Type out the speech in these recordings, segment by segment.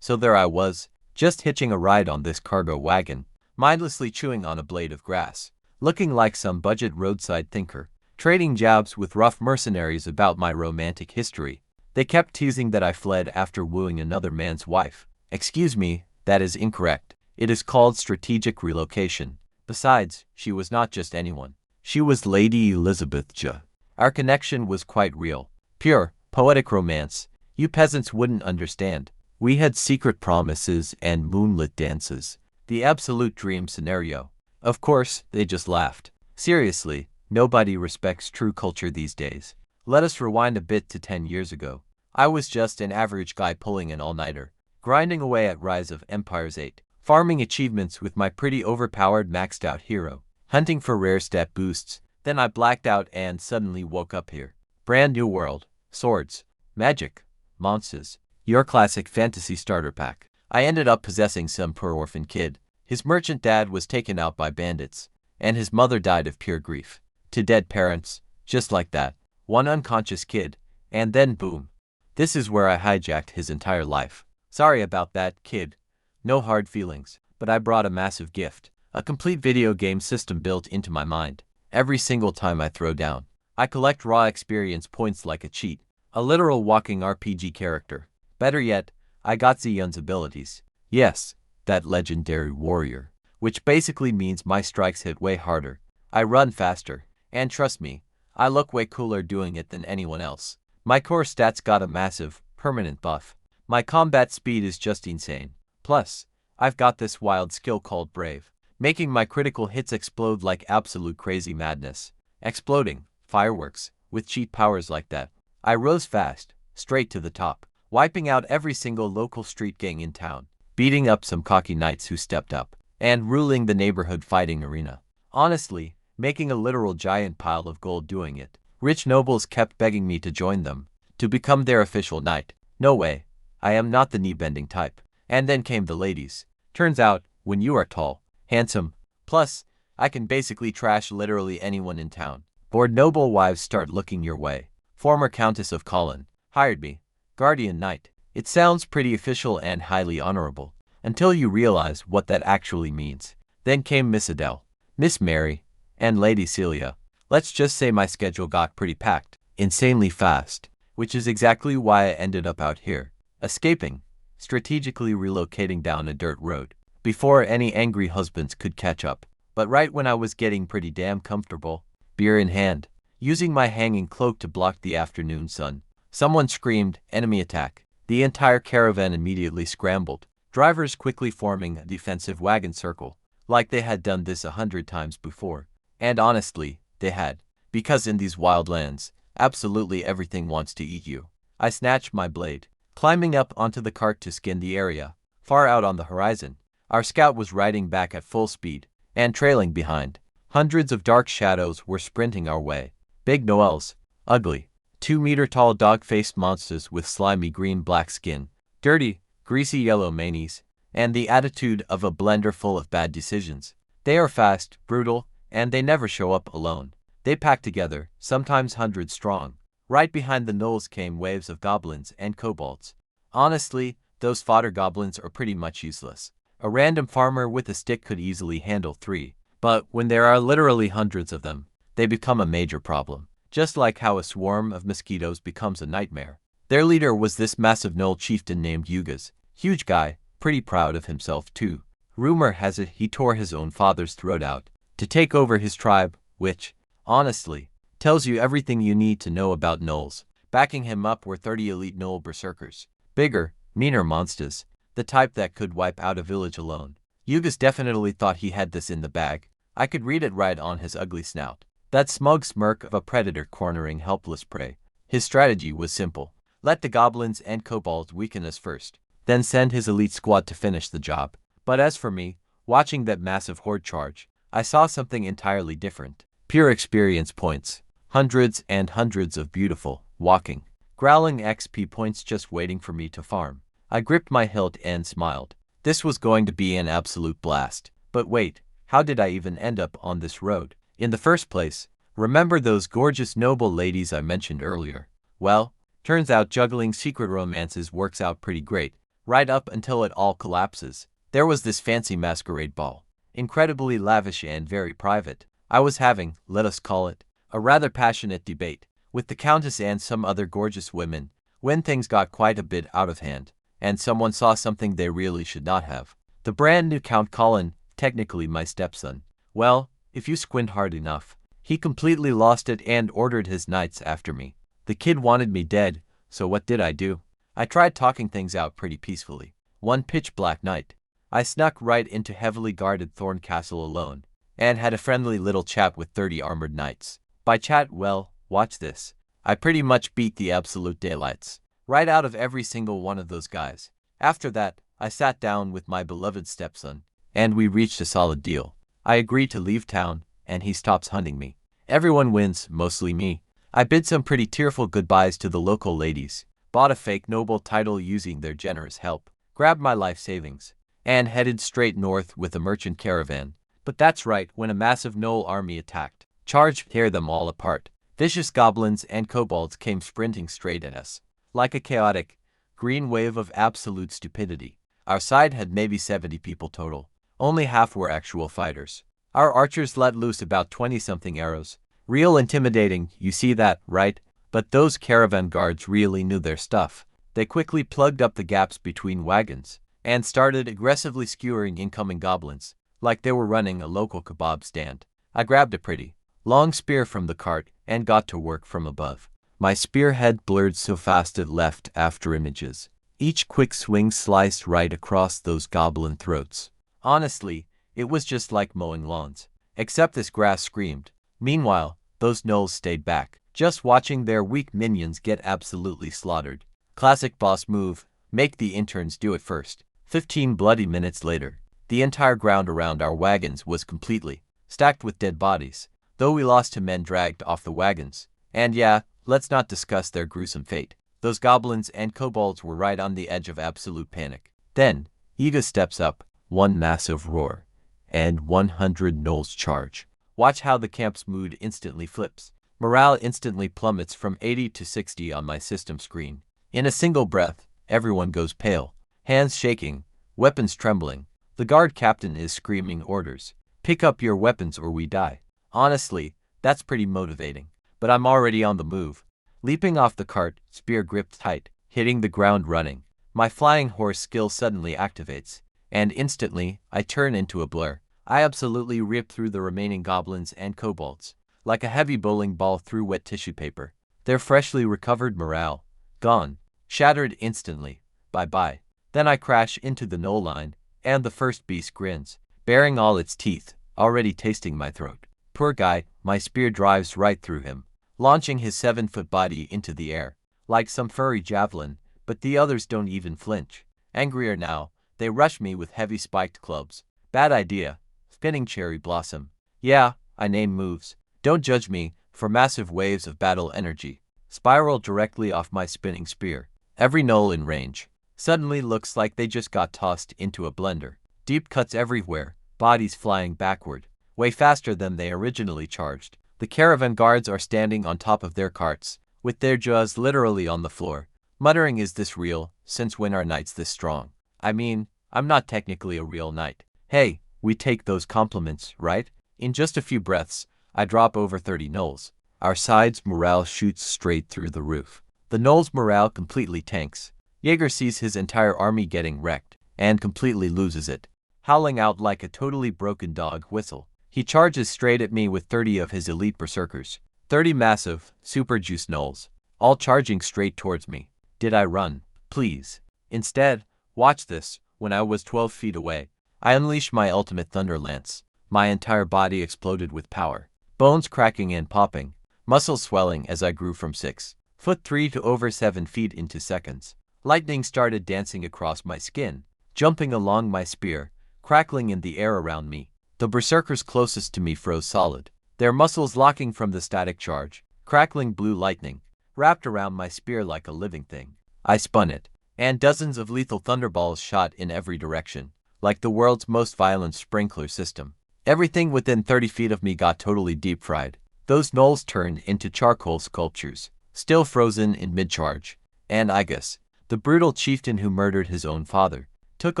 So there I was, just hitching a ride on this cargo wagon, mindlessly chewing on a blade of grass, looking like some budget roadside thinker, trading jabs with rough mercenaries about my romantic history. They kept teasing that I fled after wooing another man's wife. Excuse me, that is incorrect. It is called strategic relocation. Besides, she was not just anyone. She was Lady Elizabeth J. Our connection was quite real. Pure, poetic romance. You peasants wouldn't understand. We had secret promises and moonlit dances. The absolute dream scenario. Of course, they just laughed. Seriously, nobody respects true culture these days. Let us rewind a bit to 10 years ago. I was just an average guy pulling an all-nighter, grinding away at Rise of Empires 8, farming achievements with my pretty overpowered maxed out hero, hunting for rare stat boosts. Then I blacked out and suddenly woke up here. Brand new world, swords, magic, monsters, your classic fantasy starter pack. I ended up possessing some poor orphan kid. His merchant dad was taken out by bandits, and his mother died of pure grief. To dead parents, just like that. One unconscious kid, and then boom. This is where I hijacked his entire life. Sorry about that, kid. No hard feelings, but I brought a massive gift. A complete video game system built into my mind. Every single time I throw down, I collect raw experience points like a cheat. A literal walking RPG character. Better yet, I got Zion's abilities. Yes, that legendary warrior. Which basically means my strikes hit way harder. I run faster. And trust me, I look way cooler doing it than anyone else. My core stats got a massive, permanent buff. My combat speed is just insane. Plus, I've got this wild skill called Brave, making my critical hits explode like absolute crazy madness. Exploding, fireworks, with cheat powers like that. I rose fast, straight to the top, wiping out every single local street gang in town, beating up some cocky knights who stepped up, and ruling the neighborhood fighting arena. Honestly, making a literal giant pile of gold doing it. Rich nobles kept begging me to join them, to become their official knight. No way, I am not the knee-bending type. And then came the ladies. Turns out, when you are tall, handsome, plus, I can basically trash literally anyone in town. Bored noble wives start looking your way. Former Countess of Colin hired me. Guardian Knight. It sounds pretty official and highly honorable, until you realize what that actually means. Then came Miss Adele, Miss Mary, and Lady Celia. Let's just say my schedule got pretty packed, insanely fast, which is exactly why I ended up out here, escaping, strategically relocating down a dirt road, before any angry husbands could catch up. But right when I was getting pretty damn comfortable, beer in hand, using my hanging cloak to block the afternoon sun, someone screamed, "Enemy attack." The entire caravan immediately scrambled, drivers quickly forming a defensive wagon circle, like they had done this 100 times before. And honestly, they had, because in these wild lands, absolutely everything wants to eat you. I snatched my blade, climbing up onto the cart to skin the area. Far out on the horizon, our scout was riding back at full speed, and trailing behind. Hundreds of dark shadows were sprinting our way. Big Noels, ugly, 2-meter-tall dog-faced monsters with slimy green-black skin, dirty, greasy yellow manies, and the attitude of a blender full of bad decisions. They are fast, brutal, and they never show up alone. They pack together, sometimes hundreds strong. Right behind the gnolls came waves of goblins and kobolds. Honestly, those fodder goblins are pretty much useless. A random farmer with a stick could easily handle 3, but when there are literally hundreds of them, they become a major problem. Just like how a swarm of mosquitoes becomes a nightmare. Their leader was this massive gnoll chieftain named Yugas. Huge guy, pretty proud of himself too. Rumor has it he tore his own father's throat out to take over his tribe, which, honestly, tells you everything you need to know about gnolls. Backing him up were 30 elite gnoll berserkers. Bigger, meaner monsters, the type that could wipe out a village alone. Yugas definitely thought he had this in the bag. I could read it right on his ugly snout. That smug smirk of a predator cornering helpless prey. His strategy was simple. Let the goblins and kobolds weaken us first, then send his elite squad to finish the job. But as for me, watching that massive horde charge, I saw something entirely different. Pure experience points. Hundreds and hundreds of beautiful, walking, growling XP points just waiting for me to farm. I gripped my hilt and smiled. This was going to be an absolute blast. But wait, how did I even end up on this road? In the first place, remember those gorgeous noble ladies I mentioned earlier? Well, turns out juggling secret romances works out pretty great. right up until it all collapses. There was this fancy masquerade ball, incredibly lavish and very private. I was having, let us call it, a rather passionate debate with the Countess and some other gorgeous women, when things got quite a bit out of hand, and someone saw something they really should not have. The brand new Count Colin, technically my stepson. Well, if you squint hard enough, he completely lost it and ordered his knights after me. The kid wanted me dead, so what did I do? I tried talking things out pretty peacefully. One pitch black night, I snuck right into heavily guarded Thorn Castle alone, and had a friendly little chat with 30 armored knights. By chat, well, watch this. I pretty much beat the absolute daylights right out of every single one of those guys. After that, I sat down with my beloved stepson, and we reached a solid deal. I agreed to leave town, and he stops hunting me. Everyone wins, mostly me. I bid some pretty tearful goodbyes to the local ladies, bought a fake noble title using their generous help, grabbed my life savings, and headed straight north with a merchant caravan. But that's right, when a massive gnoll army attacked, charged, tear them all apart. Vicious goblins and kobolds came sprinting straight at us, like a chaotic, green wave of absolute stupidity. Our side had maybe 70 people total. Only half were actual fighters. Our archers let loose about 20-something arrows. Real intimidating, you see that, right? But those caravan guards really knew their stuff. They quickly plugged up the gaps between wagons, and started aggressively skewering incoming goblins, like they were running a local kebab stand. I grabbed a pretty long spear from the cart and got to work from above. My spearhead blurred so fast it left after images. Each quick swing sliced right across those goblin throats. Honestly, it was just like mowing lawns, except this grass screamed. Meanwhile, those gnolls stayed back, just watching their weak minions get absolutely slaughtered. Classic boss move, make the interns do it first. 15 bloody minutes later, the entire ground around our wagons was completely stacked with dead bodies, though we lost 2 men dragged off the wagons. And yeah, let's not discuss their gruesome fate. Those goblins and kobolds were right on the edge of absolute panic. Then, Iga steps up, one massive roar, and 100 gnolls charge. Watch how the camp's mood instantly flips. Morale instantly plummets from 80 to 60 on my system screen. In a single breath, everyone goes pale, hands shaking, weapons trembling. The guard captain is screaming orders. Pick up your weapons or we die. Honestly, that's pretty motivating. But I'm already on the move. Leaping off the cart, spear gripped tight, hitting the ground running. My flying horse skill suddenly activates, and instantly, I turn into a blur. I absolutely rip through the remaining goblins and kobolds, like a heavy bowling ball through wet tissue paper. Their freshly recovered morale, gone, shattered instantly. Bye-bye. Then I crash into the gnoll line, and the first beast grins, baring all its teeth, already tasting my throat. Poor guy, my spear drives right through him, launching his 7-foot body into the air, like some furry javelin, but the others don't even flinch. Angrier now, they rush me with heavy spiked clubs. Bad idea. Spinning cherry blossom. Yeah, I name moves. Don't judge me, for massive waves of battle energy spiral directly off my spinning spear. Every gnoll in range suddenly looks like they just got tossed into a blender. Deep cuts everywhere, bodies flying backward, way faster than they originally charged. The caravan guards are standing on top of their carts, with their jaws literally on the floor, muttering, "Is this real? Since when are knights this strong?" I mean, I'm not technically a real knight. Hey, we take those compliments, right? In just a few breaths, I drop over 30 gnolls. Our side's morale shoots straight through the roof. The gnolls' morale completely tanks. Jaeger sees his entire army getting wrecked, and completely loses it, howling out like a totally broken dog whistle. He charges straight at me with 30 of his elite berserkers. 30 massive, super juice gnolls, all charging straight towards me. Did I run? Please. Instead, watch this. When I was 12 feet away, I unleashed my ultimate Thunder Lance. My entire body exploded with power, bones cracking and popping, muscles swelling as I grew from 6'3" to over 7 feet into seconds. Lightning started dancing across my skin, jumping along my spear, crackling in the air around me. The berserkers closest to me froze solid, their muscles locking from the static charge. Crackling blue lightning wrapped around my spear like a living thing. I spun it, and dozens of lethal thunderballs shot in every direction, like the world's most violent sprinkler system. Everything within 30 feet of me got totally deep fried. Those gnolls turned into charcoal sculptures, still frozen in mid-charge. And I guess, The brutal chieftain who murdered his own father took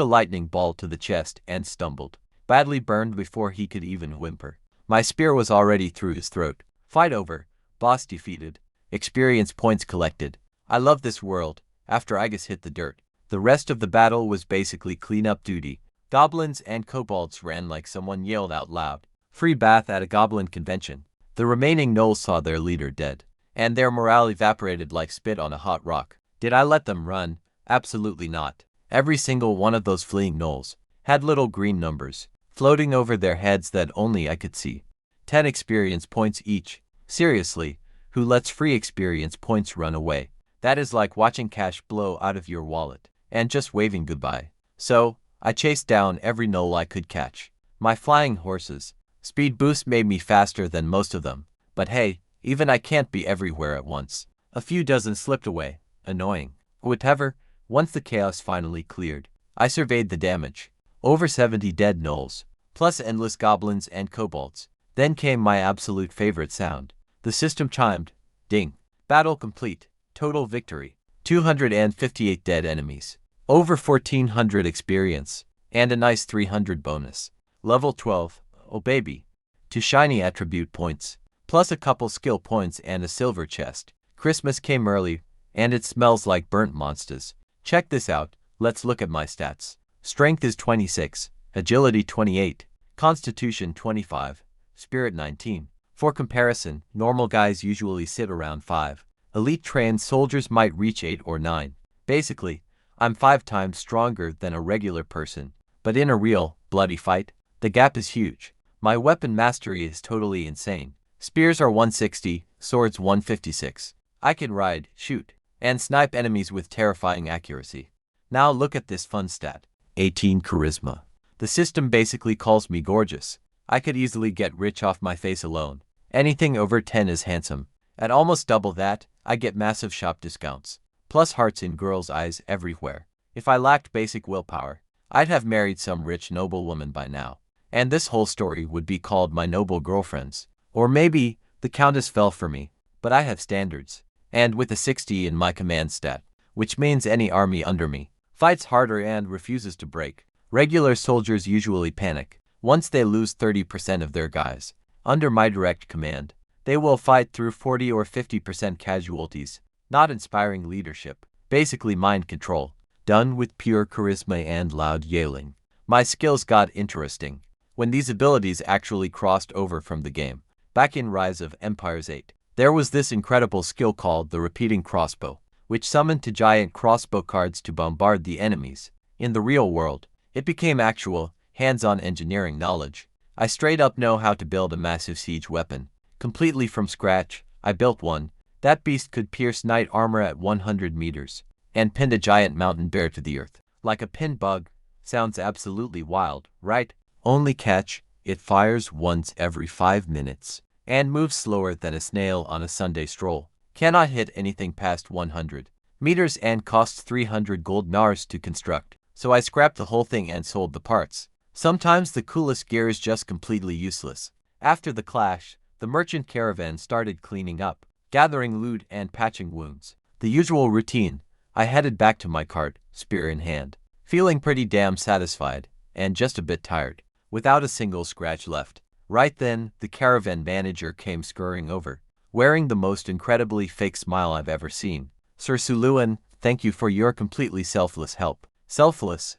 a lightning bolt to the chest and stumbled, badly burned before he could even whimper. My spear was already through his throat. Fight over. Boss defeated. Experience points collected. I love this world. After Igus hit the dirt, the rest of the battle was basically cleanup duty. Goblins and kobolds ran like someone yelled out loud. Free bath at a goblin convention. The remaining gnolls saw their leader dead, and their morale evaporated like spit on a hot rock. Did I let them run? Absolutely not. Every single one of those fleeing gnolls had little green numbers floating over their heads that only I could see. 10 experience points each. Seriously, who lets free experience points run away? That is like watching cash blow out of your wallet and just waving goodbye. So, I chased down every gnoll I could catch. My flying horses speed boost made me faster than most of them, but hey, even I can't be everywhere at once. A few dozen slipped away. Annoying. Whatever, once the chaos finally cleared, I surveyed the damage. Over 70 dead gnolls, plus endless goblins and kobolds. Then came my absolute favorite sound. The system chimed. Ding. Battle complete. Total victory. 258 dead enemies. Over 1400 experience. And a nice 300 bonus. Level 12. Oh baby. 2 shiny attribute points. Plus a couple skill points and a silver chest. Christmas came early, and it smells like burnt monsters. Check this out. Let's look at my stats. Strength is 26, Agility 28, Constitution 25, Spirit 19. For comparison, normal guys usually sit around 5. Elite trained soldiers might reach 8 or 9. Basically, I'm 5 times stronger than a regular person. But in a real, bloody fight, the gap is huge. My weapon mastery is totally insane. Spears are 160, swords 156. I can ride, shoot, and snipe enemies with terrifying accuracy. Now look at this fun stat. 18 charisma. The system basically calls me gorgeous. I could easily get rich off my face alone. Anything over 10 is handsome. At almost double that, I get massive shop discounts. Plus hearts in girls' eyes everywhere. If I lacked basic willpower, I'd have married some rich noble woman by now. And this whole story would be called My Noble Girlfriends. Or maybe, The Countess Fell for Me. But I have standards. And with a 60 in my command stat, which means any army under me fights harder and refuses to break. Regular soldiers usually panic once they lose 30% of their guys. Under my direct command, they will fight through 40 or 50% casualties. Not inspiring leadership, basically mind control, done with pure charisma and loud yelling. My skills got interesting when these abilities actually crossed over from the game. Back in Rise of Empires 8, there was this incredible skill called the repeating crossbow, which summoned 2 giant crossbow cards to bombard the enemies. In the real world, it became actual, hands-on engineering knowledge. I straight up know how to build a massive siege weapon. Completely from scratch, I built one. That beast could pierce knight armor at 100 meters, and pinned a giant mountain bear to the earth. Like a pin bug. Sounds absolutely wild, right? Only catch, it fires once every 5 minutes, and moves slower than a snail on a Sunday stroll. Cannot hit anything past 100 meters and costs 300 gold nars to construct. So I scrapped the whole thing and sold the parts. Sometimes the coolest gear is just completely useless. After the clash, the merchant caravan started cleaning up, gathering loot and patching wounds. The usual routine. I headed back to my cart, spear in hand, feeling pretty damn satisfied, and just a bit tired, without a single scratch left. Right then, the caravan manager came scurrying over, wearing the most incredibly fake smile I've ever seen. Sir Suluan, thank you for your completely selfless help. Selfless.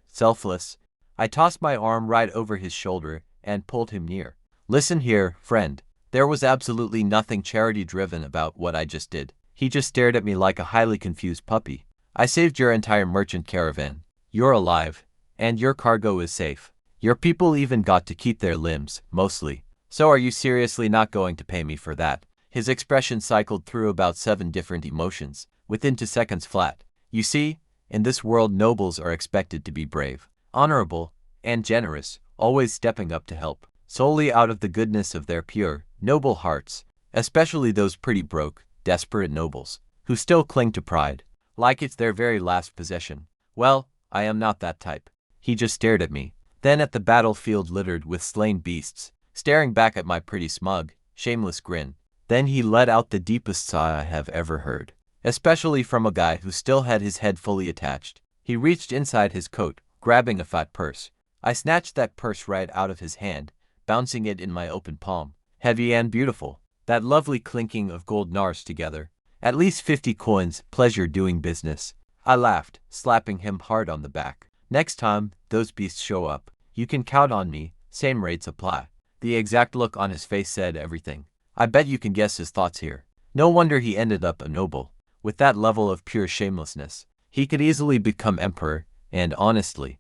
I tossed my arm right over his shoulder and pulled him near. Listen here, friend. There was absolutely nothing charity-driven about what I just did. He just stared at me like a highly confused puppy. I saved your entire merchant caravan. You're alive, and your cargo is safe. Your people even got to keep their limbs, mostly. So are you seriously not going to pay me for that? His expression cycled through about 7 different emotions, within 2 seconds flat. You see, in this world nobles are expected to be brave, honorable, and generous, always stepping up to help, solely out of the goodness of their pure, noble hearts, especially those pretty broke, desperate nobles, who still cling to pride, like it's their very last possession. Well, I am not that type. He just stared at me, then at the battlefield littered with slain beasts, staring back at my pretty smug, shameless grin. Then he let out the deepest sigh I have ever heard. especially from a guy who still had his head fully attached. He reached inside his coat, grabbing a fat purse. I snatched that purse right out of his hand, bouncing it in my open palm. Heavy and beautiful. That lovely clinking of gold nars together. At least 50 coins, pleasure doing business. I laughed, slapping him hard on the back. Next time those beasts show up, you can count on me, same rates apply. The exact look on his face said everything. I bet you can guess his thoughts here. No wonder he ended up a noble. With that level of pure shamelessness, he could easily become emperor, and honestly,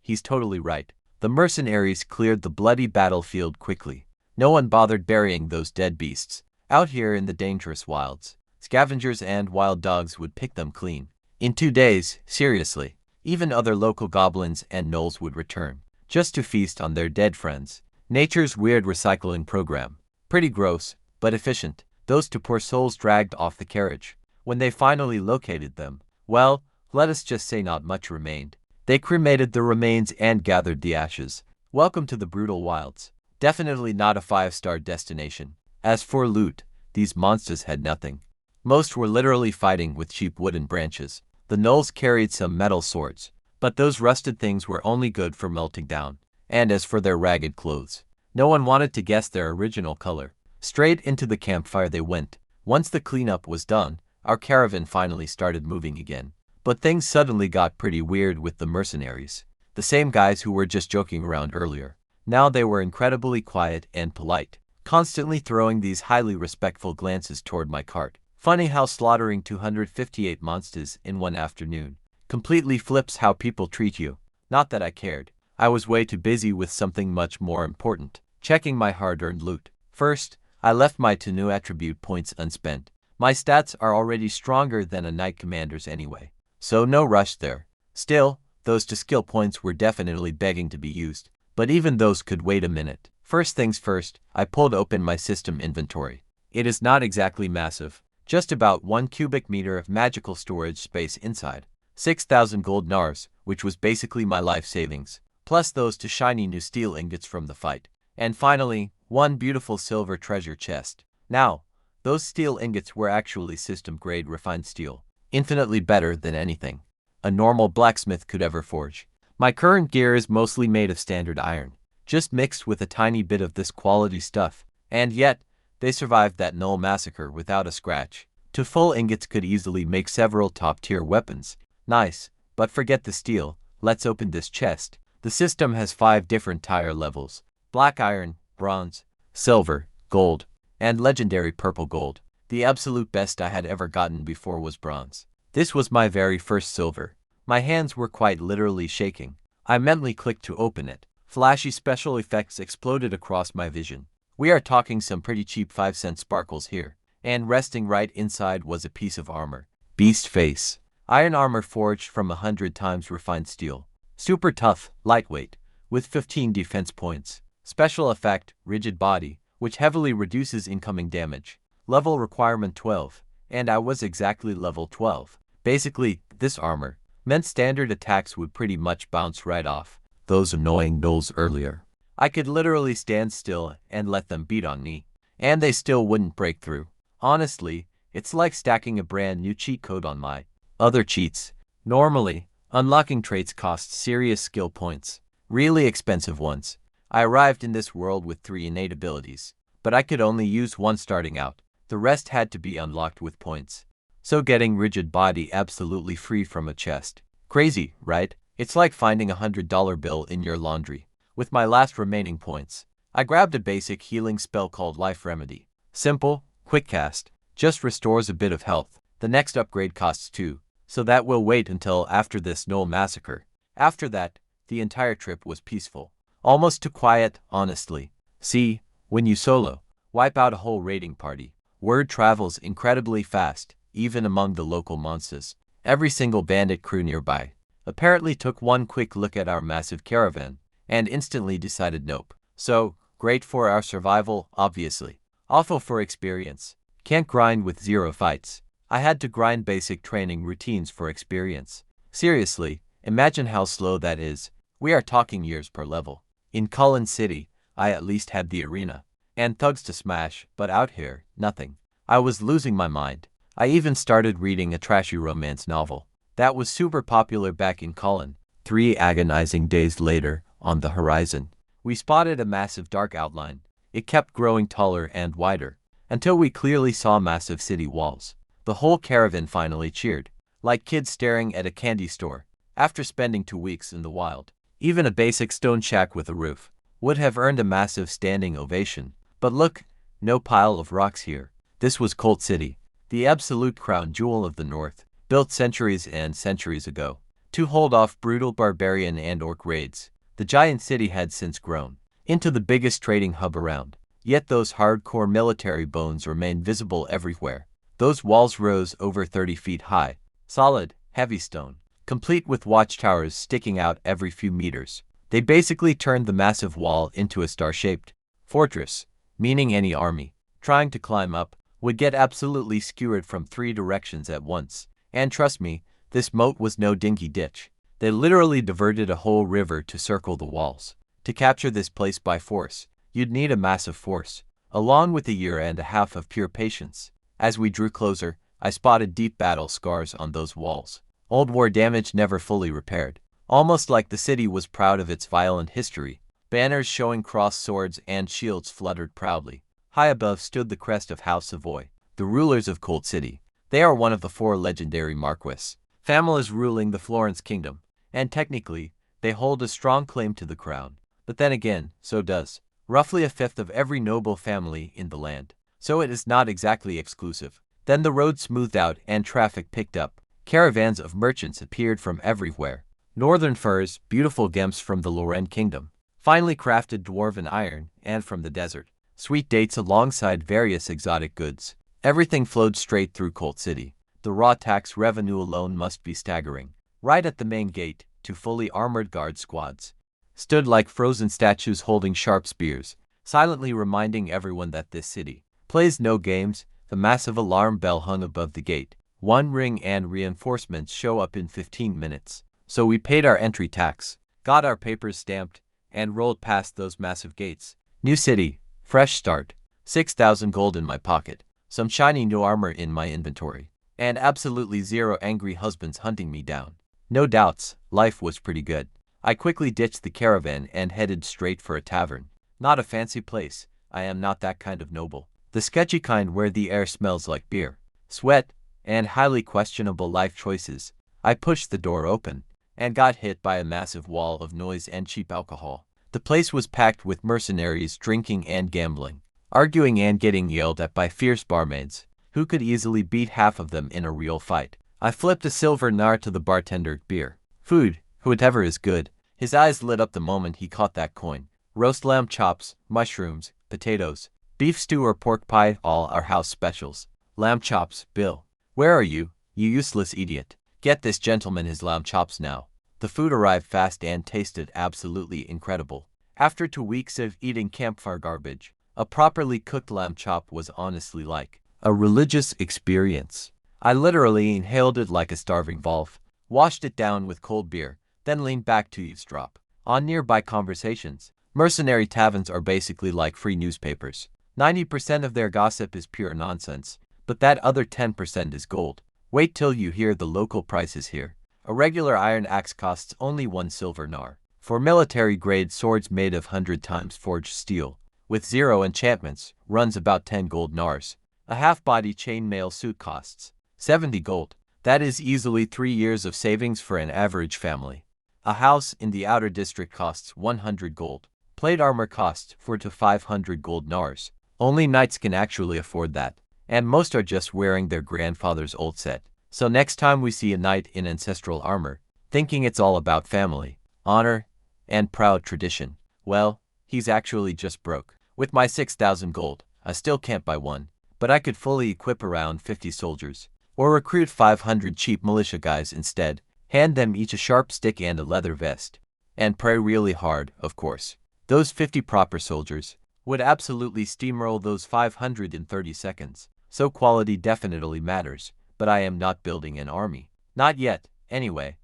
he's totally right. The mercenaries cleared the bloody battlefield quickly. No one bothered burying those dead beasts. Out here in the dangerous wilds, scavengers and wild dogs would pick them clean. In 2 days, seriously, even other local goblins and gnolls would return, just to feast on their dead friends. Nature's weird recycling program. Pretty gross, but efficient. Those two poor souls dragged off the carriage. When they finally located them, well, let us just say not much remained. They cremated the remains and gathered the ashes. Welcome to the brutal wilds. Definitely not a 5-star destination. As for loot, these monsters had nothing. Most were literally fighting with cheap wooden branches. The gnolls carried some metal swords, but those rusted things were only good for melting down. And as for their ragged clothes, no one wanted to guess their original color. Straight into the campfire they went. Once the cleanup was done, our caravan finally started moving again. But things suddenly got pretty weird with the mercenaries. The same guys who were just joking around earlier. Now they were incredibly quiet and polite, constantly throwing these highly respectful glances toward my cart. Funny how slaughtering 258 monsters in one afternoon completely flips how people treat you. Not that I cared. I was way too busy with something much more important, checking my hard-earned loot. First, I left my 2 new attribute points unspent. My stats are already stronger than a knight commander's anyway, so no rush there. Still, those 2 skill points were definitely begging to be used, but even those could wait a minute. First things first, I pulled open my system inventory. It is not exactly massive, just about 1 cubic meter of magical storage space inside. 6,000 gold nars, which was basically my life savings, plus those 2 shiny new steel ingots from the fight. And finally, 1 beautiful silver treasure chest. Now, those steel ingots were actually system-grade refined steel, infinitely better than anything a normal blacksmith could ever forge. My current gear is mostly made of standard iron, just mixed with a tiny bit of this quality stuff, and yet, they survived that gnoll massacre without a scratch. 2 full ingots could easily make several top-tier weapons. Nice, but forget the steel, let's open this chest. The system has 5 different tire levels: black iron, bronze, silver, gold, and legendary purple gold. The absolute best I had ever gotten before was bronze. This was my very first silver. My hands were quite literally shaking. I mentally clicked to open it. Flashy special effects exploded across my vision. We are talking some pretty cheap 5-cent sparkles here. And resting right inside was a piece of armor. Beast face. Iron armor forged from 100 times refined steel. Super tough, lightweight, with 15 defense points. Special effect, rigid body, which heavily reduces incoming damage. Level requirement 12, and I was exactly level 12. Basically, this armor meant standard attacks would pretty much bounce right off those annoying gnolls earlier. I could literally stand still and let them beat on me, and they still wouldn't break through. Honestly, it's like stacking a brand new cheat code on my other cheats. Normally, unlocking traits costs serious skill points, really expensive ones. I arrived in this world with 3 innate abilities, but I could only use 1 starting out. The rest had to be unlocked with points. So getting rigid body absolutely free from a chest. Crazy, right? It's like finding a $100 bill in your laundry. With my last remaining points, I grabbed a basic healing spell called Life Remedy. Simple, quick cast, just restores a bit of health. The next upgrade costs 2, so that will wait until after this gnoll massacre. After that, the entire trip was peaceful. Almost too quiet, honestly. See, when you solo, wipe out a whole raiding party. Word travels incredibly fast, even among the local monsters. Every single bandit crew nearby apparently took 1 quick look at our massive caravan and instantly decided nope. So, great for our survival, obviously. Awful for experience. Can't grind with 0 fights. I had to grind basic training routines for experience. Seriously, imagine how slow that is. We are talking years per level. In Cullen City, I at least had the arena and thugs to smash, but out here, nothing. I was losing my mind. I even started reading a trashy romance novel that was super popular back in Colin. 3 agonizing days later, on the horizon, we spotted a massive dark outline. It kept growing taller and wider, until we clearly saw massive city walls. The whole caravan finally cheered, like kids staring at a candy store, after spending 2 weeks in the wild. Even a basic stone shack with a roof would have earned a massive standing ovation. But look, no pile of rocks here. This was Colt City, the absolute crown jewel of the North, built centuries and centuries ago to hold off brutal barbarian and orc raids. The giant city had since grown into the biggest trading hub around. Yet those hardcore military bones remained visible everywhere. Those walls rose over 30 feet high, solid, heavy stone, complete with watchtowers sticking out every few meters. They basically turned the massive wall into a star-shaped fortress, meaning any army trying to climb up would get absolutely skewered from 3 directions at once. And trust me, this moat was no dinky ditch. They literally diverted a whole river to circle the walls. To capture this place by force, you'd need a massive force, along with 1.5 years of pure patience. As we drew closer, I spotted deep battle scars on those walls. Old war damage never fully repaired. Almost like the city was proud of its violent history. Banners showing crossed swords and shields fluttered proudly. High above stood the crest of House Savoy, the rulers of Colt City. They are one of the 4 legendary Marquess families ruling the Florence Kingdom, and technically, they hold a strong claim to the crown. But then again, so does roughly 1/5 of every noble family in the land. So it is not exactly exclusive. Then the road smoothed out and traffic picked up. Caravans of merchants appeared from everywhere. Northern furs, beautiful gemms from the Loren Kingdom, finely crafted dwarven iron, and from the desert, sweet dates alongside various exotic goods. Everything flowed straight through Colt City. The raw tax revenue alone must be staggering. Right at the main gate, 2 fully armored guard squads stood like frozen statues holding sharp spears, silently reminding everyone that this city plays no games. The massive alarm bell hung above the gate. 1 ring and reinforcements show up in 15 minutes. So we paid our entry tax, got our papers stamped, and rolled past those massive gates. New city, fresh start, 6,000 gold in my pocket, some shiny new armor in my inventory, and absolutely 0 angry husbands hunting me down. No doubts, life was pretty good. I quickly ditched the caravan and headed straight for a tavern. Not a fancy place, I am not that kind of noble. The sketchy kind where the air smells like beer, sweat, and highly questionable life choices. I pushed the door open and got hit by a massive wall of noise and cheap alcohol. The place was packed with mercenaries drinking and gambling, arguing and getting yelled at by fierce barmaids, who could easily beat half of them in a real fight. I flipped a silver nar to the bartender. Beer, food, whatever is good. His eyes lit up the moment he caught that coin. Roast lamb chops, mushrooms, potatoes, beef stew or pork pie, all our house specials. Lamb chops, Bill. Where are you, you useless idiot? Get this gentleman his lamb chops now. The food arrived fast and tasted absolutely incredible. After 2 weeks of eating campfire garbage, a properly cooked lamb chop was honestly like a religious experience. I literally inhaled it like a starving wolf, washed it down with cold beer, then leaned back to eavesdrop on nearby conversations. Mercenary taverns are basically like free newspapers. 90% of their gossip is pure nonsense, but that other 10% is gold. Wait till you hear the local prices here. A regular iron axe costs only 1 silver nar. For military-grade swords made of 100 times forged steel, with 0 enchantments, runs about 10 gold nars. A half-body chainmail suit costs 70 gold. That is easily 3 years of savings for an average family. A house in the outer district costs 100 gold. Plate armor costs 400 to 500 gold nars. Only knights can actually afford that, and most are just wearing their grandfather's old set. So next time we see a knight in ancestral armor, thinking it's all about family, honor, and proud tradition, well, he's actually just broke. With my 6,000 gold, I still can't buy one, but I could fully equip around 50 soldiers, or recruit 500 cheap militia guys instead, hand them each a sharp stick and a leather vest, and pray really hard, of course. Those 50 proper soldiers would absolutely steamroll those 500 in 30 seconds, so quality definitely matters, but I am not building an army. Not yet, anyway.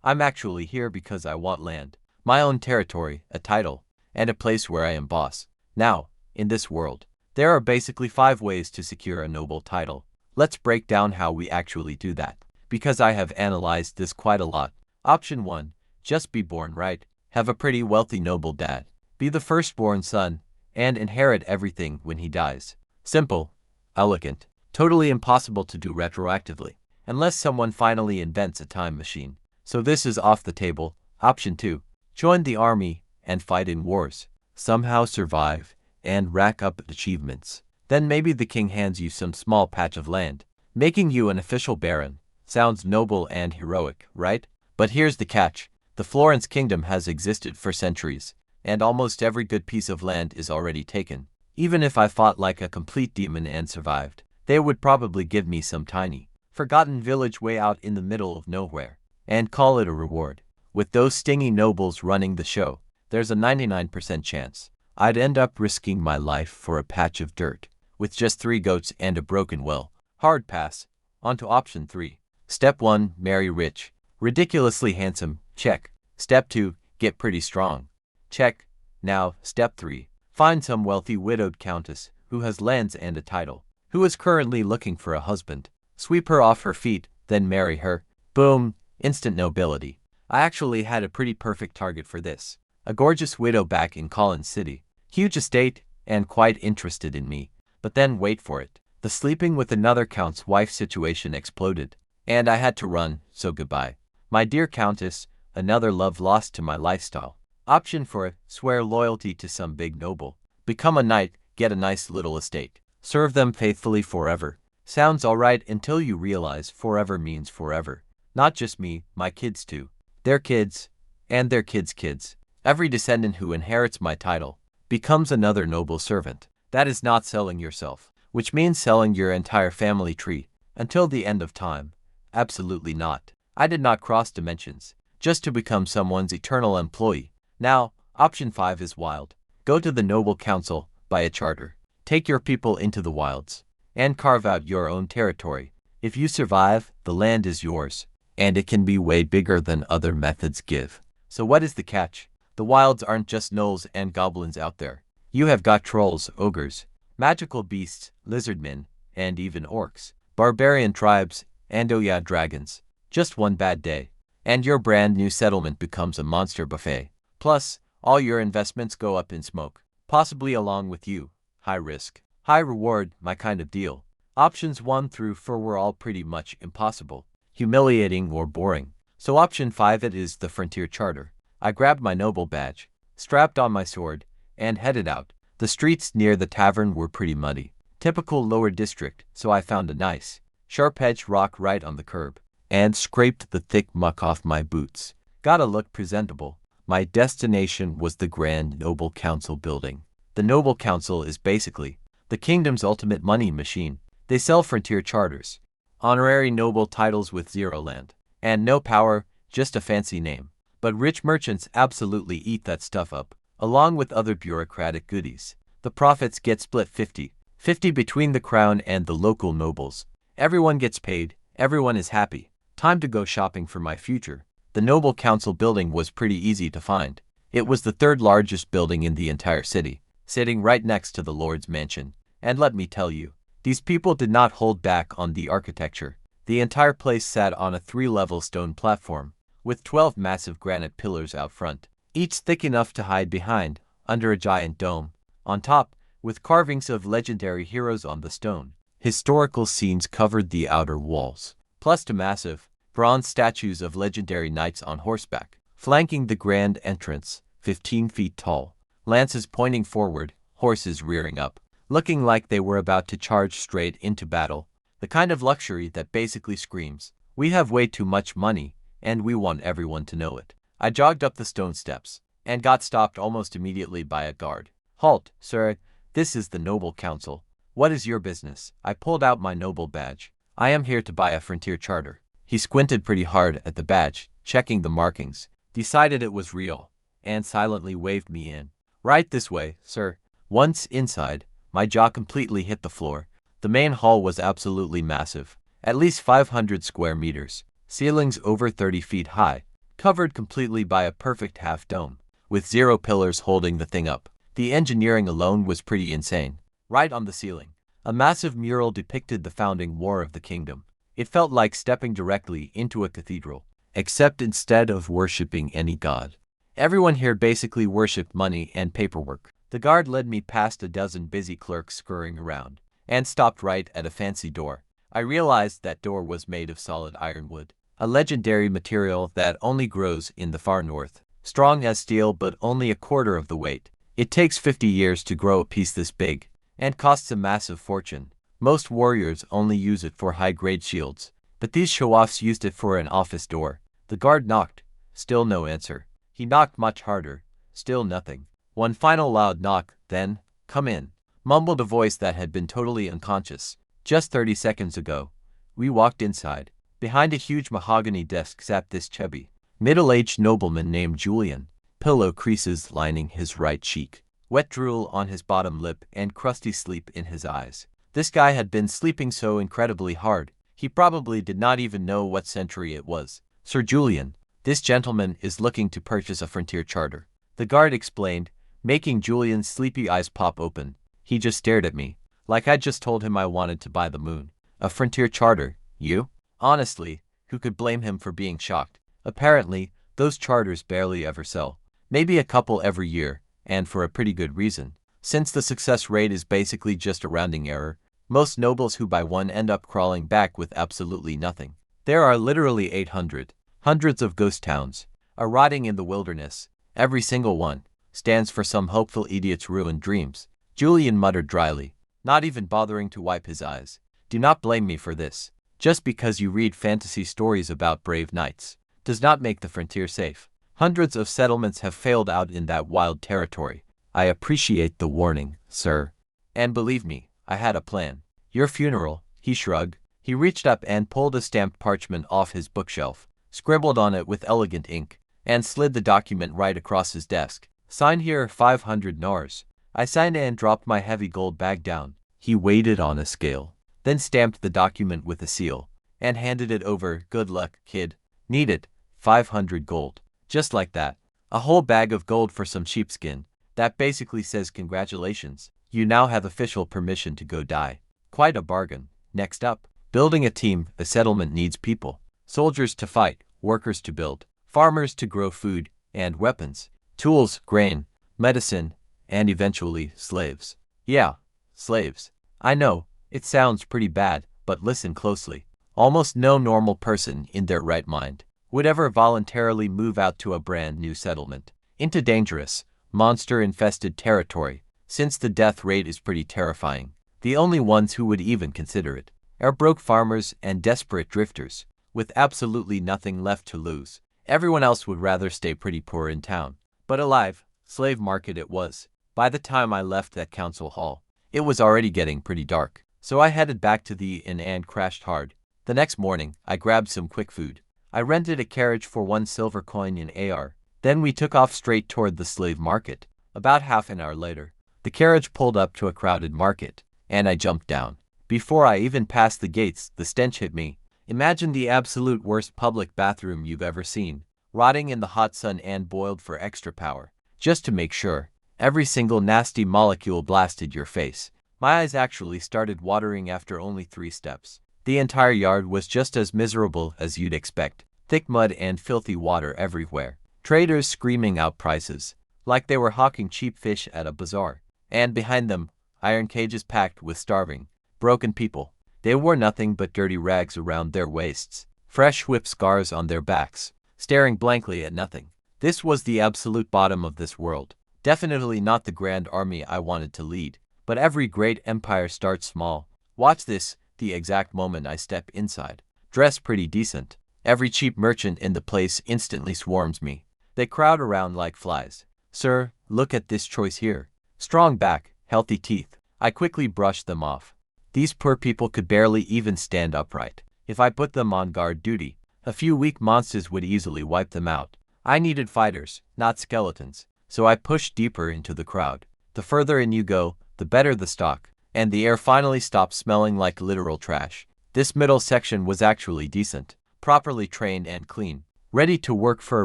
I'm actually here because I want land, my own territory, a title, and a place where I am boss. Now, in this world, there are basically 5 ways to secure a noble title. Let's break down how we actually do that, because I have analyzed this quite a lot. Option 1. Just be born right. Have a pretty wealthy noble dad. Be the firstborn son, and inherit everything when he dies. Simple, elegant, totally impossible to do retroactively, unless someone finally invents a time machine. So this is off the table. Option 2. Join the army and fight in wars. Somehow survive and rack up achievements. Then maybe the king hands you some small patch of land, making you an official baron. Sounds noble and heroic, right? But here's the catch. The Florence kingdom has existed for centuries, and almost every good piece of land is already taken. Even if I fought like a complete demon and survived, they would probably give me some tiny, forgotten village way out in the middle of nowhere, and call it a reward. With those stingy nobles running the show, there's a 99% chance I'd end up risking my life for a patch of dirt, with just 3 goats and a broken well. Hard pass. On to option 3. Step 1. Marry rich. Ridiculously handsome. Check. Step 2. Get pretty strong. Check. Now, step 3. Find some wealthy widowed countess who has lands and a title, who is currently looking for a husband. Sweep her off her feet, then marry her. Boom. Instant nobility. I actually had a pretty perfect target for this. A gorgeous widow back in Collins City. Huge estate, and quite interested in me. But then wait for it. The sleeping with another count's wife situation exploded, and I had to run, so goodbye. My dear countess, another love lost to my lifestyle. Option 4. Swear loyalty to some big noble. Become a knight, get a nice little estate. Serve them faithfully forever. Sounds alright until you realize forever means forever. Not just me, my kids too. Their kids, and their kids' kids. Every descendant who inherits my title becomes another noble servant. That is not selling yourself, which means selling your entire family tree until the end of time. Absolutely not. I did not cross dimensions just to become someone's eternal employee. Now, option 5 is wild. Go to the noble council, buy a charter, take your people into the wilds, and carve out your own territory. If you survive, the land is yours, and it can be way bigger than other methods give. So what is the catch? The wilds aren't just gnolls and goblins out there. You have got trolls, ogres, magical beasts, lizardmen, and even orcs, barbarian tribes, and oh yeah, dragons. Just one bad day, and your brand new settlement becomes a monster buffet. Plus, all your investments go up in smoke, possibly along with you. High risk, high reward, my kind of deal. Options 1 through 4 were all pretty much impossible, humiliating or boring. So option 5 it is, the Frontier Charter. I grabbed my noble badge, strapped on my sword, and headed out. The streets near the tavern were pretty muddy. Typical lower district, so I found a nice, sharp-edged rock right on the curb, and scraped the thick muck off my boots. Gotta look presentable. My destination was the Grand Noble Council building. The Noble Council is basically the kingdom's ultimate money machine. They sell frontier charters, honorary noble titles with 0 land, and no power, just a fancy name. But rich merchants absolutely eat that stuff up, along with other bureaucratic goodies. The profits get split 50-50 between the crown and the local nobles. Everyone gets paid, everyone is happy. Time to go shopping for my future. The Noble Council building was pretty easy to find. It was the 3rd largest building in the entire city, sitting right next to the Lord's mansion. And let me tell you, these people did not hold back on the architecture. The entire place sat on a 3-level stone platform, with 12 massive granite pillars out front, each thick enough to hide behind, under a giant dome. On top, with carvings of legendary heroes on the stone, historical scenes covered the outer walls, plus 2 massive, bronze statues of legendary knights on horseback, flanking the grand entrance, 15 feet tall, lances pointing forward, horses rearing up, looking like they were about to charge straight into battle. The kind of luxury that basically screams, we have way too much money, and we want everyone to know it. I jogged up the stone steps, and got stopped almost immediately by a guard. Halt, sir, this is the Noble Council. What is your business? I pulled out my noble badge. I am here to buy a frontier charter. He squinted pretty hard at the badge, checking the markings, decided it was real, and silently waved me in. Right this way, sir. Once inside, my jaw completely hit the floor. The main hall was absolutely massive, at least 500 square meters, ceilings over 30 feet high, covered completely by a perfect half dome, with 0 pillars holding the thing up. The engineering alone was pretty insane. Right on the ceiling, A massive mural depicted the founding war of the kingdom. It felt like stepping directly into a cathedral, except instead of worshipping any god, everyone here basically worshipped money and paperwork. The guard led me past a dozen busy clerks scurrying around, and stopped right at a fancy door. I realized that door was made of solid ironwood, a legendary material that only grows in the far north. Strong as steel but only a quarter of the weight. It takes 50 years to grow a piece this big, and costs a massive fortune. Most warriors only use it for high-grade shields, but these show-offs used it for an office door. The guard knocked. Still no answer. He knocked much harder. Still nothing. One final loud knock, then, "Come in," mumbled a voice that had been totally unconscious. Just 30 seconds ago. We walked inside. Behind a huge mahogany desk sat this chubby, middle-aged nobleman named Julian, pillow creases lining his right cheek, wet drool on his bottom lip and crusty sleep in his eyes. This guy had been sleeping so incredibly hard, he probably did not even know what century it was. "Sir Julian, this gentleman is looking to purchase a frontier charter," the guard explained, making Julian's sleepy eyes pop open. He just stared at me, like I'd just told him I wanted to buy the moon. "A frontier charter, you?" Honestly, who could blame him for being shocked? Apparently, those charters barely ever sell. Maybe a couple every year, and for a pretty good reason. Since the success rate is basically just a rounding error, most nobles who buy one end up crawling back with absolutely nothing. There are literally 800, hundreds of ghost towns, are rotting in the wilderness. Every single one stands for some hopeful idiot's ruined dreams. Julian muttered dryly, not even bothering to wipe his eyes. "Do not blame me for this. Just because you read fantasy stories about brave knights does not make the frontier safe. Hundreds of settlements have failed out in that wild territory. I appreciate the warning, sir. And believe me, I had a plan. Your funeral," he shrugged. He reached up and pulled a stamped parchment off his bookshelf, scribbled on it with elegant ink, and slid the document right across his desk. "Sign here 500 nars. I signed and dropped my heavy gold bag down. He weighed it on a scale, then stamped the document with a seal, and handed it over. "Good luck, kid. Need it. 500 gold. Just like that. A whole bag of gold for some sheepskin. That basically says congratulations. You now have official permission to go die." Quite a bargain. Next up, building a team. A settlement needs people. Soldiers to fight, workers to build, farmers to grow food and weapons, tools, grain, medicine, and eventually slaves. Yeah, slaves. I know, it sounds pretty bad, but listen closely. Almost no normal person in their right mind would ever voluntarily move out to a brand new settlement into dangerous, monster-infested territory, since the death rate is pretty terrifying. The only ones who would even consider it are broke farmers and desperate drifters, with absolutely nothing left to lose. Everyone else would rather stay pretty poor in town. But alive, slave market it was. By the time I left that council hall, it was already getting pretty dark, so I headed back to the inn and crashed hard. The next morning, I grabbed some quick food. I rented a carriage for 1 silver coin in AR. Then we took off straight toward the slave market. About half an hour later, the carriage pulled up to a crowded market, and I jumped down. Before I even passed the gates, the stench hit me. Imagine the absolute worst public bathroom you've ever seen, rotting in the hot sun and boiled for extra power, just to make sure. Every single nasty molecule blasted your face. My eyes actually started watering after only 3 steps. The entire yard was just as miserable as you'd expect. Thick mud and filthy water everywhere. Traders screaming out prices, like they were hawking cheap fish at a bazaar. And behind them, iron cages packed with starving, broken people. They wore nothing but dirty rags around their waists, fresh whip scars on their backs, staring blankly at nothing. This was the absolute bottom of this world. Definitely not the grand army I wanted to lead, but every great empire starts small. Watch this, the exact moment I step inside. Dress pretty decent. Every cheap merchant in the place instantly swarms me. They crowd around like flies. "Sir, look at this choice here. Strong back, healthy teeth." I quickly brushed them off. These poor people could barely even stand upright. If I put them on guard duty, a few weak monsters would easily wipe them out. I needed fighters, not skeletons, so I pushed deeper into the crowd. The further in you go, the better the stock, and the air finally stopped smelling like literal trash. This middle section was actually decent, properly trained and clean, ready to work for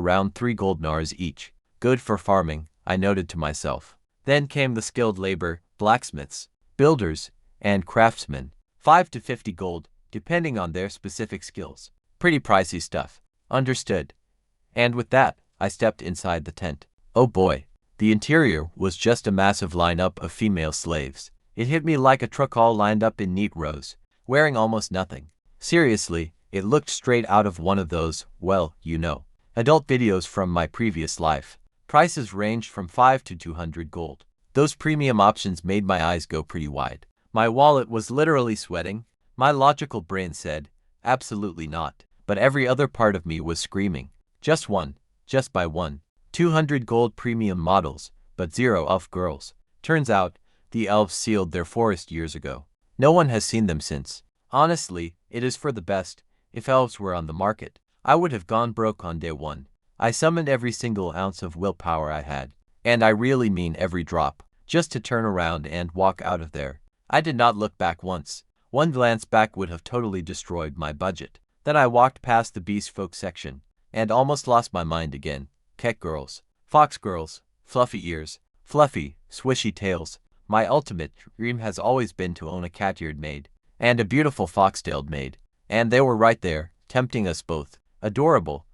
around 3 gold nars each. Good for farming, I noted to myself. Then came the skilled labor, blacksmiths, builders, and craftsmen, 5 to 50 gold, depending on their specific skills. Pretty pricey stuff. Understood. And with that, I stepped inside the tent. Oh boy. The interior was just a massive lineup of female slaves. It hit me like a truck all lined up in neat rows, wearing almost nothing. Seriously, it looked straight out of one of those, well, you know, adult videos from my previous life. Prices ranged from 5 to 200 gold. Those premium options made my eyes go pretty wide. My wallet was literally sweating. My logical brain said, absolutely not. But every other part of me was screaming, just one, just buy one. 200 gold premium models, but 0 elf girls. Turns out, the elves sealed their forest years ago. No one has seen them since. Honestly, it is for the best. If elves were on the market, I would have gone broke on day one. I summoned every single ounce of willpower I had, and I really mean every drop, just to turn around and walk out of there. I did not look back once. One glance back would have totally destroyed my budget. Then I walked past the beast folk section, and almost lost my mind again. Ket girls, fox girls, fluffy ears, fluffy, swishy tails. My ultimate dream has always been to own a cat-eared maid, and a beautiful fox-tailed maid. And they were right there, tempting us both. Adorable,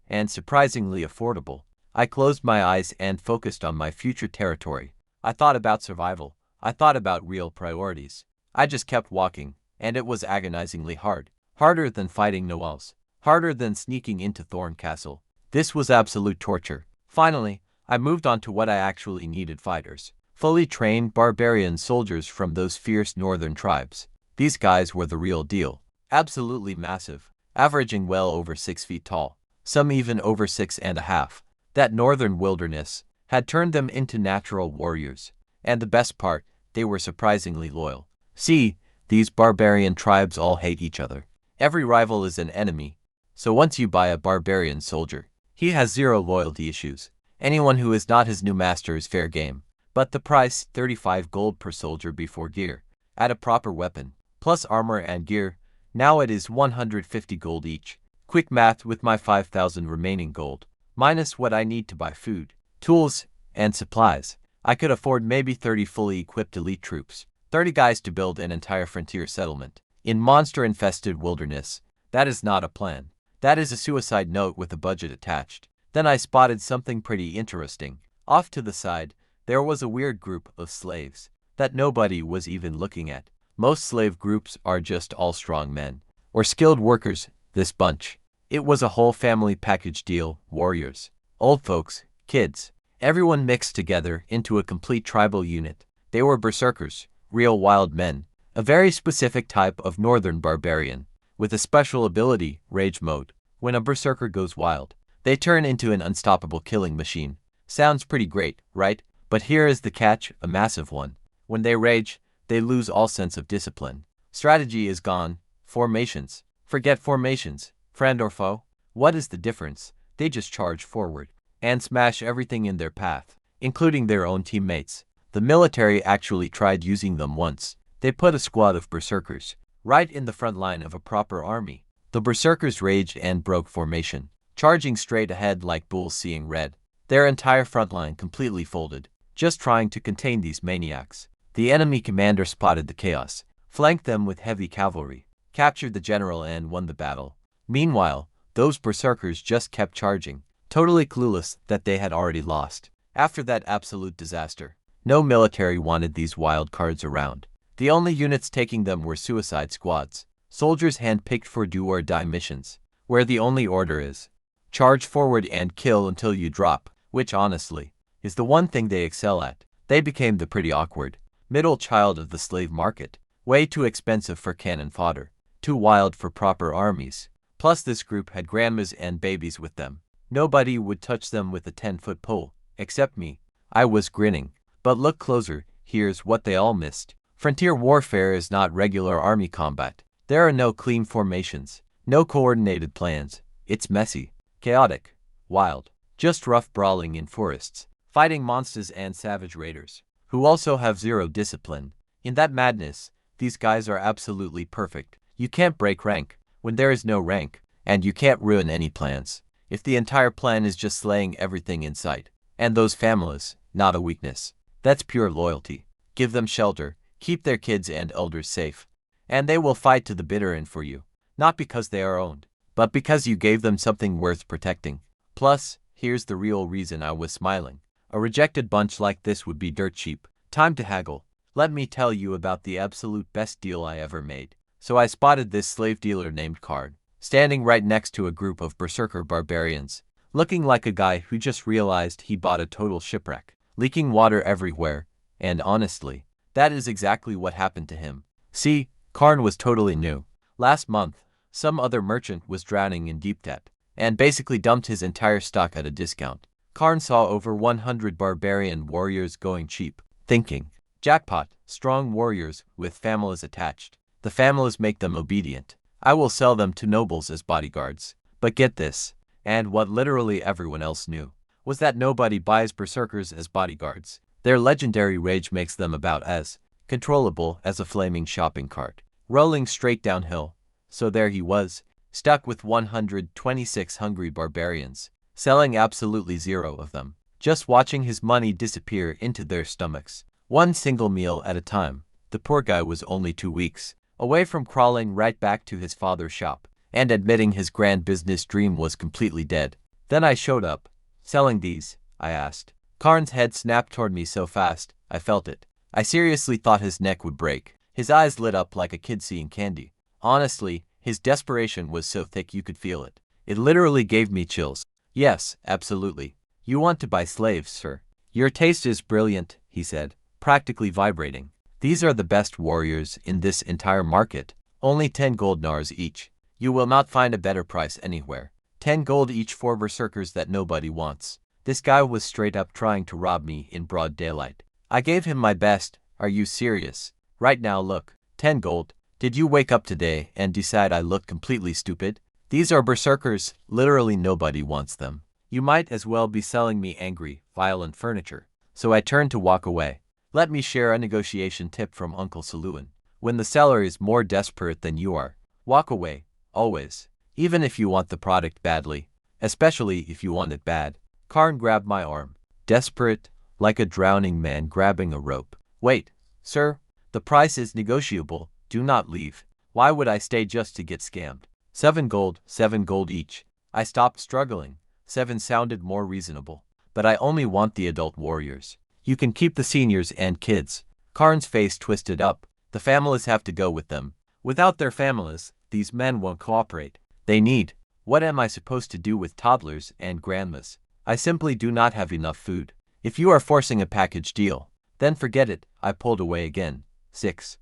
and surprisingly affordable. I closed my eyes and focused on my future territory. I thought about survival. I thought about real priorities. I just kept walking, and it was agonizingly hard. Harder than fighting Noels. Harder than sneaking into Thorn Castle. This was absolute torture. Finally, I moved on to what I actually needed: fighters. Fully trained barbarian soldiers from those fierce northern tribes. These guys were the real deal. Absolutely massive, averaging well over 6 feet tall, some even over 6.5. That northern wilderness had turned them into natural warriors. And the best part, they were surprisingly loyal. See, these barbarian tribes all hate each other. Every rival is an enemy. So once you buy a barbarian soldier, he has 0 loyalty issues. Anyone who is not his new master is fair game. But the price, 35 gold per soldier before gear. Add a proper weapon, plus armor and gear. Now it is 150 gold each. Quick math with my 5,000 remaining gold, minus what I need to buy food, tools, and supplies. I could afford maybe 30 fully equipped elite troops. 30 guys to build an entire frontier settlement. In monster-infested wilderness. That is not a plan. That is a suicide note with a budget attached. Then I spotted something pretty interesting. Off to the side, there was a weird group of slaves that nobody was even looking at. Most slave groups are just all strong men, or skilled workers. This bunch, it was a whole family package deal. Warriors, old folks, kids, everyone mixed together into a complete tribal unit. They were berserkers, real wild men, a very specific type of northern barbarian, with a special ability, rage mode. When a berserker goes wild, they turn into an unstoppable killing machine. Sounds pretty great, right? But here is the catch, a massive one. When they rage, they lose all sense of discipline. Strategy is gone. Formations. Forget formations. Friend or foe? What is the difference? They just charge forward and smash everything in their path, including their own teammates. The military actually tried using them once. They put a squad of berserkers right in the front line of a proper army. The berserkers raged and broke formation, charging straight ahead like bulls seeing red. Their entire front line completely folded, just trying to contain these maniacs. The enemy commander spotted the chaos, flanked them with heavy cavalry, captured the general and won the battle. Meanwhile, those berserkers just kept charging, totally clueless that they had already lost. After that absolute disaster, no military wanted these wild cards around. The only units taking them were suicide squads, soldiers hand-picked for do-or-die missions, where the only order is charge forward and kill until you drop, which honestly is the one thing they excel at. They became the pretty awkward middle child of the slave market, way too expensive for cannon fodder, too wild for proper armies. Plus this group had grandmas and babies with them. Nobody would touch them with a 10-foot pole, except me. I was grinning. But look closer, here's what they all missed. Frontier warfare is not regular army combat. There are no clean formations, no coordinated plans. It's messy, chaotic, wild, just rough brawling in forests, fighting monsters and savage raiders, who also have 0 discipline. In that madness, these guys are absolutely perfect. You can't break rank when there is no rank, and you can't ruin any plans if the entire plan is just slaying everything in sight. And those families, not a weakness. That's pure loyalty. Give them shelter, keep their kids and elders safe. And they will fight to the bitter end for you, not because they are owned, but because you gave them something worth protecting. Plus, here's the real reason I was smiling. A rejected bunch like this would be dirt cheap. Time to haggle. Let me tell you about the absolute best deal I ever made. So I spotted this slave dealer named Card, standing right next to a group of berserker barbarians, looking like a guy who just realized he bought a total shipwreck, leaking water everywhere, and honestly, that is exactly what happened to him. See, Karn was totally new. Last month, some other merchant was drowning in deep debt, and basically dumped his entire stock at a discount. Karn saw over 100 barbarian warriors going cheap, thinking, jackpot, strong warriors with families attached. The families make them obedient. I will sell them to nobles as bodyguards. But get this, and what literally everyone else knew, was that nobody buys berserkers as bodyguards. Their legendary rage makes them about as controllable as a flaming shopping cart, rolling straight downhill. So there he was, stuck with 126 hungry barbarians, selling absolutely zero of them, just watching his money disappear into their stomachs, one single meal at a time. The poor guy was only 2 weeks away from crawling right back to his father's shop and admitting his grand business dream was completely dead. Then I showed up. Selling these? I asked. Karn's head snapped toward me so fast, I felt it. I seriously thought his neck would break. His eyes lit up like a kid seeing candy. Honestly, his desperation was so thick you could feel it. It literally gave me chills. Yes, absolutely. You want to buy slaves, sir. Your taste is brilliant, he said, practically vibrating. These are the best warriors in this entire market. Only 10 gold nars each. You will not find a better price anywhere. 10 gold each for berserkers that nobody wants. This guy was straight up trying to rob me in broad daylight. I gave him my best. Are you serious? Right now look. 10 gold. Did you wake up today and decide I look completely stupid? These are berserkers. Literally nobody wants them. You might as well be selling me angry, violent furniture. So I turned to walk away. Let me share a negotiation tip from Uncle Saluin. When the seller is more desperate than you are, walk away, always. Even if you want the product badly, especially if you want it bad. Karn grabbed my arm, desperate, like a drowning man grabbing a rope. Wait, sir, the price is negotiable, do not leave. Why would I stay just to get scammed? 7 gold each. I stopped struggling. 7 sounded more reasonable. But I only want the adult warriors. You can keep the seniors and kids. Karn's face twisted up. The families have to go with them. Without their families, these men won't cooperate. They need. What am I supposed to do with toddlers and grandmas? I simply do not have enough food. If you are forcing a package deal, then forget it. I pulled away again. 6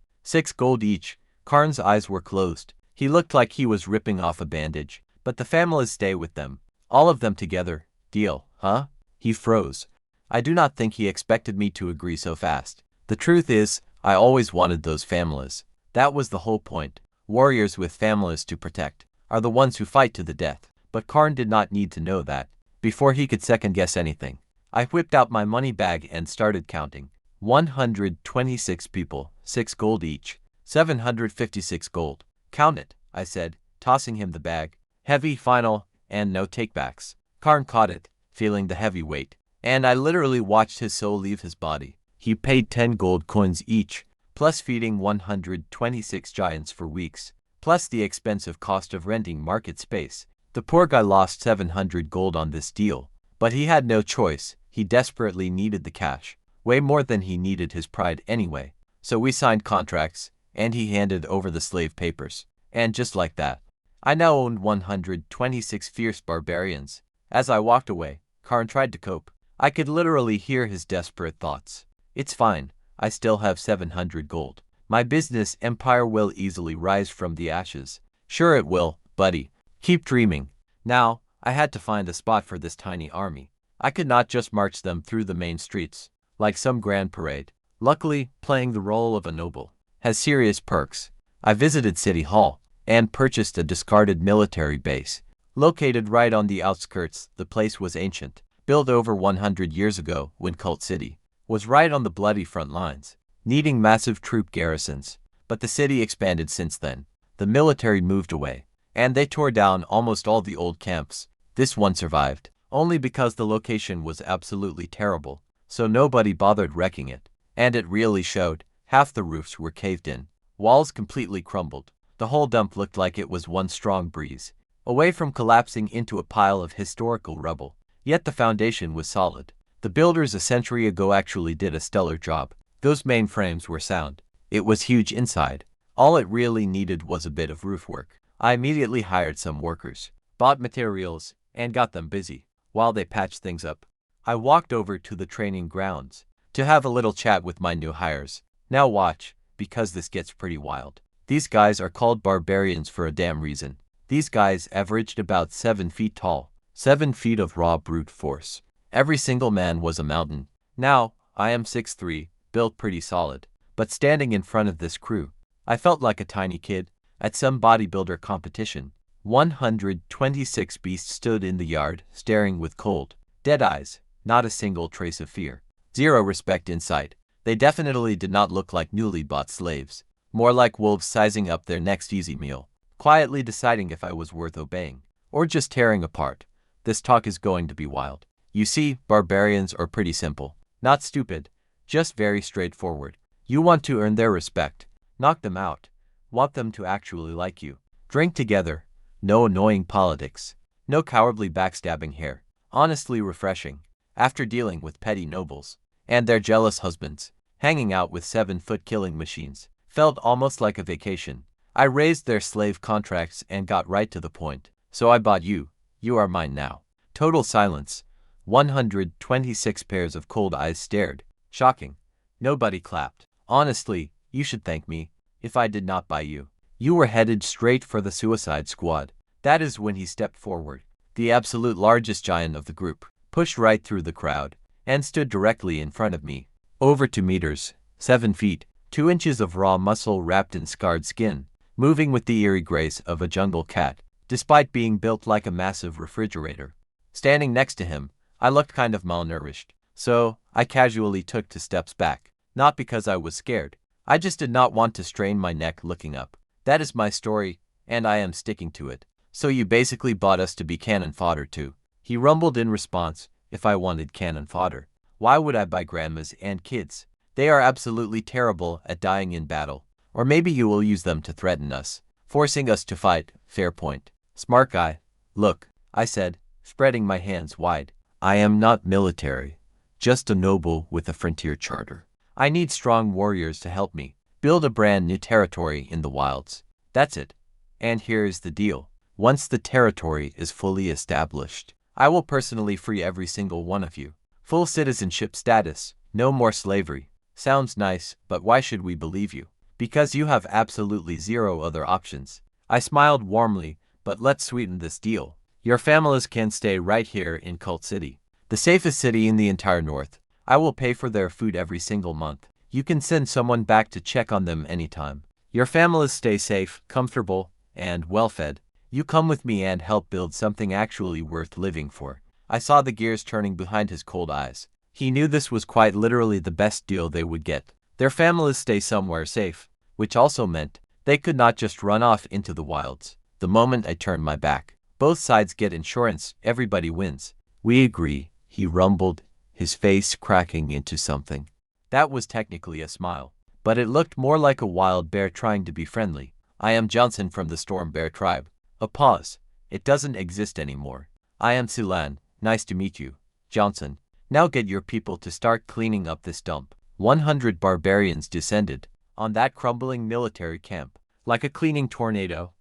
gold each. Karn's eyes were closed. He looked like he was ripping off a bandage. But the families stay with them. All of them together. Deal, huh? He froze. I do not think he expected me to agree so fast. The truth is, I always wanted those families. That was the whole point. Warriors with families to protect are the ones who fight to the death. But Karn did not need to know that. Before he could second-guess anything, I whipped out my money bag and started counting. 126 people, 6 gold each, 756 gold. Count it, I said, tossing him the bag. Heavy, final, and no takebacks. Karn caught it, feeling the heavy weight. And I literally watched his soul leave his body. He paid 10 gold coins each, plus feeding 126 giants for weeks, plus the expensive cost of renting market space. The poor guy lost 700 gold on this deal, but he had no choice. He desperately needed the cash, way more than he needed his pride anyway. So we signed contracts, and he handed over the slave papers. And just like that, I now owned 126 fierce barbarians. As I walked away, Karn tried to cope. I could literally hear his desperate thoughts. It's fine, I still have 700 gold. My business empire will easily rise from the ashes. Sure it will, buddy. Keep dreaming. Now, I had to find a spot for this tiny army. I could not just march them through the main streets, like some grand parade. Luckily, playing the role of a noble has serious perks. I visited City Hall and purchased a discarded military base. Located right on the outskirts, the place was ancient. Built over 100 years ago when Cult City was right on the bloody front lines, needing massive troop garrisons. But the city expanded since then. The military moved away, and they tore down almost all the old camps. This one survived, only because the location was absolutely terrible, so nobody bothered wrecking it. And it really showed. Half the roofs were caved in, walls completely crumbled. The whole dump looked like it was one strong breeze, away from collapsing into a pile of historical rubble. Yet the foundation was solid. The builders a century ago actually did a stellar job. Those main frames were sound. It was huge inside. All it really needed was a bit of roof work. I immediately hired some workers, bought materials, and got them busy. While they patched things up, I walked over to the training grounds to have a little chat with my new hires. Now watch, because this gets pretty wild. These guys are called barbarians for a damn reason. These guys averaged about 7 feet tall, 7 feet of raw brute force. Every single man was a mountain. Now, I am 6'3", built pretty solid, but standing in front of this crew, I felt like a tiny kid at some bodybuilder competition. 126 beasts stood in the yard, staring with cold, dead eyes, not a single trace of fear. Zero respect in sight. They definitely did not look like newly bought slaves, more like wolves sizing up their next easy meal, quietly deciding if I was worth obeying, or just tearing apart. This talk is going to be wild. You see, barbarians are pretty simple, not stupid, just very straightforward. You want to earn their respect, knock them out, want them to actually like you. Drink together, no annoying politics, no cowardly backstabbing here. Honestly refreshing. After dealing with petty nobles and their jealous husbands, hanging out with 7-foot killing machines felt almost like a vacation. I raised their slave contracts and got right to the point. So I bought you. You are mine now. Total silence. 126 pairs of cold eyes stared. Shocking. Nobody clapped. Honestly, you should thank me if I did not buy you. You were headed straight for the suicide squad. That is when he stepped forward. The absolute largest giant of the group pushed right through the crowd and stood directly in front of me. Over 2 meters, 7 feet, 2 inches of raw muscle wrapped in scarred skin, moving with the eerie grace of a jungle cat, despite being built like a massive refrigerator. Standing next to him, I looked kind of malnourished, so I casually took 2 steps back. Not because I was scared. I just did not want to strain my neck looking up. That is my story, and I am sticking to it. So you basically bought us to be cannon fodder too. He rumbled in response. If I wanted cannon fodder, why would I buy grandmas and kids? They are absolutely terrible at dying in battle. Or maybe you will use them to threaten us, forcing us to fight. Fair point. Smart guy. Look, I said, spreading my hands wide. I am not military, just a noble with a frontier charter. I need strong warriors to help me build a brand new territory in the wilds. That's it. And here is the deal. Once the territory is fully established, I will personally free every single one of you. Full citizenship status, no more slavery. Sounds nice, but why should we believe you? Because you have absolutely zero other options. I smiled warmly, but let's sweeten this deal. Your families can stay right here in Cult City, the safest city in the entire north. I will pay for their food every single month. You can send someone back to check on them anytime. Your families stay safe, comfortable, and well-fed. You come with me and help build something actually worth living for. I saw the gears turning behind his cold eyes. He knew this was quite literally the best deal they would get. Their families stay somewhere safe, which also meant they could not just run off into the wilds. The moment I turned my back, both sides get insurance, everybody wins. We agree, he rumbled, his face cracking into something. That was technically a smile, but it looked more like a wild bear trying to be friendly. I am Johnson from the Storm Bear tribe. A pause. It doesn't exist anymore. I am Silan. Nice to meet you, Johnson. Now get your people to start cleaning up this dump. 100 barbarians descended on that crumbling military camp like a cleaning tornado.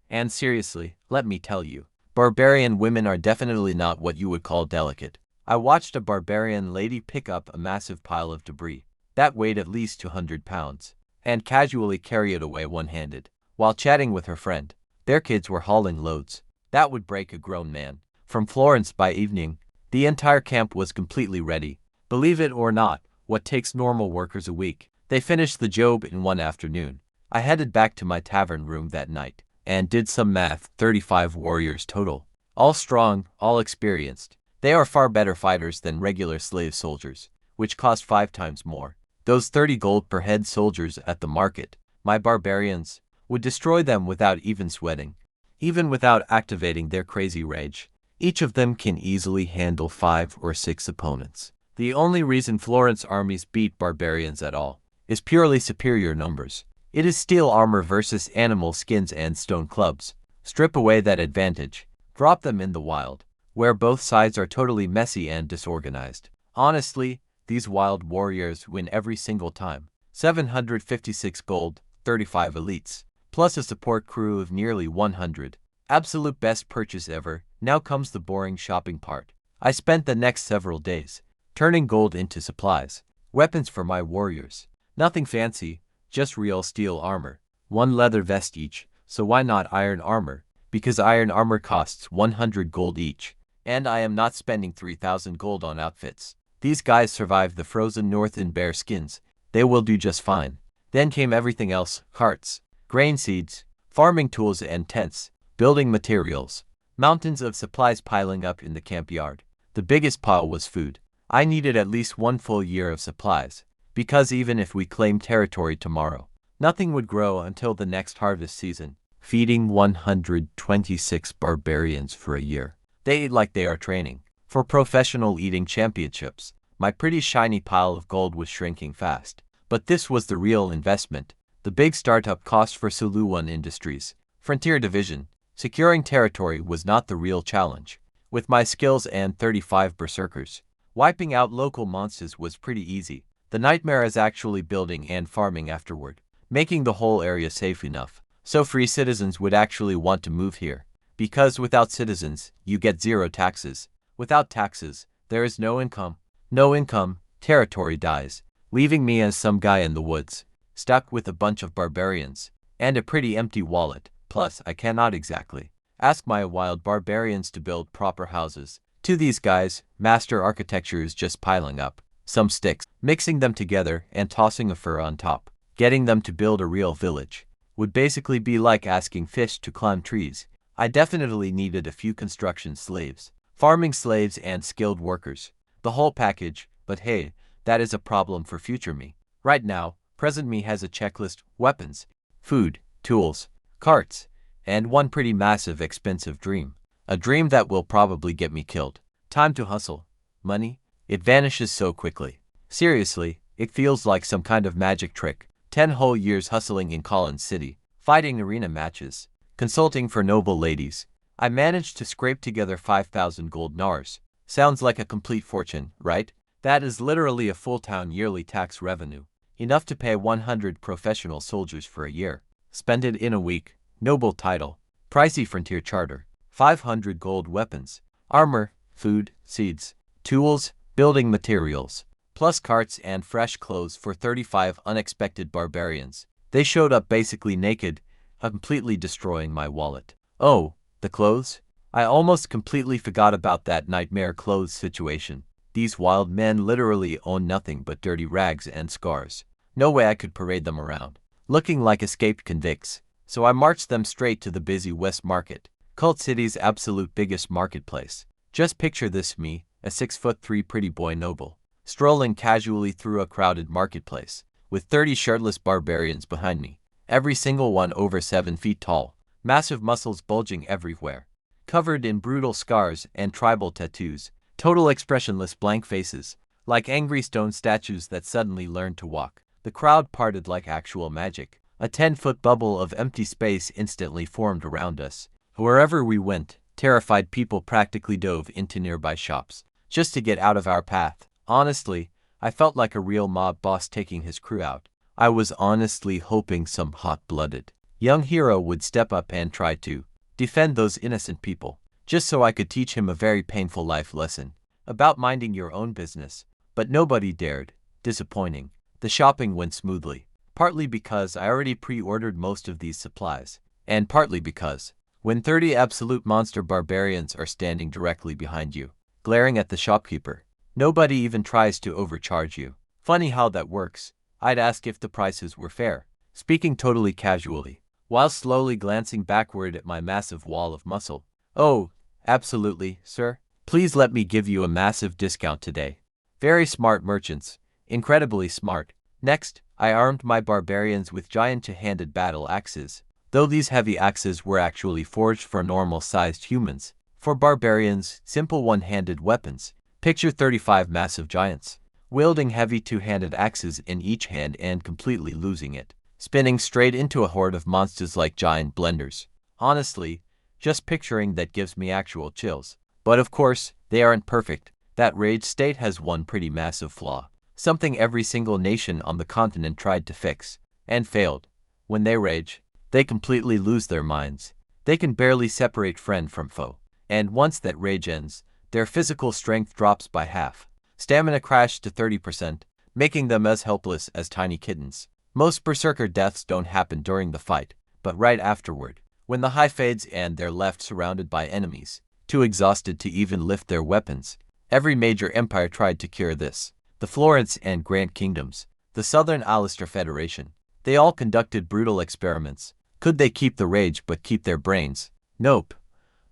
And seriously, let me tell you, barbarian women are definitely not what you would call delicate. I watched a barbarian lady pick up a massive pile of debris that weighed at least 200 pounds and casually carry it away one-handed while chatting with her friend. Their kids were hauling loads that would break a grown man. From Florence by evening, the entire camp was completely ready. Believe it or not, what takes normal workers a week, they finished the job in one afternoon. I headed back to my tavern room that night and did some math. 35 warriors total. All strong, all experienced. They are far better fighters than regular slave soldiers, which cost 5 times more. Those 30 gold per head soldiers at the market, my barbarians, would destroy them without even sweating. Even without activating their crazy rage, each of them can easily handle 5 or 6 opponents. The only reason Florence armies beat barbarians at all is purely superior numbers. It is steel armor versus animal skins and stone clubs. Strip away that advantage. Drop them in the wild, where both sides are totally messy and disorganized. Honestly, these wild warriors win every single time. 756 gold, 35 elites, plus a support crew of nearly 100. Absolute best purchase ever. Now comes the boring shopping part. I spent the next several days turning gold into supplies. Weapons for my warriors. Nothing fancy, just real steel armor. One leather vest each, so why not iron armor? Because iron armor costs 100 gold each. And I am not spending 3,000 gold on outfits. These guys survived the frozen north in bear skins. They will do just fine. Then came everything else: carts, grain seeds, farming tools and tents, building materials. Mountains of supplies piling up in the camp yard. The biggest pile was food. I needed at least 1 full year of supplies, because even if we claimed territory tomorrow, nothing would grow until the next harvest season. Feeding 126 barbarians for a year. They eat like they are training for professional eating championships. My pretty shiny pile of gold was shrinking fast. But this was the real investment. The big startup cost for Sulu One Industries, Frontier Division. Securing territory was not the real challenge. With my skills and 35 berserkers, wiping out local monsters was pretty easy. The nightmare is actually building and farming afterward, making the whole area safe enough so free citizens would actually want to move here. Because without citizens, you get 0 taxes. Without taxes, there is no income. No income, territory dies, leaving me as some guy in the woods, stuck with a bunch of barbarians, and a pretty empty wallet. Plus, I cannot exactly ask my wild barbarians to build proper houses. To these guys, master architecture is just piling up some sticks, mixing them together and tossing a fur on top. Getting them to build a real village would basically be like asking fish to climb trees. I definitely needed a few construction slaves, farming slaves and skilled workers. The whole package, but hey, that is a problem for future me. Right now, present me has a checklist: weapons, food, tools, carts, and one pretty massive expensive dream. A dream that will probably get me killed. Time to hustle. Money, it vanishes so quickly. Seriously, it feels like some kind of magic trick. 10 whole years hustling in Collins City, fighting arena matches, consulting for noble ladies. I managed to scrape together 5,000 gold nars. Sounds like a complete fortune, right? That is literally a full-town yearly tax revenue, enough to pay 100 professional soldiers for a year. Spend it in a week. Noble title, pricey frontier charter, 500 gold weapons, armor, food, seeds, tools, building materials, plus carts and fresh clothes for 35 unexpected barbarians. They showed up basically naked, completely destroying my wallet. Oh, the clothes? I almost completely forgot about that nightmare clothes situation. These wild men literally own nothing but dirty rags and scars. No way I could parade them around, looking like escaped convicts. So I marched them straight to the busy West Market, Cult City's absolute biggest marketplace. Just picture this: me, a 6'3" pretty boy noble, strolling casually through a crowded marketplace, with 30 shirtless barbarians behind me, every single one over 7 feet tall, massive muscles bulging everywhere, covered in brutal scars and tribal tattoos, total expressionless blank faces, like angry stone statues that suddenly learned to walk. The crowd parted like actual magic. A 10-foot bubble of empty space instantly formed around us. Wherever we went, terrified people practically dove into nearby shops, just to get out of our path. Honestly, I felt like a real mob boss taking his crew out. I was honestly hoping some hot-blooded young hero would step up and try to defend those innocent people, just so I could teach him a very painful life lesson about minding your own business. But nobody dared. Disappointing. The shopping went smoothly, partly because I already pre-ordered most of these supplies, and partly because when 30 absolute monster barbarians are standing directly behind you, glaring at the shopkeeper, nobody even tries to overcharge you. Funny how that works. I'd ask if the prices were fair, speaking totally casually, while slowly glancing backward at my massive wall of muscle. Oh, absolutely, sir. Please let me give you a massive discount today. Very smart merchants. Incredibly smart. Next, I armed my barbarians with giant two-handed battle axes, though these heavy axes were actually forged for normal-sized humans. For barbarians, simple one-handed weapons. Picture 35 massive giants, wielding heavy two-handed axes in each hand and completely losing it, spinning straight into a horde of monsters like giant blenders. Honestly, just picturing that gives me actual chills. But of course, they aren't perfect. That rage state has one pretty massive flaw, something every single nation on the continent tried to fix, and failed. When they rage, they completely lose their minds. They can barely separate friend from foe, and once that rage ends, their physical strength drops by half. Stamina crashed to 30%, making them as helpless as tiny kittens. Most berserker deaths don't happen during the fight, but right afterward, when the high fades and they're left surrounded by enemies, too exhausted to even lift their weapons. Every major empire tried to cure this. The Florence and Grant Kingdoms, the Southern Alistair Federation, they all conducted brutal experiments. Could they keep the rage but keep their brains? Nope.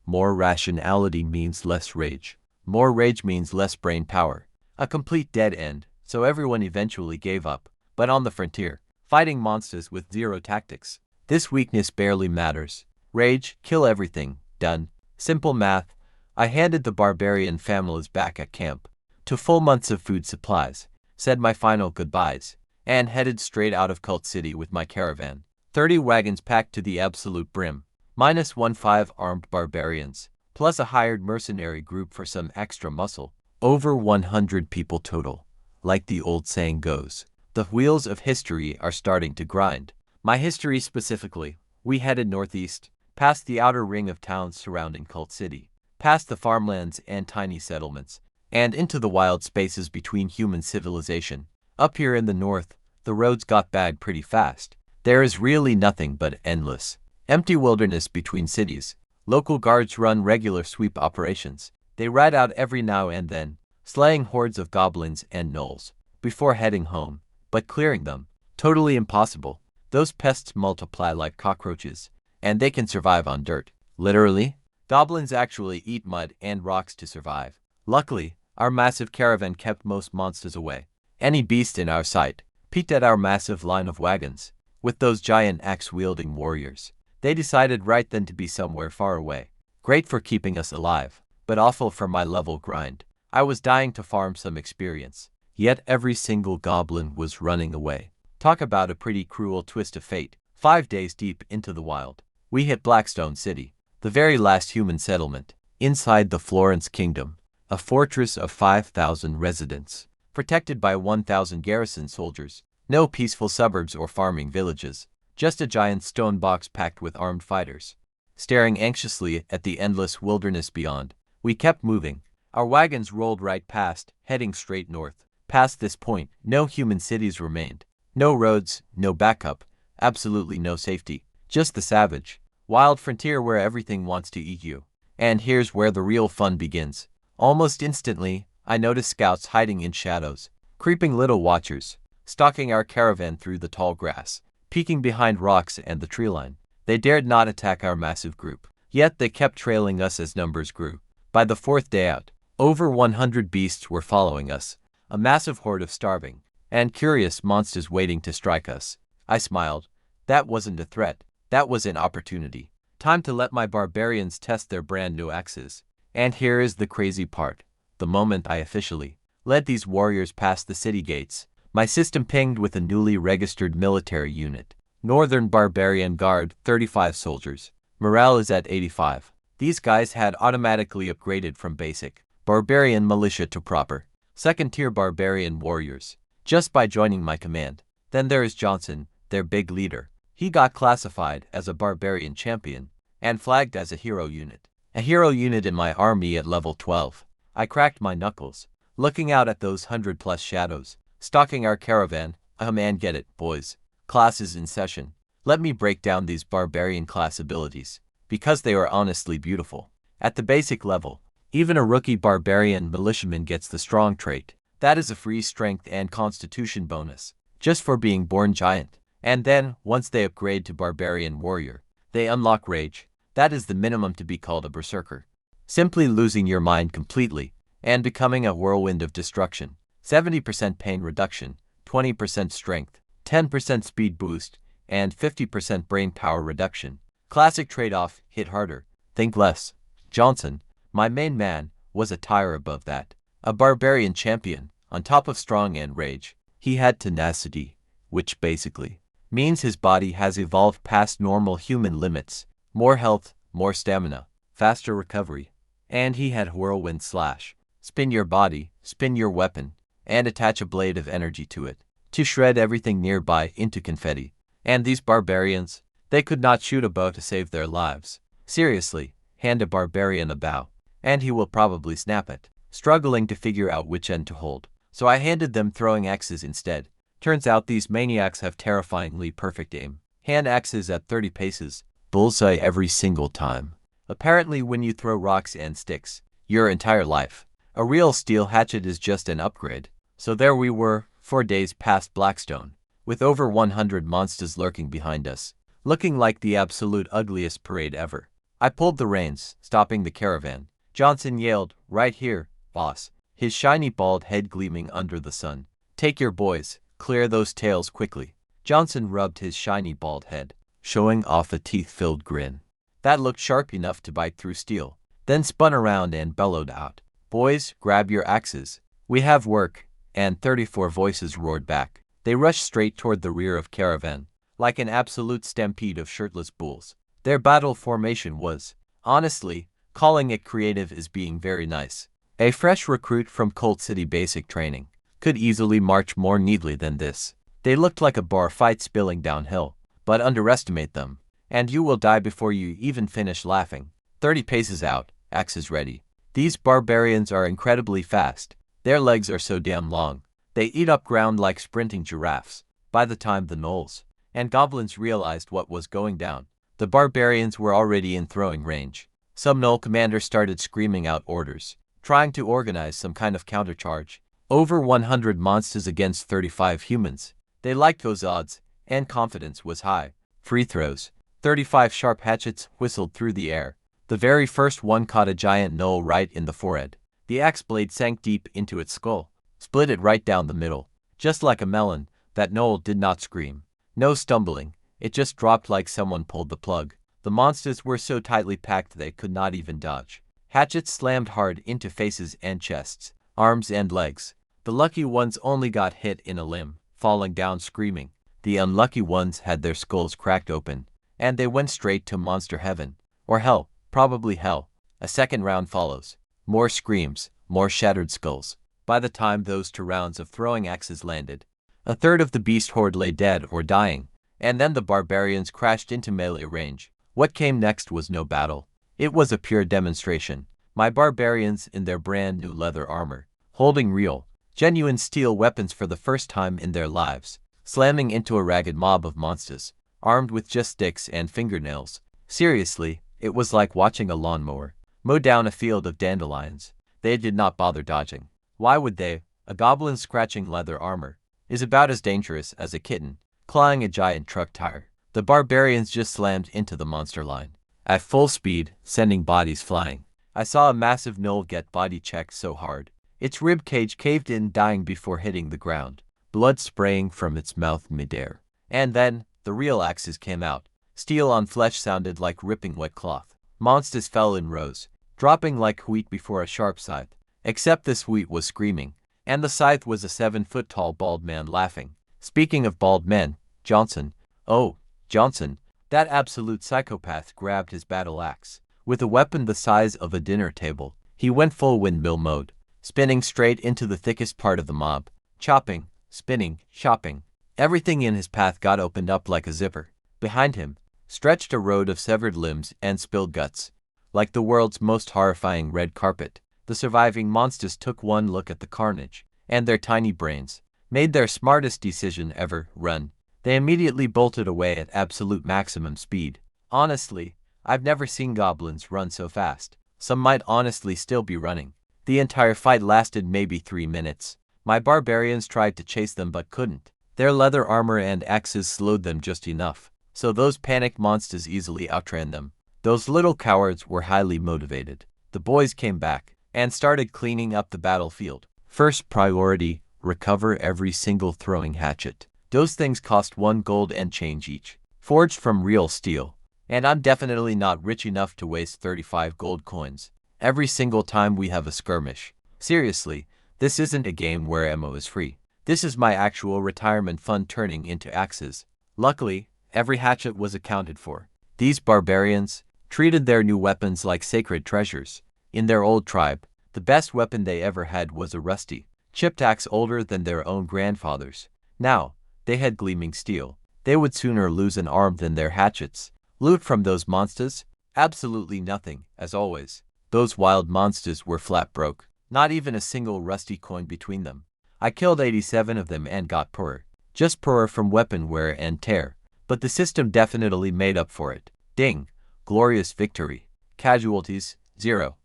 More rationality means less rage. More rage means less brain power. A complete dead end, so everyone eventually gave up. But on the frontier, fighting monsters with zero tactics, this weakness barely matters. Rage, kill everything, done. Simple math. I handed the barbarian families back at camp to full months of food supplies, said my final goodbyes, and headed straight out of Cult City with my caravan. 30 wagons packed to the absolute brim, minus 15 armed barbarians, plus a hired mercenary group for some extra muscle. Over 100 people total. Like the old saying goes, the wheels of history are starting to grind. My history specifically, we headed northeast, past the outer ring of towns surrounding Cult City, past the farmlands and tiny settlements, and into the wild spaces between human civilization. Up here in the north, the roads got bad pretty fast. There is really nothing but endless, empty wilderness between cities. Local guards run regular sweep operations. They ride out every now and then, slaying hordes of goblins and gnolls, before heading home, but clearing them, totally impossible. Those pests multiply like cockroaches, and they can survive on dirt. Literally, goblins actually eat mud and rocks to survive. Luckily, our massive caravan kept most monsters away. Any beast in our sight peeked at our massive line of wagons, with those giant axe-wielding warriors. They decided right then to be somewhere far away. Great for keeping us alive, but awful for my level grind. I was dying to farm some experience, yet every single goblin was running away. Talk about a pretty cruel twist of fate. 5 days deep into the wild, we hit Blackstone City, the very last human settlement, inside the Florence Kingdom, a fortress of 5,000 residents, protected by 1,000 garrison soldiers. No peaceful suburbs or farming villages, just a giant stone box packed with armed fighters. Staring anxiously at the endless wilderness beyond, we kept moving. Our wagons rolled right past, heading straight north. Past this point, no human cities remained. No roads, no backup, absolutely no safety. Just the savage, wild frontier where everything wants to eat you. And here's where the real fun begins. Almost instantly, I noticed scouts hiding in shadows, creeping little watchers, stalking our caravan through the tall grass, peeking behind rocks and the tree line. They dared not attack our massive group, yet they kept trailing us as numbers grew. By the 4th day out, over 100 beasts were following us, a massive horde of starving and curious monsters waiting to strike us. I smiled. That wasn't a threat, that was an opportunity. Time to let my barbarians test their brand new axes. And here is the crazy part. The moment I officially led these warriors past the city gates, my system pinged with a newly registered military unit. Northern Barbarian Guard, 35 soldiers. Morale is at 85. These guys had automatically upgraded from basic Barbarian Militia to proper second-tier Barbarian Warriors, just by joining my command. Then there is Johnson, their big leader. He got classified as a Barbarian Champion and flagged as a hero unit. A hero unit in my army at level 12. I cracked my knuckles, looking out at those 100+ shadows, stalking our caravan. Man, get it, boys. Class is in session. Let me break down these Barbarian class abilities, because they are honestly beautiful. At the basic level, even a rookie Barbarian Militiaman gets the strong trait. That is a free strength and constitution bonus, just for being born giant. And then, once they upgrade to Barbarian Warrior, they unlock Rage. That is the minimum to be called a Berserker. Simply losing your mind completely, and becoming a whirlwind of destruction. 70% pain reduction, 20% strength, 10% speed boost, and 50% brain power reduction. Classic trade-off, hit harder, think less. Johnson, my main man, was a tier above that. A Barbarian Champion, On top of strong and rage, he had tenacity, which basically means his body has evolved past normal human limits. More health, more stamina, faster recovery. And he had whirlwind slash. Spin your body, spin your weapon, and attach a blade of energy to it, to shred everything nearby into confetti. And these barbarians, they could not shoot a bow to save their lives. Seriously, hand a barbarian a bow, and he will probably snap it, struggling to figure out which end to hold. So I handed them throwing axes instead. Turns out these maniacs have terrifyingly perfect aim. Hand axes at 30 paces, bullseye every single time. Apparently when you throw rocks and sticks, your entire life, a real steel hatchet is just an upgrade. So there we were, 4 days past Blackstone, with over 100 monsters lurking behind us, looking like the absolute ugliest parade ever. I pulled the reins, stopping the caravan. Johnson yelled, "Right here, boss," his shiny bald head gleaming under the sun. "Take your boys, clear those tails quickly." Johnson rubbed his shiny bald head, showing off a teeth-filled grin that looked sharp enough to bite through steel, then spun around and bellowed out, "Boys, grab your axes. We have work," and 34 voices roared back. They rushed straight toward the rear of caravan, like an absolute stampede of shirtless bulls. Their battle formation was, honestly, calling it creative is being very nice. A fresh recruit from Colt City basic training could easily march more neatly than this. They looked like a bar fight spilling downhill, but underestimate them, and you will die before you even finish laughing. 30 paces out, axes ready. These barbarians are incredibly fast. Their legs are so damn long, they eat up ground like sprinting giraffes. By the time the gnolls and goblins realized what was going down, the barbarians were already in throwing range. Some gnoll commander started screaming out orders, trying to organize some kind of countercharge. Over 100 monsters against 35 humans. They liked those odds, and confidence was high. Free throws. 35 sharp hatchets whistled through the air. The very first one caught a giant gnoll right in the forehead. The axe blade sank deep into its skull, split it right down the middle. Just like a melon, that gnoll did not scream. No stumbling, it just dropped like someone pulled the plug. The monsters were so tightly packed they could not even dodge. Hatchets slammed hard into faces and chests, arms and legs. The lucky ones only got hit in a limb, falling down screaming. The unlucky ones had their skulls cracked open, and they went straight to monster heaven. Or hell, probably hell. A second round follows. More screams, more shattered skulls. By the time those 2 rounds of throwing axes landed, a third of the beast horde lay dead or dying, and then the barbarians crashed into melee range. What came next was no battle. It was a pure demonstration. My barbarians in their brand new leather armor, holding real, genuine steel weapons for the first time in their lives, slamming into a ragged mob of monsters, armed with just sticks and fingernails. Seriously, it was like watching a lawnmower mow down a field of dandelions. They did not bother dodging. Why would they? A goblin scratching leather armor is about as dangerous as a kitten clawing a giant truck tire. The barbarians just slammed into the monster line at full speed, sending bodies flying. I saw a massive gnoll get body checked so hard, its rib cage caved in, dying before hitting the ground, blood spraying from its mouth midair. And then, the real axes came out. Steel on flesh sounded like ripping wet cloth. Monsters fell in rows, dropping like wheat before a sharp scythe. Except this wheat was screaming, and the scythe was a 7-foot-tall bald man laughing. Speaking of bald men, Johnson. Oh, Johnson, that absolute psychopath grabbed his battle axe. With a weapon the size of a dinner table, he went full windmill mode, spinning straight into the thickest part of the mob, chopping, spinning, chopping. Everything in his path got opened up like a zipper. Behind him stretched a road of severed limbs and spilled guts, like the world's most horrifying red carpet. The surviving monsters took one look at the carnage, and their tiny brains made their smartest decision ever: run. They immediately bolted away at absolute maximum speed. Honestly, I've never seen goblins run so fast. Some might honestly still be running. The entire fight lasted maybe 3 minutes. My barbarians tried to chase them but couldn't. Their leather armor and axes slowed them just enough, so those panicked monsters easily outran them. Those little cowards were highly motivated. The boys came back and started cleaning up the battlefield. First priority, recover every single throwing hatchet. Those things cost 1 gold and change each, forged from real steel, and I'm definitely not rich enough to waste 35 gold coins every single time we have a skirmish. Seriously, This isn't a game where ammo is free. This is my actual retirement fund turning into axes. Luckily, every hatchet was accounted for. These barbarians treated their new weapons like sacred treasures. In their old tribe, the best weapon they ever had was a rusty, chipped axe older than their own grandfathers. Now, they had gleaming steel. They would sooner lose an arm than their hatchets. Loot from those monsters? Absolutely nothing, as always. Those wild monsters were flat broke. Not even a single rusty coin between them. I killed 87 of them and got poorer. Just poorer from weapon wear and tear. But the system definitely made up for it. Ding! Glorious victory. Casualties, 0.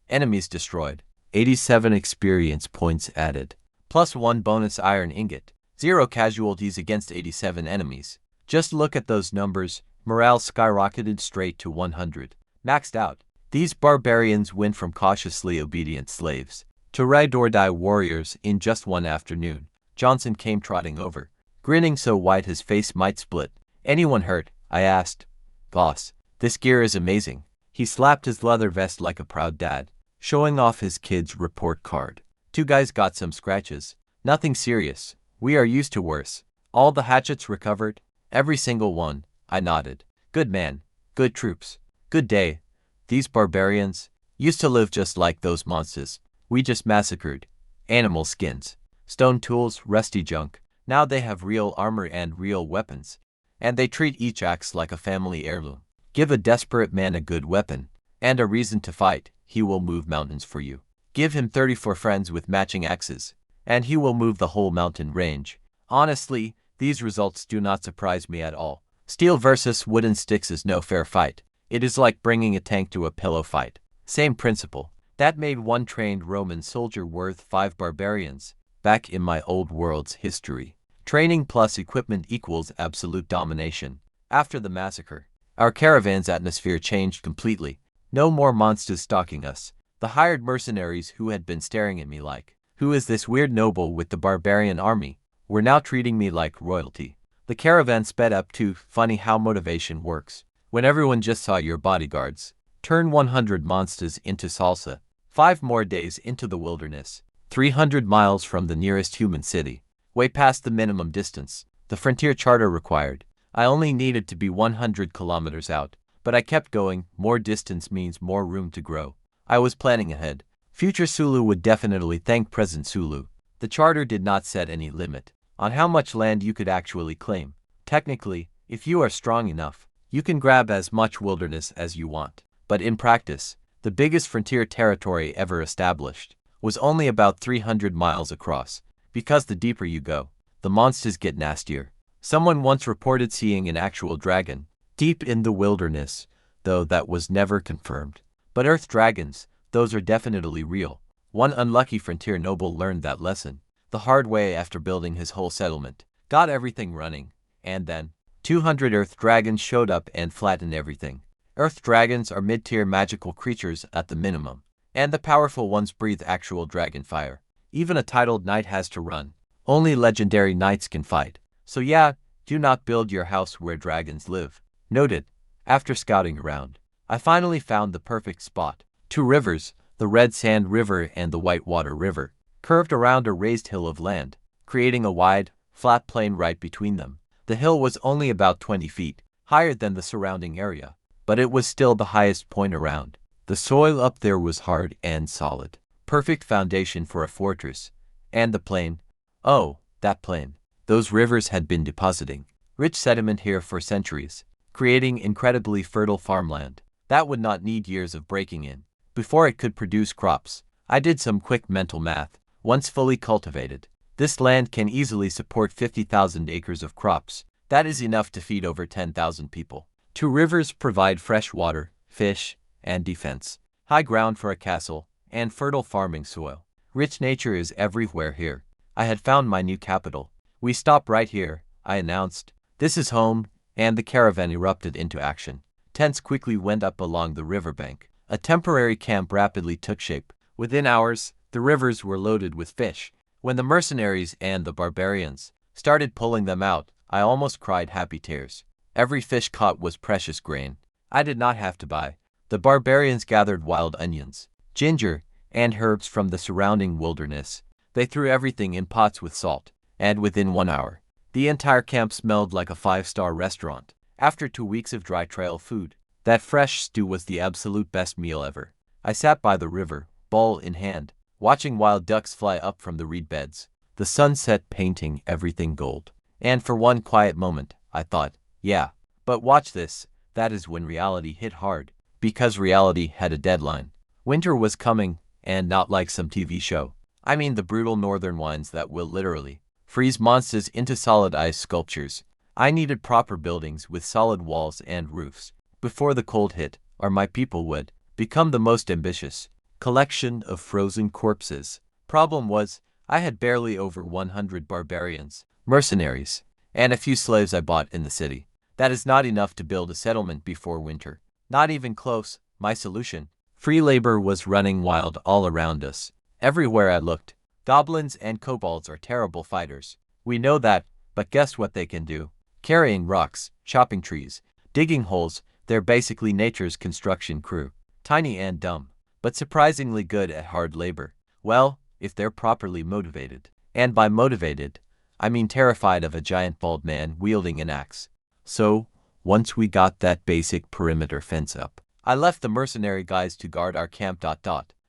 Enemies destroyed. 87 experience points added. Plus 1 bonus iron ingot. 0 casualties against 87 enemies. Just look at those numbers. Morale skyrocketed straight to 100. Maxed out. These barbarians went from cautiously obedient slaves to ride-or-die warriors in just one afternoon. Johnson came trotting over, grinning so white his face might split. "Anyone hurt?" I asked. "Boss, this gear is amazing." He slapped his leather vest like a proud dad, showing off his kid's report card. "2 guys got some scratches. Nothing serious. We are used to worse." "All the hatchets recovered?" "Every single one." I nodded. "Good man. Good troops. Good day." These barbarians used to live just like those monsters we just massacred. Animal skins, stone tools, rusty junk. Now they have real armor and real weapons. And they treat each axe like a family heirloom. Give a desperate man a good weapon and a reason to fight, he will move mountains for you. Give him 34 friends with matching axes, and he will move the whole mountain range. Honestly, these results do not surprise me at all. Steel versus wooden sticks is no fair fight. It is like bringing a tank to a pillow fight. Same principle. That made 1 trained Roman soldier worth 5 barbarians. Back in my old world's history, training plus equipment equals absolute domination. After the massacre, our caravan's atmosphere changed completely. No more monsters stalking us. The hired mercenaries who had been staring at me like, "Who is this weird noble with the barbarian army?" were now treating me like royalty. The caravan sped up too. Funny how motivation works. When everyone just saw your bodyguards turn 100 monsters into salsa. 5 more days into the wilderness. 300 miles from the nearest human city. Way past the minimum distance the frontier charter required. I only needed to be 100 kilometers out, but I kept going. More distance means more room to grow. I was planning ahead. Future Sulu would definitely thank present Sulu. The charter did not set any limit on how much land you could actually claim. Technically, if you are strong enough, you can grab as much wilderness as you want. But in practice, the biggest frontier territory ever established was only about 300 miles across, because the deeper you go, the monsters get nastier. Someone once reported seeing an actual dragon deep in the wilderness, though that was never confirmed. But earth dragons, those are definitely real. One unlucky frontier noble learned that lesson the hard way after building his whole settlement, got everything running, and then 200 earth dragons showed up and flattened everything. Earth dragons are mid-tier magical creatures at the minimum, and the powerful ones breathe actual dragon fire. Even a titled knight has to run. Only legendary knights can fight. So yeah, do not build your house where dragons live. Noted. After scouting around, I finally found the perfect spot. 2 rivers, the Red Sand River and the Whitewater River, curved around a raised hill of land, creating a wide, flat plain right between them. The hill was only about 20 feet higher than the surrounding area, but it was still the highest point around. The soil up there was hard and solid. Perfect foundation for a fortress. And the plain. Oh, that plain. Those rivers had been depositing rich sediment here for centuries, creating incredibly fertile farmland that would not need years of breaking in before it could produce crops. I did some quick mental math. Once fully cultivated, this land can easily support 50,000 acres of crops. That is enough to feed over 10,000 people. 2 rivers provide fresh water, fish, and defense. High ground for a castle, and fertile farming soil. Rich nature is everywhere here. I had found my new capital. "We stop right here," I announced. "This is home," and the caravan erupted into action. Tents quickly went up along the riverbank. A temporary camp rapidly took shape. Within hours, the rivers were loaded with fish. When the mercenaries and the barbarians started pulling them out, I almost cried happy tears. Every fish caught was precious grain I did not have to buy. The barbarians gathered wild onions, ginger, and herbs from the surrounding wilderness. They threw everything in pots with salt, and within 1 hour, the entire camp smelled like a 5-star restaurant. After 2 weeks of dry trail food, that fresh stew was the absolute best meal ever. I sat by the river, bowl in hand, watching wild ducks fly up from the reed beds, the sunset painting everything gold. And for one quiet moment, I thought, yeah, but watch this. That is when reality hit hard, because reality had a deadline. Winter was coming, and not like some TV show. I mean the brutal northern ones that will literally freeze monsters into solid ice sculptures. I needed proper buildings with solid walls and roofs before the cold hit, or my people would become the most ambitious collection of frozen corpses. Problem was, I had barely over 100 barbarians, mercenaries, and a few slaves I bought in the city. That is not enough to build a settlement before winter. Not even close. My solution. Free labor was running wild all around us. Everywhere I looked, goblins and kobolds are terrible fighters. We know that, but guess what they can do? Carrying rocks, chopping trees, digging holes. They're basically nature's construction crew. Tiny and dumb, but surprisingly good at hard labor. Well, if they're properly motivated. And by motivated, I mean terrified of a giant bald man wielding an axe. So, once we got that basic perimeter fence up, I left the mercenary guys to guard our camp.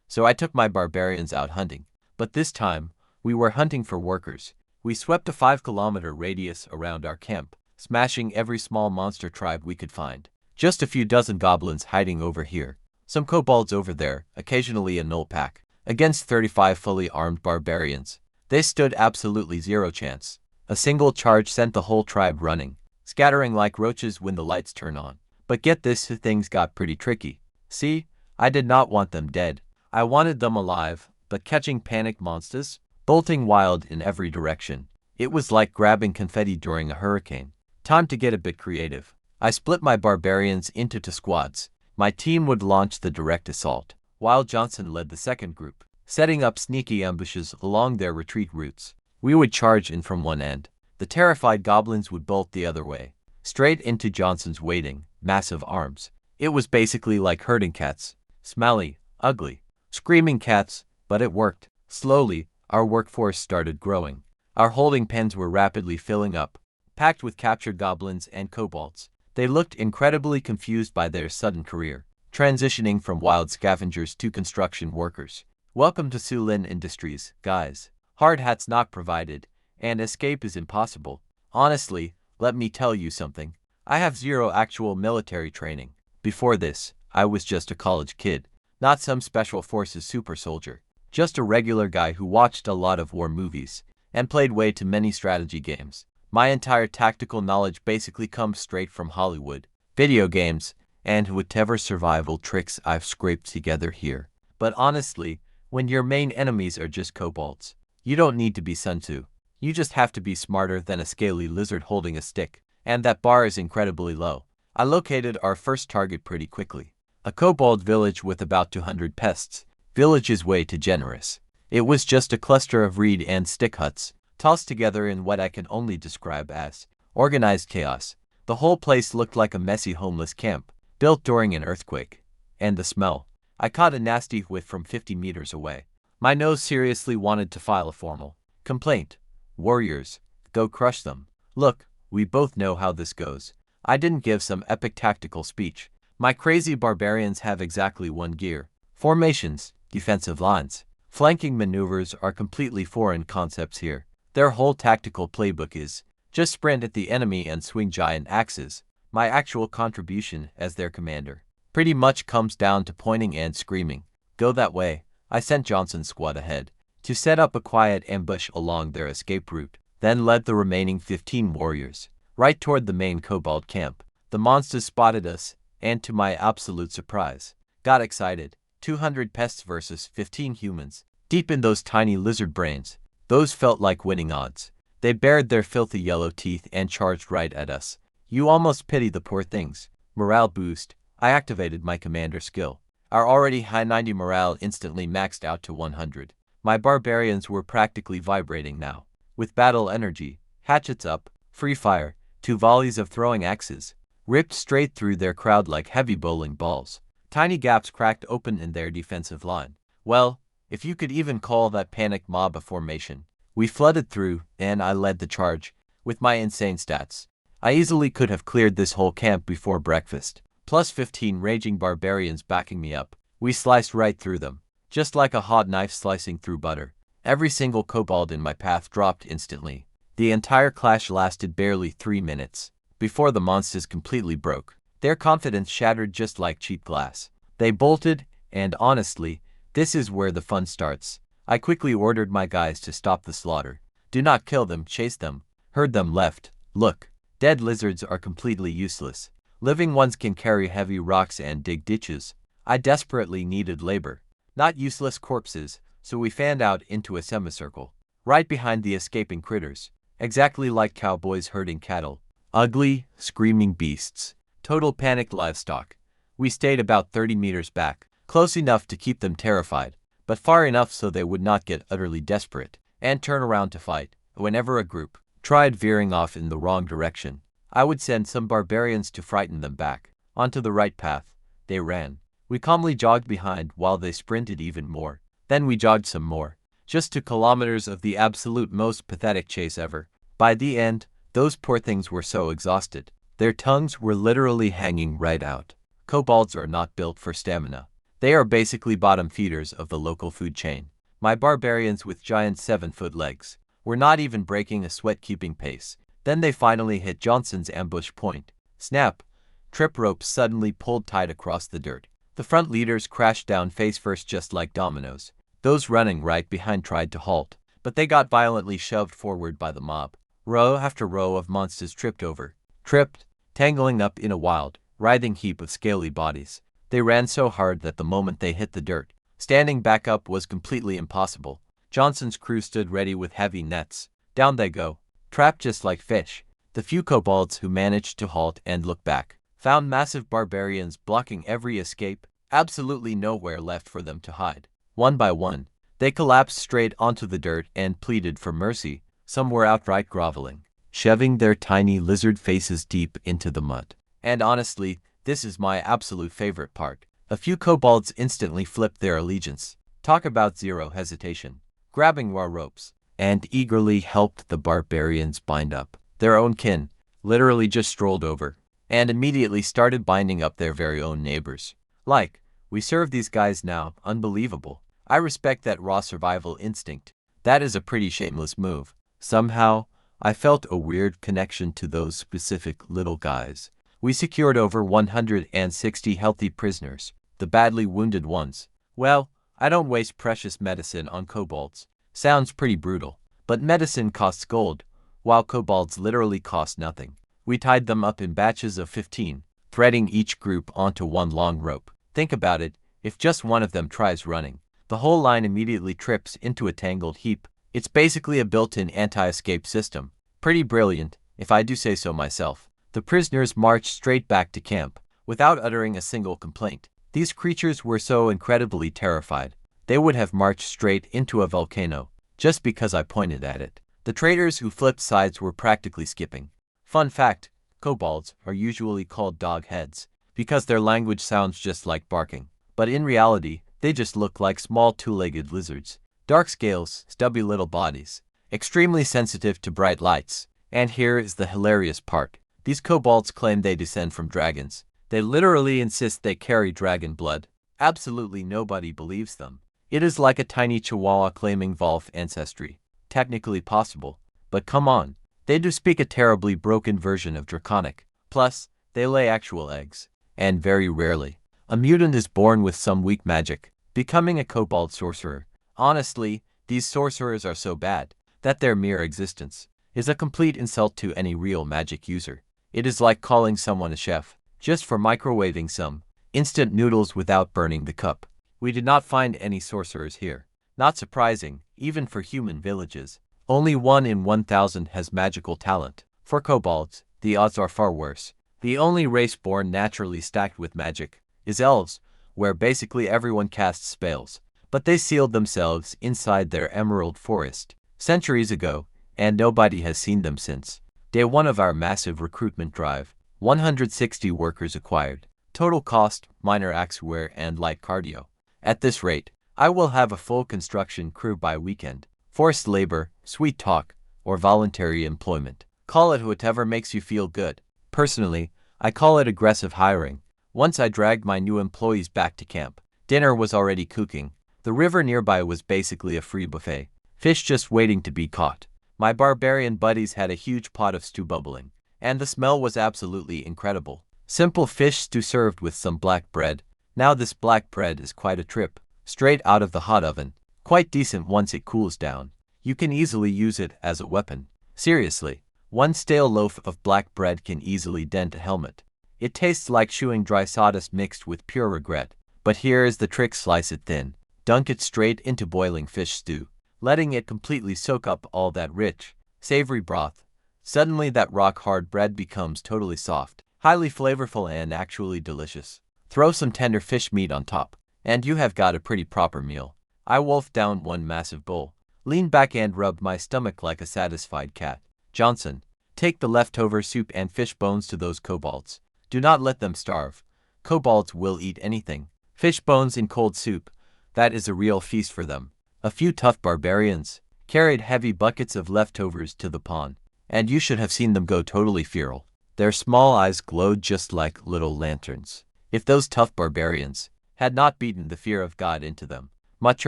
So I took my barbarians out hunting. But this time, we were hunting for workers. We swept a 5-kilometer radius around our camp, smashing every small monster tribe we could find. Just a few dozen goblins hiding over here, some kobolds over there, occasionally a null pack, against 35 fully armed barbarians. They stood absolutely zero chance. A single charge sent the whole tribe running, scattering like roaches when the lights turn on. But get this, things got pretty tricky. See, I did not want them dead. I wanted them alive, but catching panicked monsters, bolting wild in every direction. It was like grabbing confetti during a hurricane. Time to get a bit creative. I split my barbarians into 2 squads. My team would launch the direct assault, while Johnson led the second group, setting up sneaky ambushes along their retreat routes. We would charge in from one end. The terrified goblins would bolt the other way, straight into Johnson's waiting, massive arms. It was basically like herding cats. Smelly, ugly, screaming cats, but it worked. Slowly, our workforce started growing. Our holding pens were rapidly filling up, packed with captured goblins and kobolds. They looked incredibly confused by their sudden career, transitioning from wild scavengers to construction workers. Welcome to Sulin Industries, guys. Hard hats not provided, and escape is impossible. Honestly, let me tell you something. I have zero actual military training. Before this, I was just a college kid, not some special forces super soldier. Just a regular guy who watched a lot of war movies and played way too many strategy games. My entire tactical knowledge basically comes straight from Hollywood, video games, and whatever survival tricks I've scraped together here. But honestly, when your main enemies are just kobolds, you don't need to be Sun Tzu. You just have to be smarter than a scaly lizard holding a stick, and that bar is incredibly low. I located our first target pretty quickly. A kobold village with about 200 pests. Village is way too generous. It was just a cluster of reed and stick huts, tossed together in what I can only describe as organized chaos. The whole place looked like a messy homeless camp, built during an earthquake. And the smell. I caught a nasty whiff from 50 meters away. My nose seriously wanted to file a formal complaint. Warriors, go crush them. Look, we both know how this goes. I didn't give some epic tactical speech. My crazy barbarians have exactly one gear. Formations, defensive lines, flanking maneuvers are completely foreign concepts here. Their whole tactical playbook is just sprint at the enemy and swing giant axes. My actual contribution as their commander pretty much comes down to pointing and screaming, "Go that way." I sent Johnson's squad ahead to set up a quiet ambush along their escape route, then led the remaining 15 warriors right toward the main kobold camp. The monsters spotted us, and to my absolute surprise, got excited. 200 pests versus 15 humans. Deep in those tiny lizard brains, those felt like winning odds. They bared their filthy yellow teeth and charged right at us. You almost pity the poor things. Morale boost. I activated my commander skill. Our already high 90 morale instantly maxed out to 100. My barbarians were practically vibrating now. With battle energy, hatchets up, free fire, 2 volleys of throwing axes, ripped straight through their crowd like heavy bowling balls. Tiny gaps cracked open in their defensive line. Well, if you could even call that panic mob a formation. We flooded through, and I led the charge. With my insane stats, I easily could have cleared this whole camp before breakfast. Plus 15 raging barbarians backing me up. We sliced right through them, just like a hot knife slicing through butter. Every single kobold in my path dropped instantly. The entire clash lasted barely 3 minutes, before the monsters completely broke. Their confidence shattered just like cheap glass. They bolted, and honestly, this is where the fun starts. I quickly ordered my guys to stop the slaughter. Do not kill them, chase them. Herd them left. Look, dead lizards are completely useless. Living ones can carry heavy rocks and dig ditches. I desperately needed labor, not useless corpses, so we fanned out into a semicircle, right behind the escaping critters, exactly like cowboys herding cattle. Ugly, screaming beasts. Total panicked livestock. We stayed about 30 meters back, close enough to keep them terrified, but far enough so they would not get utterly desperate and turn around to fight. Whenever a group tried veering off in the wrong direction, I would send some barbarians to frighten them back onto the right path. They ran. We calmly jogged behind while they sprinted even more. Then we jogged some more, just 2 kilometers of the absolute most pathetic chase ever. By the end, those poor things were so exhausted. Their tongues were literally hanging right out. Kobolds are not built for stamina. They are basically bottom feeders of the local food chain. My barbarians with giant 7-foot legs were not even breaking a sweat-keeping pace. Then they finally hit Johnson's ambush point. Snap! Trip ropes suddenly pulled tight across the dirt. The front leaders crashed down face first just like dominoes. Those running right behind tried to halt, but they got violently shoved forward by the mob. Row after row of monsters tripped over, tripped, tangling up in a wild, writhing heap of scaly bodies. They ran so hard that the moment they hit the dirt, standing back up was completely impossible. Johnson's crew stood ready with heavy nets. Down they go, trapped just like fish. The few kobolds who managed to halt and look back found massive barbarians blocking every escape, absolutely nowhere left for them to hide. One by one, they collapsed straight onto the dirt and pleaded for mercy. Some were outright groveling, shoving their tiny lizard faces deep into the mud. And honestly, this is my absolute favorite part. A few kobolds instantly flipped their allegiance. Talk about zero hesitation. Grabbing raw ropes, and eagerly helped the barbarians bind up their own kin, literally just strolled over, and immediately started binding up their very own neighbors. Like, we serve these guys now, unbelievable. I respect that raw survival instinct. That is a pretty shameless move. Somehow, I felt a weird connection to those specific little guys. We secured over 160 healthy prisoners, the badly wounded ones. Well, I don't waste precious medicine on kobolds. Sounds pretty brutal, but medicine costs gold, while kobolds literally cost nothing. We tied them up in batches of 15, threading each group onto one long rope. Think about it, if just one of them tries running, the whole line immediately trips into a tangled heap. It's basically a built-in anti-escape system. Pretty brilliant, if I do say so myself. The prisoners marched straight back to camp, without uttering a single complaint. These creatures were so incredibly terrified, they would have marched straight into a volcano, just because I pointed at it. The traitors who flipped sides were practically skipping. Fun fact, kobolds are usually called dog heads, because their language sounds just like barking. But in reality, they just look like small 2-legged lizards. Dark scales, stubby little bodies, extremely sensitive to bright lights. And here is the hilarious part. These kobolds claim they descend from dragons. They literally insist they carry dragon blood. Absolutely nobody believes them. It is like a tiny chihuahua claiming Volf ancestry. Technically possible, but come on. They do speak a terribly broken version of Draconic. Plus, they lay actual eggs. And very rarely, a mutant is born with some weak magic, becoming a kobold sorcerer. Honestly, these sorcerers are so bad that their mere existence is a complete insult to any real magic user. It is like calling someone a chef just for microwaving some instant noodles without burning the cup. We did not find any sorcerers here. Not surprising, even for human villages. Only 1 in 1,000 has magical talent. For kobolds, the odds are far worse. The only race born naturally stacked with magic is elves, where basically everyone casts spells. But they sealed themselves inside their emerald forest centuries ago, and nobody has seen them since. Day 1 of our massive recruitment drive, 160 workers acquired. Total cost, minor axewear and light cardio. At this rate, I will have a full construction crew by weekend. Forced labor, sweet talk, or voluntary employment. Call it whatever makes you feel good. Personally, I call it aggressive hiring. Once I dragged my new employees back to camp. Dinner was already cooking. The river nearby was basically a free buffet. Fish just waiting to be caught. My barbarian buddies had a huge pot of stew bubbling, and the smell was absolutely incredible. Simple fish stew served with some black bread. Now this black bread is quite a trip. Straight out of the hot oven. Quite decent once it cools down. You can easily use it as a weapon. Seriously, one stale loaf of black bread can easily dent a helmet. It tastes like chewing dry sawdust mixed with pure regret. But here is the trick: slice it thin. Dunk it straight into boiling fish stew, letting it completely soak up all that rich, savory broth. Suddenly that rock-hard bread becomes totally soft, highly flavorful and actually delicious. Throw some tender fish meat on top, and you have got a pretty proper meal. I wolfed down one massive bowl, leaned back and rubbed my stomach like a satisfied cat. Johnson, take the leftover soup and fish bones to those kobolds. Do not let them starve. Kobolds will eat anything. Fish bones in cold soup, that is a real feast for them. A few tough barbarians carried heavy buckets of leftovers to the pond, and you should have seen them go totally feral. Their small eyes glowed just like little lanterns. If those tough barbarians had not beaten the fear of God into them much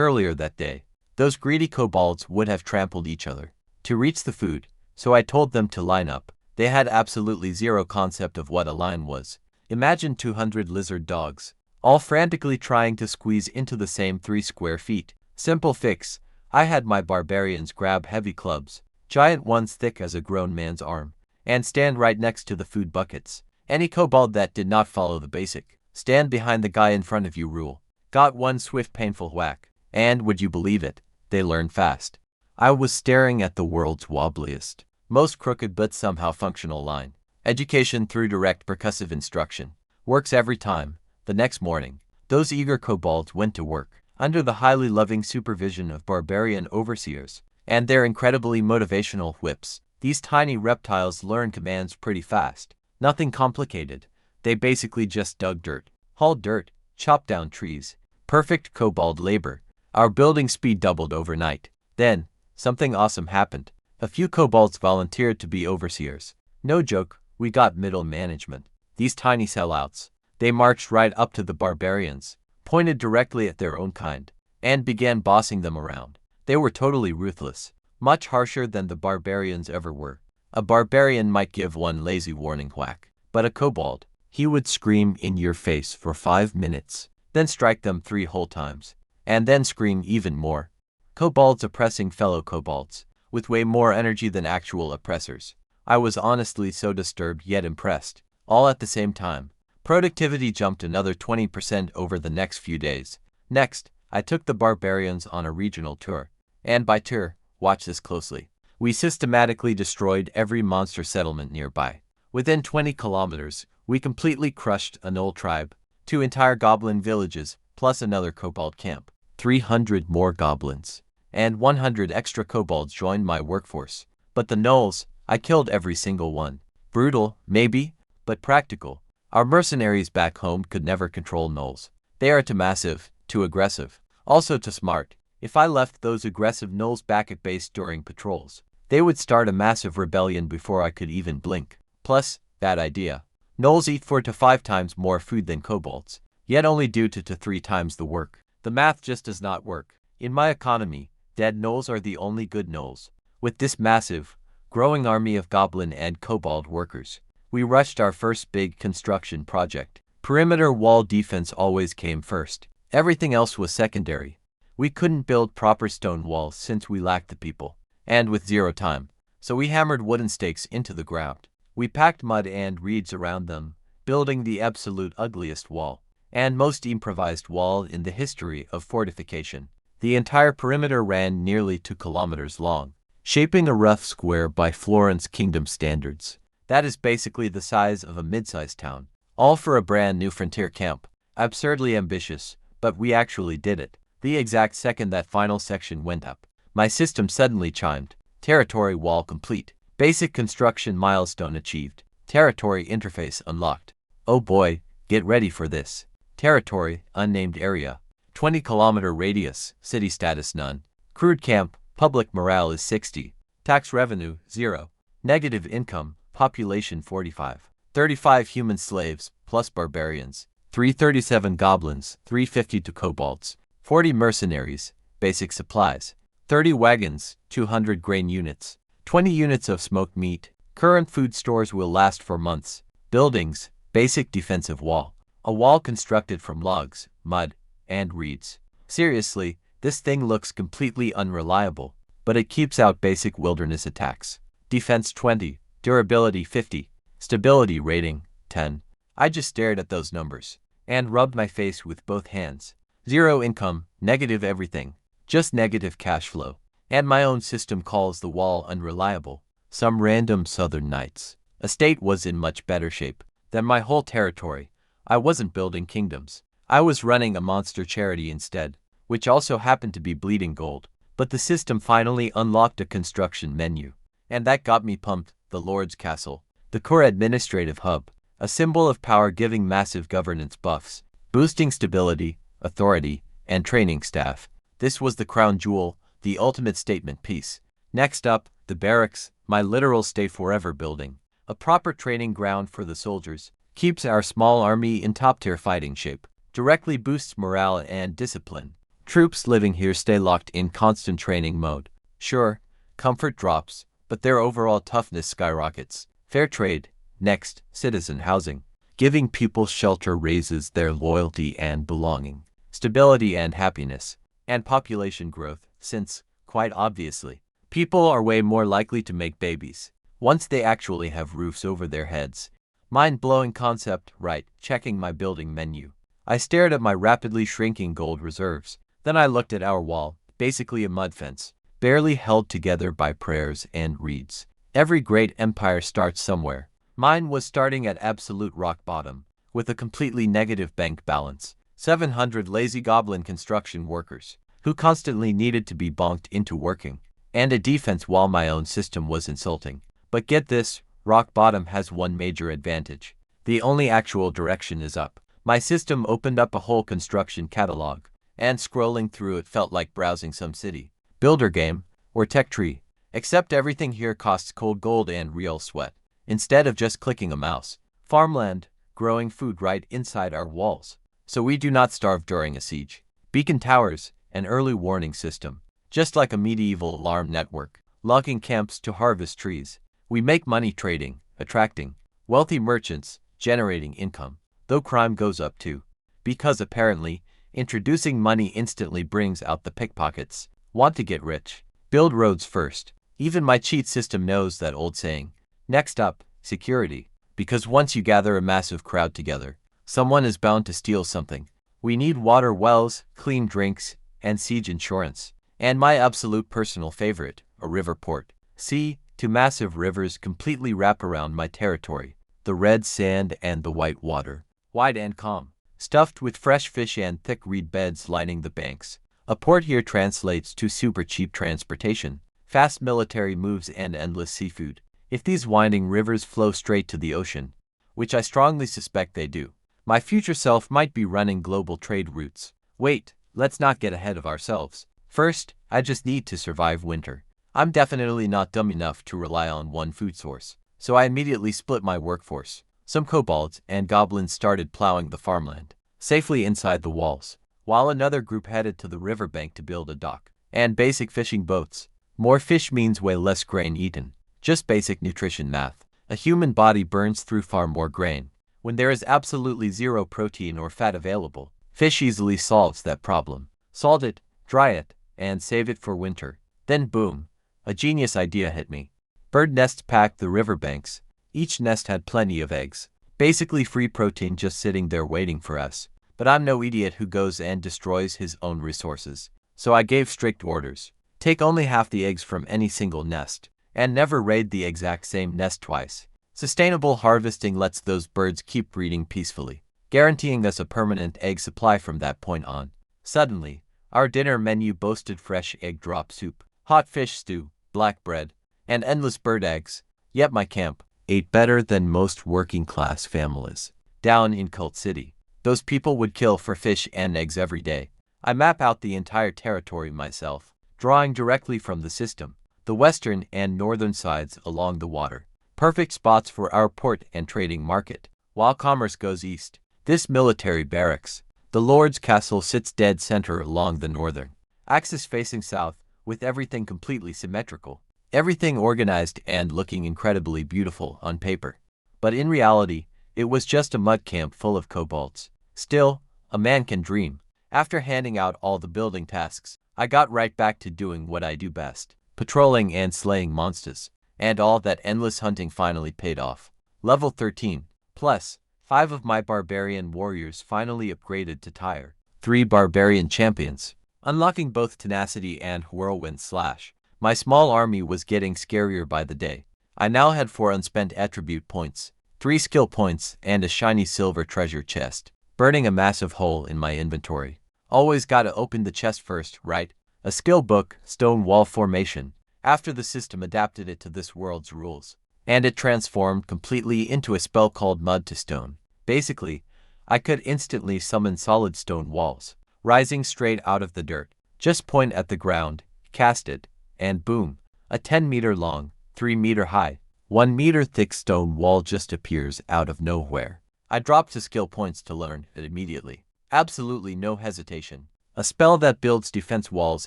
earlier that day, those greedy kobolds would have trampled each other to reach the food. So I told them to line up. They had absolutely zero concept of what a line was. Imagine 200 lizard dogs, all frantically trying to squeeze into the same 3 square feet. Simple fix. I had my barbarians grab heavy clubs, giant ones thick as a grown man's arm, and stand right next to the food buckets. Any kobold that did not follow the basic stand behind the guy in front of you rule got one swift painful whack, and would you believe it, they learned fast. I was staring at the world's wobbliest, most crooked but somehow functional line. Education through direct percussive instruction. Works every time. The next morning, those eager kobolds went to work, under the highly loving supervision of barbarian overseers, and their incredibly motivational whips. These tiny reptiles learn commands pretty fast. Nothing complicated. They basically just dug dirt, hauled dirt, chopped down trees. Perfect kobold labor. Our building speed doubled overnight. Then, something awesome happened. A few kobolds volunteered to be overseers. No joke, we got middle management. These tiny sellouts. They marched right up to the barbarians, pointed directly at their own kind, and began bossing them around. They were totally ruthless, much harsher than the barbarians ever were. A barbarian might give one lazy warning whack, but a kobold, he would scream in your face for 5 minutes, then strike them 3 whole times, and then scream even more. Kobolds oppressing fellow kobolds, with way more energy than actual oppressors. I was honestly so disturbed yet impressed, all at the same time. Productivity jumped another 20% over the next few days. Next, I took the barbarians on a regional tour. And by tour, watch this closely. We systematically destroyed every monster settlement nearby. Within 20 kilometers, we completely crushed a gnoll tribe, 2 entire goblin villages, plus another kobold camp. 300 more goblins, and 100 extra kobolds joined my workforce. But the gnolls, I killed every single one. Brutal, maybe, but practical. Our mercenaries back home could never control gnolls. They are too massive, too aggressive, also too smart. If I left those aggressive gnolls back at base during patrols, they would start a massive rebellion before I could even blink. Plus, bad idea. Gnolls eat 4 to 5 times more food than kobolds, yet only do 2 to 3 times the work. The math just does not work. In my economy, dead gnolls are the only good gnolls. With this massive, growing army of goblin and kobold workers, we rushed our first big construction project. Perimeter wall defense always came first. Everything else was secondary. We couldn't build proper stone walls since we lacked the people, and with 0 time. So we hammered wooden stakes into the ground. We packed mud and reeds around them, building the absolute ugliest wall, and most improvised wall in the history of fortification. The entire perimeter ran nearly 2 kilometers long, shaping a rough square by Florence Kingdom standards. That is basically the size of a mid-sized town, all for a brand new frontier camp. Absurdly ambitious, but we actually did it. The exact second that final section went up, my system suddenly chimed. Territory wall complete. Basic construction milestone achieved. Territory interface unlocked. Oh boy, get ready for this. Territory, unnamed area. 20-kilometer radius, city status none. Crude camp, public morale is 60. Tax revenue, 0. Negative income, population 45. 35 human slaves, plus barbarians. 337 goblins, 352 kobolds. 40 mercenaries, basic supplies. 30 wagons, 200 grain units. 20 units of smoked meat. Current food stores will last for months. Buildings, basic defensive wall. A wall constructed from logs, mud, and reeds. Seriously, this thing looks completely unreliable, but it keeps out basic wilderness attacks. Defense 20, durability 50, stability rating 10. I just stared at those numbers and rubbed my face with both hands. 0 income, negative everything, just negative cash flow. And my own system calls the wall unreliable. Some random southern knights. A state was in much better shape than my whole territory. I wasn't building kingdoms. I was running a monster charity instead, which also happened to be bleeding gold. But the system finally unlocked a construction menu. And that got me pumped. The Lord's Castle, the core administrative hub, a symbol of power giving massive governance buffs, boosting stability, authority, and training staff. This was the crown jewel, the ultimate statement piece. Next up, the barracks, my literal stay forever building. A proper training ground for the soldiers, keeps our small army in top-tier fighting shape, directly boosts morale and discipline. Troops living here stay locked in constant training mode. Sure, comfort drops, but their overall toughness skyrockets. Fair trade. Next, citizen housing. Giving people shelter raises their loyalty and belonging, stability and happiness, and population growth, since, quite obviously, people are way more likely to make babies once they actually have roofs over their heads. Mind-blowing concept, right? Checking my building menu. I stared at my rapidly shrinking gold reserves. Then I looked at our wall, basically a mud fence, barely held together by prayers and reeds. Every great empire starts somewhere. Mine was starting at absolute rock bottom, with a completely negative bank balance. 700 lazy goblin construction workers, who constantly needed to be bonked into working, and a defense wall my own system was insulting. But get this, rock bottom has one major advantage. The only actual direction is up. My system opened up a whole construction catalog, and scrolling through it felt like browsing some city builder game or tech tree, except everything here costs cold gold and real sweat. Instead of just clicking a mouse, farmland, growing food right inside our walls, so we do not starve during a siege. Beacon towers, an early warning system, just like a medieval alarm network, logging camps to harvest trees. We make money trading, attracting wealthy merchants, generating income, though crime goes up too, because apparently, introducing money instantly brings out the pickpockets. Want to get rich? Build roads first. Even my cheat system knows that old saying. Next up, security. Because once you gather a massive crowd together, someone is bound to steal something. We need water wells, clean drinks, and siege insurance. And my absolute personal favorite, a river port. See, 2 massive rivers completely wrap around my territory. The red sand and the white water. Wide and calm. Stuffed with fresh fish and thick reed beds lining the banks. A port here translates to super cheap transportation, fast military moves and endless seafood. If these winding rivers flow straight to the ocean, which I strongly suspect they do, my future self might be running global trade routes. Wait, let's not get ahead of ourselves. First, I just need to survive winter. I'm definitely not dumb enough to rely on one food source, so I immediately split my workforce. Some kobolds and goblins started plowing the farmland, safely inside the walls, while another group headed to the riverbank to build a dock and basic fishing boats. More fish means way less grain eaten. Just basic nutrition math. A human body burns through far more grain when there is absolutely zero protein or fat available. Fish easily solves that problem. Salt it, dry it, and save it for winter. Then boom, a genius idea hit me. Bird nests packed the riverbanks. Each nest had plenty of eggs. Basically free protein just sitting there waiting for us. But I'm no idiot who goes and destroys his own resources. So I gave strict orders. Take only half the eggs from any single nest, and never raid the exact same nest twice. Sustainable harvesting lets those birds keep breeding peacefully, guaranteeing us a permanent egg supply from that point on. Suddenly, our dinner menu boasted fresh egg drop soup, hot fish stew, black bread, and endless bird eggs. Yet my camp ate better than most working-class families. Down in Cult City, those people would kill for fish and eggs every day. I map out the entire territory myself, drawing directly from the system, the western and northern sides along the water. Perfect spots for our port and trading market. While commerce goes east, this military barracks, the Lord's Castle, sits dead center along the northern axis facing south, with everything completely symmetrical. Everything organized and looking incredibly beautiful on paper. But in reality, it was just a mud camp full of kobolds. Still, a man can dream. After handing out all the building tasks, I got right back to doing what I do best, patrolling and slaying monsters. And all that endless hunting finally paid off. Level 13. Plus, 5 of my barbarian warriors finally upgraded to tier 3 barbarian champions, unlocking both tenacity and whirlwind slash. My small army was getting scarier by the day. I now had 4 unspent attribute points, 3 skill points, and a shiny silver treasure chest, burning a massive hole in my inventory. Always gotta open the chest first, right? A skill book, stone wall formation, after the system adapted it to this world's rules. And it transformed completely into a spell called Mud to Stone. Basically, I could instantly summon solid stone walls, rising straight out of the dirt. Just point at the ground, cast it, and boom, a 10-meter long, 3-meter high, 1-meter thick stone wall just appears out of nowhere. I dropped 2 skill points to learn it immediately. Absolutely no hesitation. A spell that builds defense walls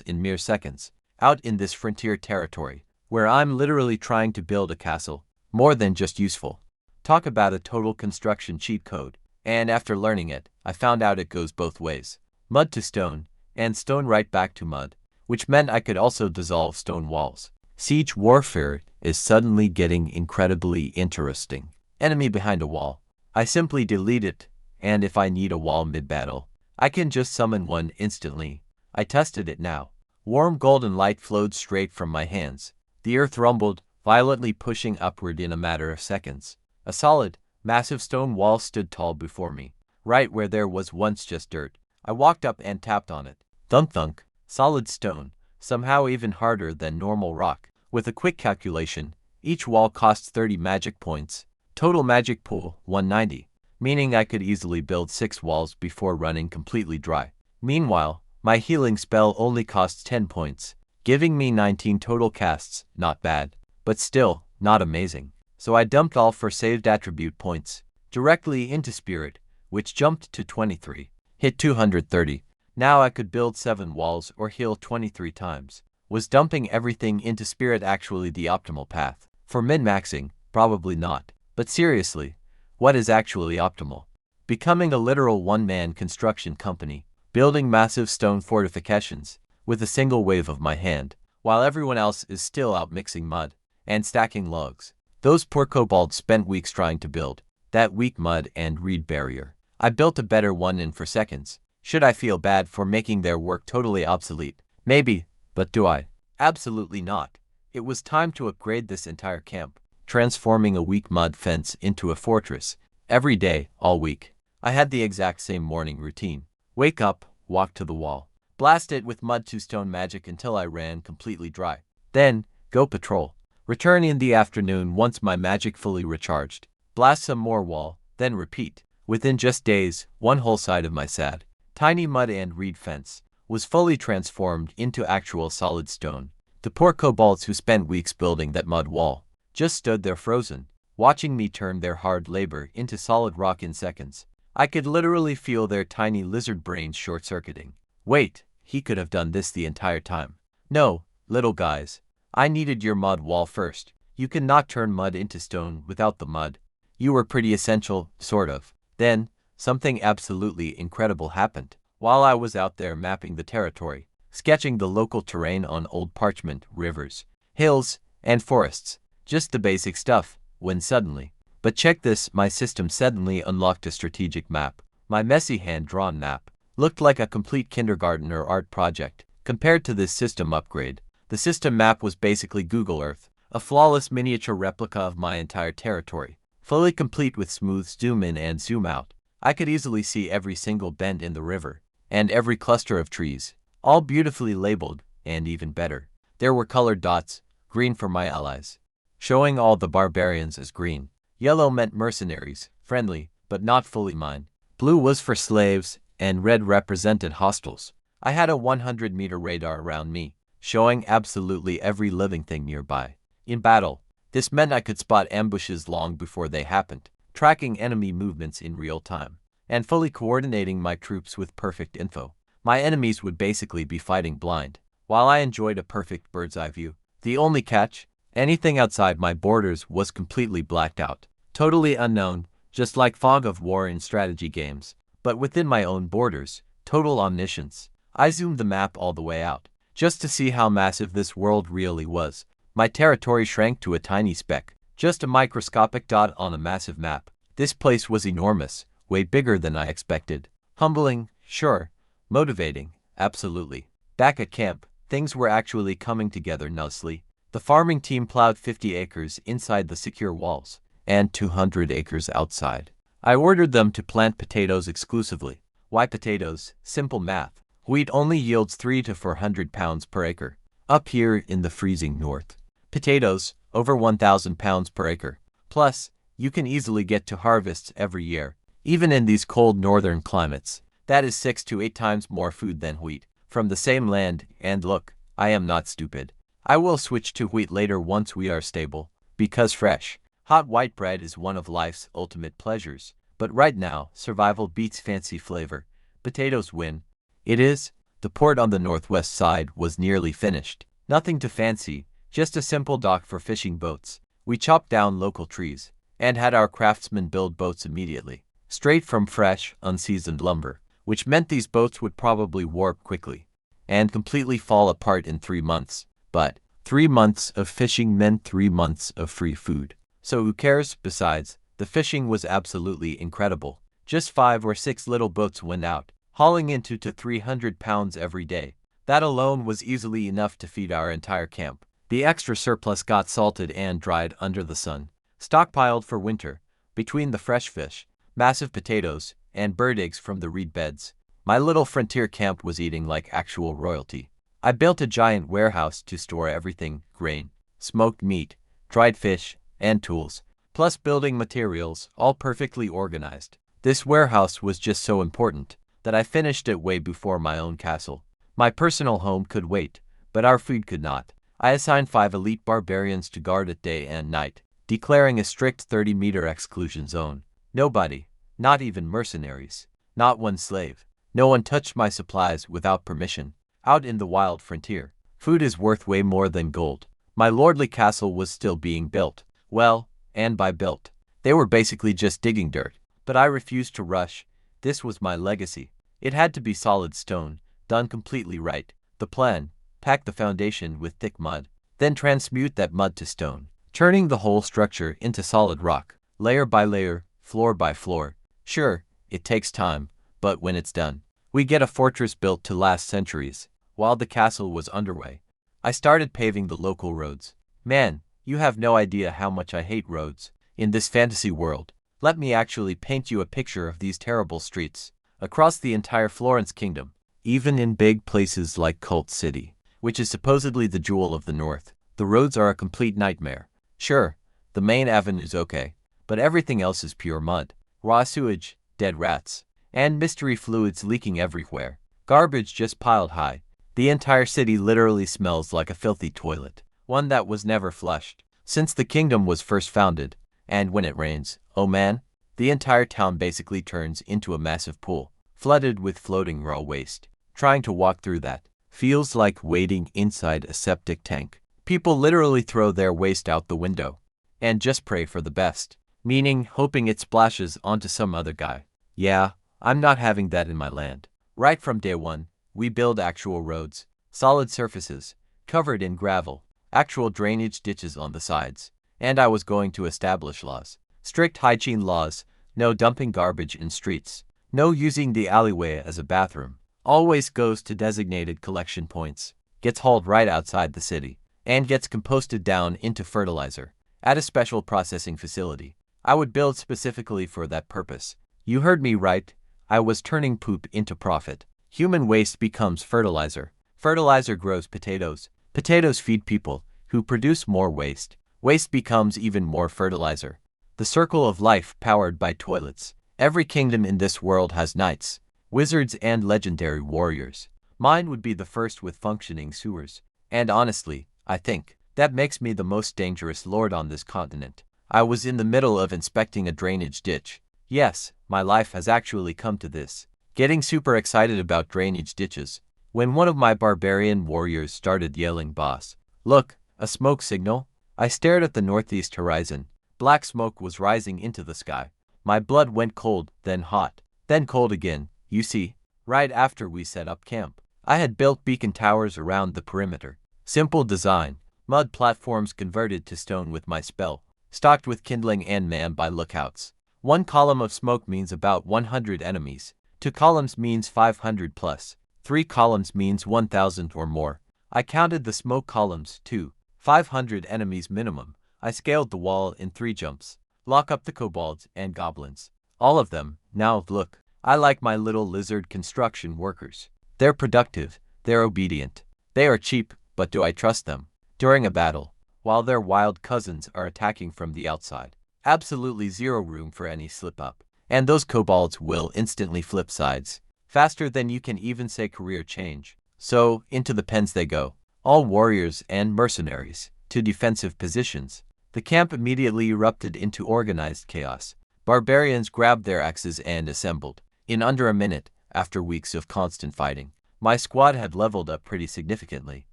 in mere seconds, out in this frontier territory, where I'm literally trying to build a castle, more than just useful. Talk about a total construction cheat code. And after learning it, I found out it goes both ways. Mud to stone, and stone right back to mud, which meant I could also dissolve stone walls. Siege warfare is suddenly getting incredibly interesting. Enemy behind a wall. I simply delete it, and if I need a wall mid-battle, I can just summon one instantly. I tested it now. Warm golden light flowed straight from my hands. The earth rumbled, violently pushing upward in a matter of seconds. A solid, massive stone wall stood tall before me, right where there was once just dirt. I walked up and tapped on it. Thunk-thunk, solid stone, somehow even harder than normal rock. With a quick calculation, each wall costs 30 magic points. Total magic pool, 190, meaning I could easily build 6 walls before running completely dry. Meanwhile, my healing spell only costs 10 points, giving me 19 total casts. Not bad, but still, not amazing. So I dumped all for saved attribute points, directly into spirit, which jumped to 23. Hit 230. Now I could build 7 walls or heal 23 times. Was dumping everything into spirit actually the optimal path? For min-maxing, probably not. But seriously, what is actually optimal? Becoming a literal one-man construction company, building massive stone fortifications with a single wave of my hand, while everyone else is still out mixing mud and stacking logs. Those poor kobolds spent weeks trying to build that weak mud and reed barrier. I built a better one in 4 seconds. Should I feel bad for making their work totally obsolete? Maybe, but do I? Absolutely not. It was time to upgrade this entire camp, transforming a weak mud fence into a fortress. Every day, all week, I had the exact same morning routine. Wake up, walk to the wall, blast it with mud to stone magic until I ran completely dry. Then, go patrol. Return in the afternoon once my magic fully recharged. Blast some more wall, then repeat. Within just days, one whole side of my sad, tiny mud and reed fence was fully transformed into actual solid stone. The poor kobolds who spent weeks building that mud wall just stood there frozen, watching me turn their hard labor into solid rock in seconds. I could literally feel their tiny lizard brains short-circuiting. Wait, he could have done this the entire time. No, little guys. I needed your mud wall first. You cannot turn mud into stone without the mud. You were pretty essential, sort of. Then, something absolutely incredible happened. While I was out there mapping the territory, sketching the local terrain on old parchment, rivers, hills, and forests, just the basic stuff, when suddenly, but check this, my system suddenly unlocked a strategic map. My messy hand-drawn map looked like a complete kindergartner art project. Compared to this system upgrade, the system map was basically Google Earth, a flawless miniature replica of my entire territory, fully complete with smooth zoom in and zoom out. I could easily see every single bend in the river, and every cluster of trees, all beautifully labeled, and even better, there were colored dots, green for my allies, showing all the barbarians as green. Yellow meant mercenaries, friendly, but not fully mine. Blue was for slaves, and red represented hostiles, I had a 100-meter radar around me, showing absolutely every living thing nearby. In battle, this meant I could spot ambushes long before they happened, tracking enemy movements in real time, and fully coordinating my troops with perfect info. My enemies would basically be fighting blind, while I enjoyed a perfect bird's-eye view. The only catch? Anything outside my borders was completely blacked out, totally unknown, just like fog of war in strategy games. But within my own borders, total omniscience. I zoomed the map all the way out, just to see how massive this world really was. My territory shrank to a tiny speck, just a microscopic dot on a massive map. This place was enormous, way bigger than I expected. Humbling, sure. Motivating, absolutely. Back at camp, things were actually coming together nicely. The farming team plowed 50 acres inside the secure walls, and 200 acres outside. I ordered them to plant potatoes exclusively. Why potatoes? Simple math. Wheat only yields 300 to 400 pounds per acre. Up here in the freezing north, potatoes, over 1,000 pounds per acre. Plus, you can easily get to harvests every year. Even in these cold northern climates, that is 6 to 8 times more food than wheat, from the same land. And look, I am not stupid. I will switch to wheat later once we are stable, because fresh, hot white bread is one of life's ultimate pleasures. But right now, survival beats fancy flavor. Potatoes win. It is. The port on the northwest side was nearly finished. Nothing too fancy, just a simple dock for fishing boats. We chopped down local trees, and had our craftsmen build boats immediately, straight from fresh, unseasoned lumber, which meant these boats would probably warp quickly, and completely fall apart in 3 months. But 3 months of fishing meant 3 months of free food. So who cares? Besides, the fishing was absolutely incredible. Just 5 or 6 little boats went out, hauling in 200 to 300 pounds every day. That alone was easily enough to feed our entire camp. The extra surplus got salted and dried under the sun, stockpiled for winter. Between the fresh fish, massive potatoes, and bird eggs from the reed beds, my little frontier camp was eating like actual royalty. I built a giant warehouse to store everything: grain, smoked meat, dried fish, and tools, plus building materials, all perfectly organized. This warehouse was just so important that I finished it way before my own castle. My personal home could wait, but our food could not. I assigned 5 elite barbarians to guard it day and night, declaring a strict 30-meter exclusion zone. Nobody, not even mercenaries, not one slave, no one touched my supplies without permission. Out in the wild frontier, food is worth way more than gold. My lordly castle was still being built. Well, and by built, they were basically just digging dirt. But I refused to rush. This was my legacy. It had to be solid stone, done completely right. The plan: pack the foundation with thick mud, then transmute that mud to stone, turning the whole structure into solid rock, layer by layer, floor by floor. Sure, it takes time, but when it's done, we get a fortress built to last centuries. While the castle was underway, I started paving the local roads. Man, you have no idea how much I hate roads. In this fantasy world, let me actually paint you a picture of these terrible streets across the entire Florence kingdom. Even in big places like Cult City, which is supposedly the jewel of the north, the roads are a complete nightmare. Sure, the main avenue's okay, but everything else is pure mud, raw sewage, dead rats, and mystery fluids leaking everywhere. Garbage just piled high. The entire city literally smells like a filthy toilet, one that was never flushed since the kingdom was first founded. And when it rains, oh man, the entire town basically turns into a massive pool, flooded with floating raw waste. Trying to walk through that feels like wading inside a septic tank. People literally throw their waste out the window and just pray for the best, meaning hoping it splashes onto some other guy. Yeah, I'm not having that in my land. Right from day one, we build actual roads, solid surfaces, covered in gravel, actual drainage ditches on the sides. And I was going to establish laws, strict hygiene laws, no dumping garbage in streets, no using the alleyway as a bathroom, always goes to designated collection points, gets hauled right outside the city, and gets composted down into fertilizer at a special processing facility I would build specifically for that purpose. You heard me right, I was turning poop into profit. Human waste becomes fertilizer. Fertilizer grows potatoes. Potatoes feed people, who produce more waste. Waste becomes even more fertilizer. The circle of life powered by toilets. Every kingdom in this world has knights, wizards, and legendary warriors. Mine would be the first with functioning sewers. And honestly, I think that makes me the most dangerous lord on this continent. I was in the middle of inspecting a drainage ditch. Yes, my life has actually come to this. Getting super excited about drainage ditches, when one of my barbarian warriors started yelling, "Boss, look, a smoke signal." I stared at the northeast horizon. Black smoke was rising into the sky. My blood went cold, then hot, then cold again. You see, right after we set up camp, I had built beacon towers around the perimeter. Simple design, mud platforms converted to stone with my spell, stocked with kindling and manned by lookouts. One column of smoke means about 100 enemies. 2 columns means 500 plus. 3 columns means 1,000 or more. I counted the smoke columns too. 500 enemies minimum. I scaled the wall in 3 jumps. Lock up the kobolds and goblins. All of them. Now look, I like my little lizard construction workers. They're productive, they're obedient. They are cheap, but do I trust them? During a battle, while their wild cousins are attacking from the outside, absolutely zero room for any slip-up. And those kobolds will instantly flip sides, faster than you can even say career change. So, into the pens they go. All warriors and mercenaries, to defensive positions. The camp immediately erupted into organized chaos. Barbarians grabbed their axes and assembled. In under a minute, after weeks of constant fighting, my squad had leveled up pretty significantly.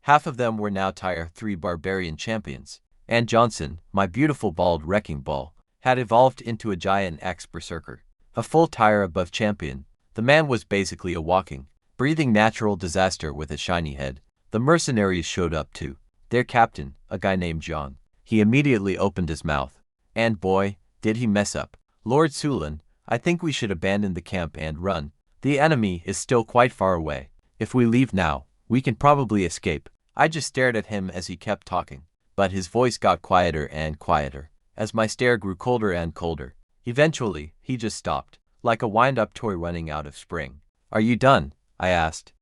Half of them were now Tier 3 barbarian champions. And Johnson, my beautiful bald wrecking ball, had evolved into a giant axe berserker. A full tier above champion, the man was basically a walking, breathing natural disaster with a shiny head. The mercenaries showed up too. Their captain, a guy named John. He immediately opened his mouth. And boy, did he mess up. Lord Sulan, I think we should abandon the camp and run. The enemy is still quite far away. If we leave now, we can probably escape. I just stared at him as he kept talking. But his voice got quieter and quieter, as my stare grew colder and colder. Eventually, he just stopped, like a wind-up toy running out of spring. "Are you done?" I asked.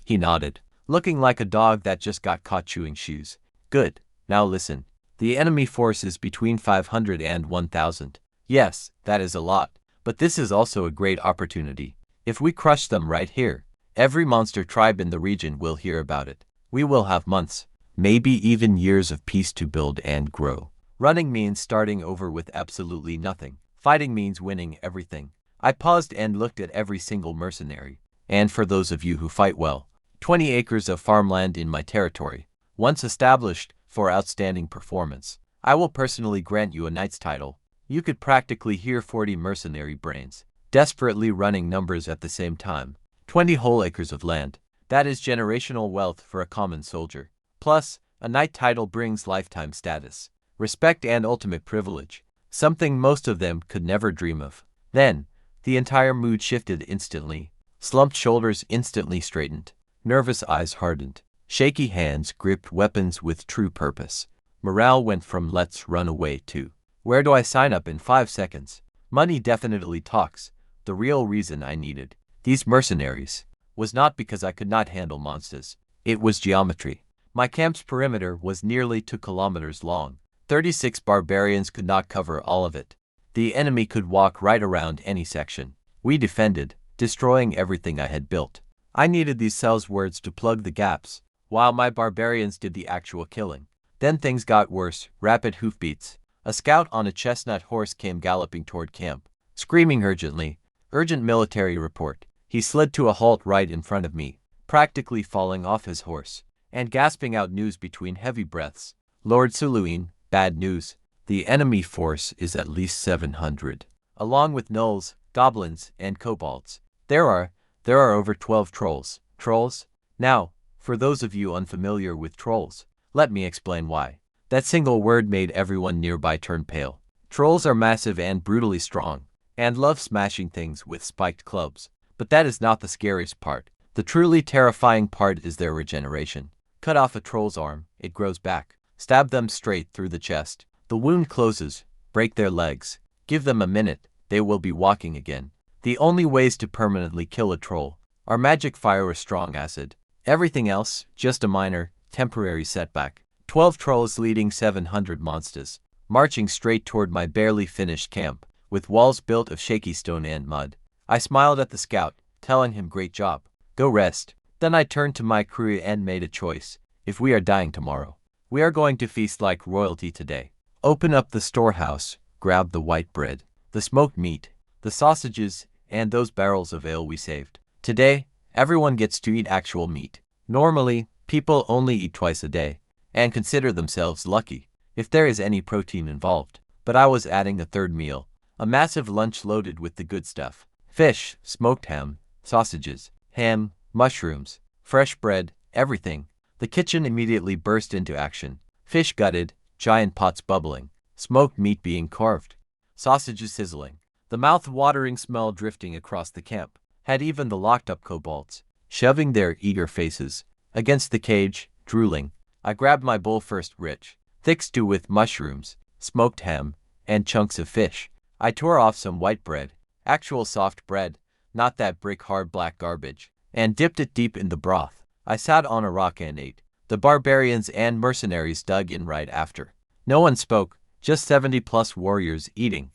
He nodded, looking like a dog that just got caught chewing shoes. "Good. Now listen. The enemy force is between 500 and 1,000. Yes, that is a lot, but this is also a great opportunity. If we crush them right here, every monster tribe in the region will hear about it. We will have months, maybe even years of peace to build and grow. Running means starting over with absolutely nothing. Fighting means winning everything." I paused and looked at every single mercenary. "And for those of you who fight well, 20 acres of farmland in my territory, once established, for outstanding performance. I will personally grant you a knight's title." You could practically hear 40 mercenary brains, desperately running numbers at the same time. 20 whole acres of land. That is generational wealth for a common soldier. Plus, a knight title brings lifetime status, respect and ultimate privilege, something most of them could never dream of. Then, the entire mood shifted instantly. Slumped shoulders instantly straightened. Nervous eyes hardened. Shaky hands gripped weapons with true purpose. Morale went from "let's run away" to "where do I sign up in 5 seconds?" Money definitely talks. The real reason I needed these mercenaries was not because I could not handle monsters. It was geometry. My camp's perimeter was nearly 2 kilometers long. 36 barbarians could not cover all of it. The enemy could walk right around any section. We defended, destroying everything I had built. I needed these cells words to plug the gaps, while my barbarians did the actual killing. Then things got worse. Rapid hoofbeats. A scout on a chestnut horse came galloping toward camp, screaming urgently, "Urgent military report." He slid to a halt right in front of me, practically falling off his horse, and gasping out news between heavy breaths. "Lord Suluin, bad news. The enemy force is at least 700, along with gnolls, goblins, and kobolds. There are over 12 trolls." Trolls? Now, for those of you unfamiliar with trolls, let me explain why. That single word made everyone nearby turn pale. Trolls are massive and brutally strong, and love smashing things with spiked clubs. But that is not the scariest part. The truly terrifying part is their regeneration. Cut off a troll's arm, it grows back. Stab them straight through the chest. The wound closes. Break their legs. Give them a minute, they will be walking again. The only ways to permanently kill a troll are magic fire or strong acid. Everything else, just a minor, temporary setback. 12 trolls leading 700 monsters, marching straight toward my barely finished camp, with walls built of shaky stone and mud. I smiled at the scout, telling him, "Great job. Go rest. Then I turned to my crew and made a choice. If we are dying tomorrow, we are going to feast like royalty today. Open up the storehouse, grab the white bread, the smoked meat, the sausages, and those barrels of ale we saved. Today, everyone gets to eat actual meat. Normally, people only eat twice a day, and consider themselves lucky if there is any protein involved. But I was adding a third meal, a massive lunch loaded with the good stuff. Fish, smoked ham, sausages, ham, mushrooms, fresh bread, everything. The kitchen immediately burst into action. Fish gutted, giant pots bubbling, smoked meat being carved, sausages sizzling, the mouth-watering smell drifting across the camp. Had even the locked-up kobolds, shoving their eager faces against the cage, drooling. I grabbed my bowl first, rich, thick stew with mushrooms, smoked ham, and chunks of fish. I tore off some white bread, actual soft bread, not that brick-hard black garbage, and dipped it deep in the broth. I sat on a rock and ate. The barbarians and mercenaries dug in right after. No one spoke, just 70-plus warriors eating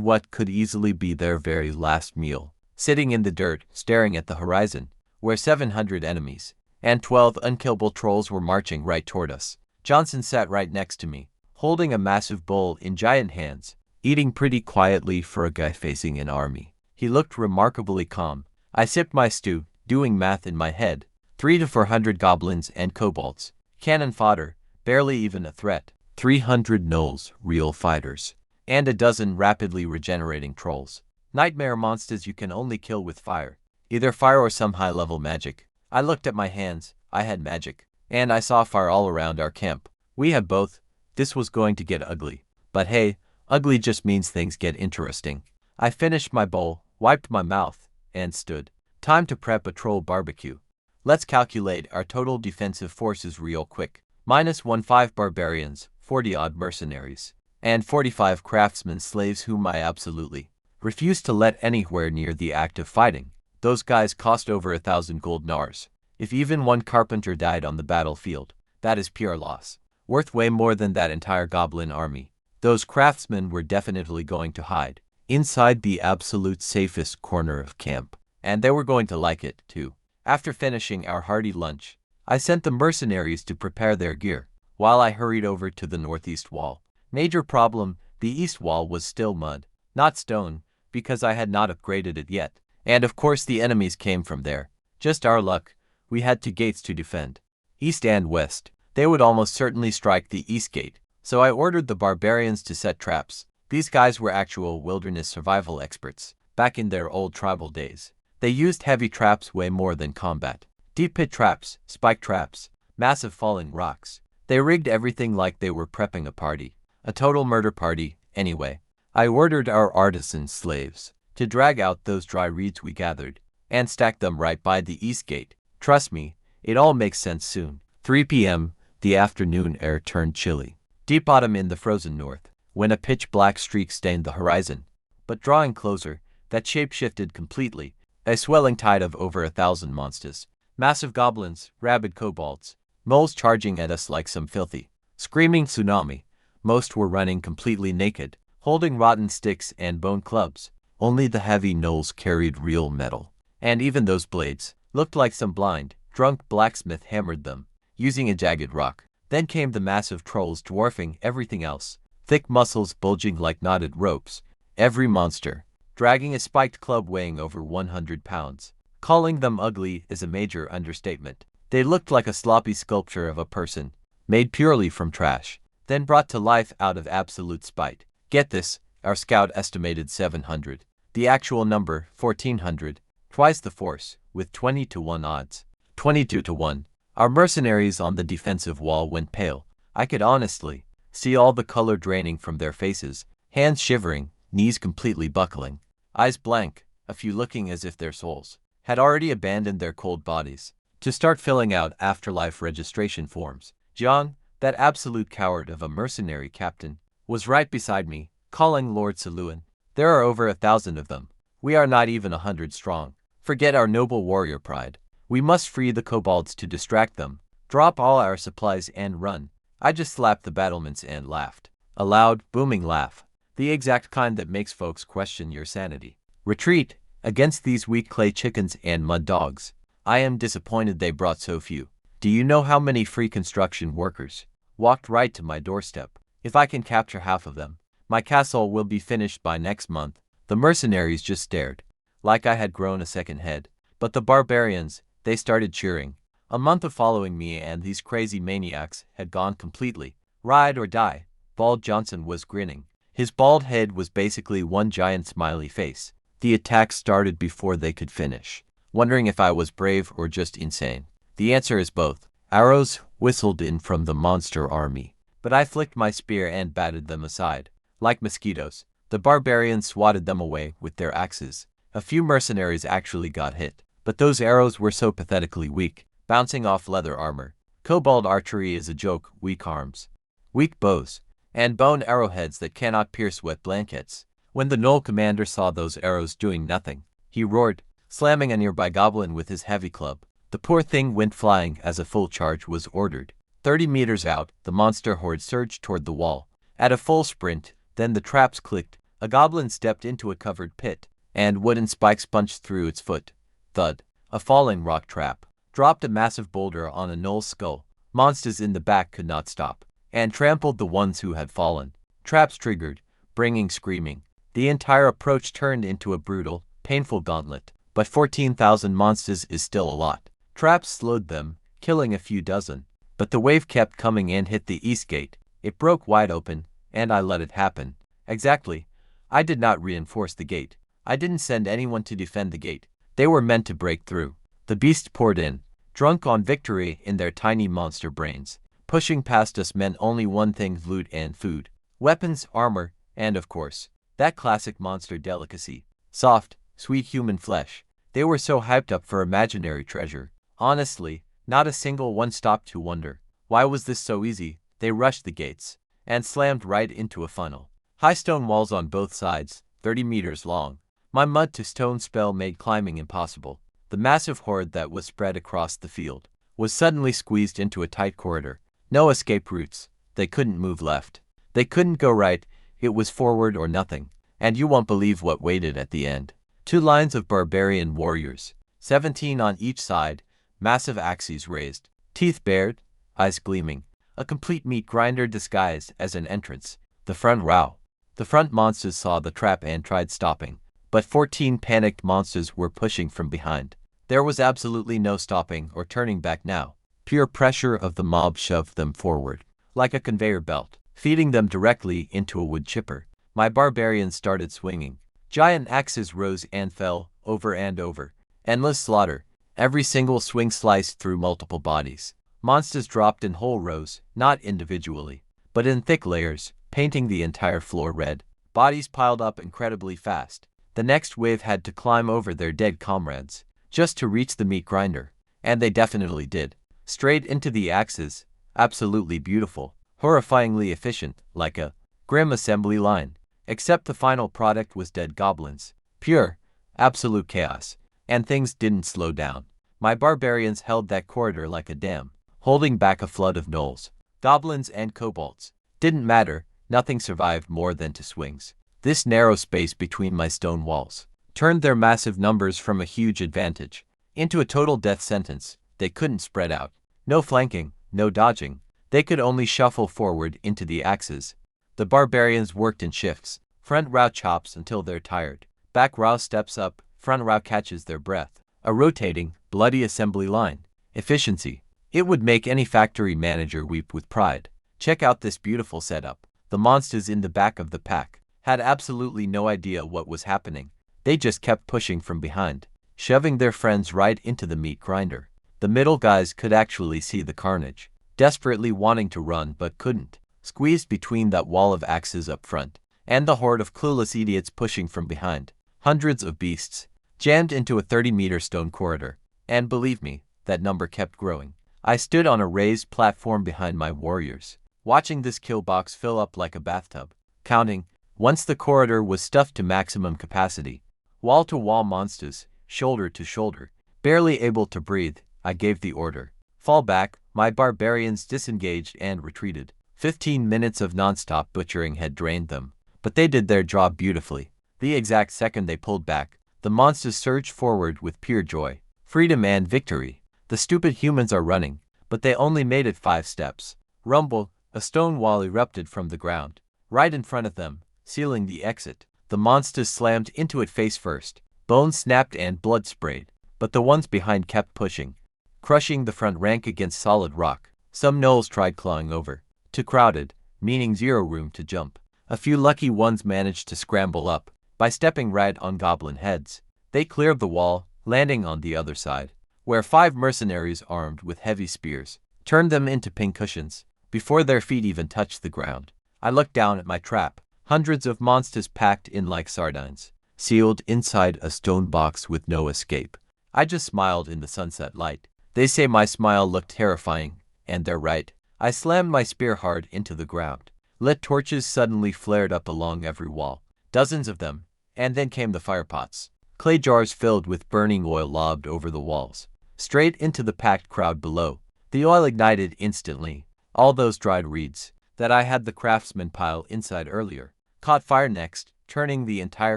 what could easily be their very last meal. Sitting in the dirt, staring at the horizon, where 700 enemies and 12 unkillable trolls were marching right toward us. Johnson sat right next to me, holding a massive bowl in giant hands, eating pretty quietly for a guy facing an army. He looked remarkably calm. I sipped my stew, doing math in my head. 300 to 400 goblins and kobolds, cannon fodder, barely even a threat. 300 gnolls, real fighters, and a dozen rapidly regenerating trolls. Nightmare monsters you can only kill with fire, either fire or some high-level magic. I looked at my hands. I had magic, and I saw fire all around our camp. We had both. This was going to get ugly. But hey, ugly just means things get interesting. I finished my bowl, wiped my mouth, and stood. Time to prep a troll barbecue. Let's calculate our total defensive forces real quick. -15 barbarians, 40-odd mercenaries, and 45 craftsmen slaves whom I absolutely refuse to let anywhere near the act of fighting. Those guys cost over 1,000 gold nars. If even one carpenter died on the battlefield, that is pure loss. Worth way more than that entire goblin army. Those craftsmen were definitely going to hide inside the absolute safest corner of camp, and they were going to like it, too. After finishing our hearty lunch, I sent the mercenaries to prepare their gear, while I hurried over to the northeast wall. Major problem, the east wall was still mud, not stone, because I had not upgraded it yet. And of course the enemies came from there. Just our luck, we had 2 gates to defend. East and west. They would almost certainly strike the east gate, so I ordered the barbarians to set traps. These guys were actual wilderness survival experts, back in their old tribal days. They used heavy traps way more than combat. Deep pit traps, spike traps, massive falling rocks. They rigged everything like they were prepping a party. A total murder party, anyway. I ordered our artisan slaves to drag out those dry reeds we gathered and stack them right by the east gate. Trust me, it all makes sense soon. 3 p.m., the afternoon air turned chilly. Deep autumn in the frozen north, when a pitch-black streak stained the horizon. But drawing closer, that shape shifted completely. A swelling tide of over 1,000 monsters. Massive goblins, rabid kobolds, moles charging at us like some filthy, screaming tsunami. Most were running completely naked, holding rotten sticks and bone clubs. Only the heavy gnolls carried real metal. And even those blades looked like some blind, drunk blacksmith hammered them, using a jagged rock. Then came the massive trolls dwarfing everything else, thick muscles bulging like knotted ropes. Every monster dragging a spiked club weighing over 100 pounds. Calling them ugly is a major understatement. They looked like a sloppy sculpture of a person, made purely from trash, then brought to life out of absolute spite. Get this, our scout estimated 700. The actual number, 1,400, twice the force, with 20 to 1 odds. 22 to 1. Our mercenaries on the defensive wall went pale. I could honestly see all the color draining from their faces, hands shivering, knees completely buckling. Eyes blank, a few looking as if their souls had already abandoned their cold bodies to start filling out afterlife registration forms. John, that absolute coward of a mercenary captain, was right beside me, calling Lord Saluan. There are over 1,000 of them. We are not even 100 strong. Forget our noble warrior pride. We must free the kobolds to distract them, drop all our supplies and run. I just slapped the battlements and laughed. A loud, booming laugh. The exact kind that makes folks question your sanity. Retreat against these weak clay chickens and mud dogs. I am disappointed they brought so few. Do you know how many free construction workers walked right to my doorstep? If I can capture half of them, my castle will be finished by next month. The mercenaries just stared, like I had grown a second head. But the barbarians, they started cheering. A month of following me and these crazy maniacs had gone completely. Ride or die. Bald Johnson was grinning. His bald head was basically one giant smiley face. The attack started before they could finish. Wondering if I was brave or just insane. The answer is both. Arrows whistled in from the monster army, but I flicked my spear and batted them aside. Like mosquitoes, the barbarians swatted them away with their axes. A few mercenaries actually got hit, but those arrows were so pathetically weak, bouncing off leather armor. Kobold archery is a joke. Weak arms, weak bows, and bone arrowheads that cannot pierce wet blankets. When the Gnoll commander saw those arrows doing nothing, he roared, slamming a nearby goblin with his heavy club. The poor thing went flying as a full charge was ordered. 30 meters out, the monster horde surged toward the wall. At a full sprint, then the traps clicked. A goblin stepped into a covered pit, and wooden spikes punched through its foot. Thud. A falling rock trap dropped a massive boulder on a Gnoll's skull. Monsters in the back could not stop, and trampled the ones who had fallen. Traps triggered, bringing screaming. The entire approach turned into a brutal, painful gauntlet. But 14,000 monsters is still a lot. Traps slowed them, killing a few dozen. But the wave kept coming and hit the east gate. It broke wide open, and I let it happen. Exactly. I did not reinforce the gate. I didn't send anyone to defend the gate. They were meant to break through. The beast poured in, drunk on victory in their tiny monster brains. Pushing past us meant only one thing: loot and food. Weapons, armor, and of course, that classic monster delicacy. Soft, sweet human flesh. They were so hyped up for imaginary treasure. Honestly, not a single one stopped to wonder, why was this so easy? They rushed the gates, and slammed right into a funnel. High stone walls on both sides, 30 meters long. My mud to stone spell made climbing impossible. The massive horde that was spread across the field was suddenly squeezed into a tight corridor. No escape routes. They couldn't move left. They couldn't go right. It was forward or nothing. And you won't believe what waited at the end. 2 lines of barbarian warriors, 17 on each side, massive axes raised, teeth bared, eyes gleaming, a complete meat grinder disguised as an entrance. The front row. The front monsters saw the trap and tried stopping, but 14 panicked monsters were pushing from behind. There was absolutely no stopping or turning back now. Pure pressure of the mob shoved them forward, like a conveyor belt, feeding them directly into a wood chipper. My barbarians started swinging. Giant axes rose and fell, over and over. Endless slaughter. Every single swing sliced through multiple bodies. Monsters dropped in whole rows, not individually, but in thick layers, painting the entire floor red. Bodies piled up incredibly fast. The next wave had to climb over their dead comrades, just to reach the meat grinder. And they definitely did. Straight into the axes. Absolutely beautiful. Horrifyingly efficient, like a grim assembly line. Except the final product was dead goblins. Pure, absolute chaos. And things didn't slow down. My barbarians held that corridor like a dam, holding back a flood of gnolls. Goblins and kobolds. Didn't matter, nothing survived more than 2 swings. This narrow space between my stone walls turned their massive numbers from a huge advantage into a total death sentence. They couldn't spread out. No flanking, no dodging. They could only shuffle forward into the axes. The barbarians worked in shifts. Front row chops until they're tired. Back row steps up, front row catches their breath. A rotating, bloody assembly line. Efficiency. It would make any factory manager weep with pride. Check out this beautiful setup. The monsters in the back of the pack had absolutely no idea what was happening. They just kept pushing from behind, shoving their friends right into the meat grinder. The middle guys could actually see the carnage, desperately wanting to run but couldn't, squeezed between that wall of axes up front, and the horde of clueless idiots pushing from behind. Hundreds of beasts, jammed into a 30-meter stone corridor. And believe me, that number kept growing. I stood on a raised platform behind my warriors, watching this kill box fill up like a bathtub, counting. Once the corridor was stuffed to maximum capacity, wall-to-wall monsters, shoulder to shoulder, barely able to breathe, I gave the order. Fall back. My barbarians disengaged and retreated. 15 minutes of non-stop butchering had drained them, but they did their job beautifully. The exact second they pulled back, the monsters surged forward with pure joy. Freedom and victory. The stupid humans are running, but they only made it 5 steps. Rumble, a stone wall erupted from the ground. Right in front of them, sealing the exit. The monsters slammed into it face first. Bones snapped and blood sprayed, but the ones behind kept pushing, crushing the front rank against solid rock. Some gnolls tried clawing over. Too crowded, meaning zero room to jump. A few lucky ones managed to scramble up by stepping right on goblin heads. They cleared the wall, landing on the other side, where 5 mercenaries armed with heavy spears turned them into pincushions before their feet even touched the ground. I looked down at my trap. Hundreds of monsters packed in like sardines, sealed inside a stone box with no escape. I just smiled in the sunset light. They say my smile looked terrifying, and they're right. I slammed my spear hard into the ground. Lit torches suddenly flared up along every wall, dozens of them, and then came the firepots. Clay jars filled with burning oil lobbed over the walls, straight into the packed crowd below. The oil ignited instantly. All those dried reeds that I had the craftsman pile inside earlier caught fire next, turning the entire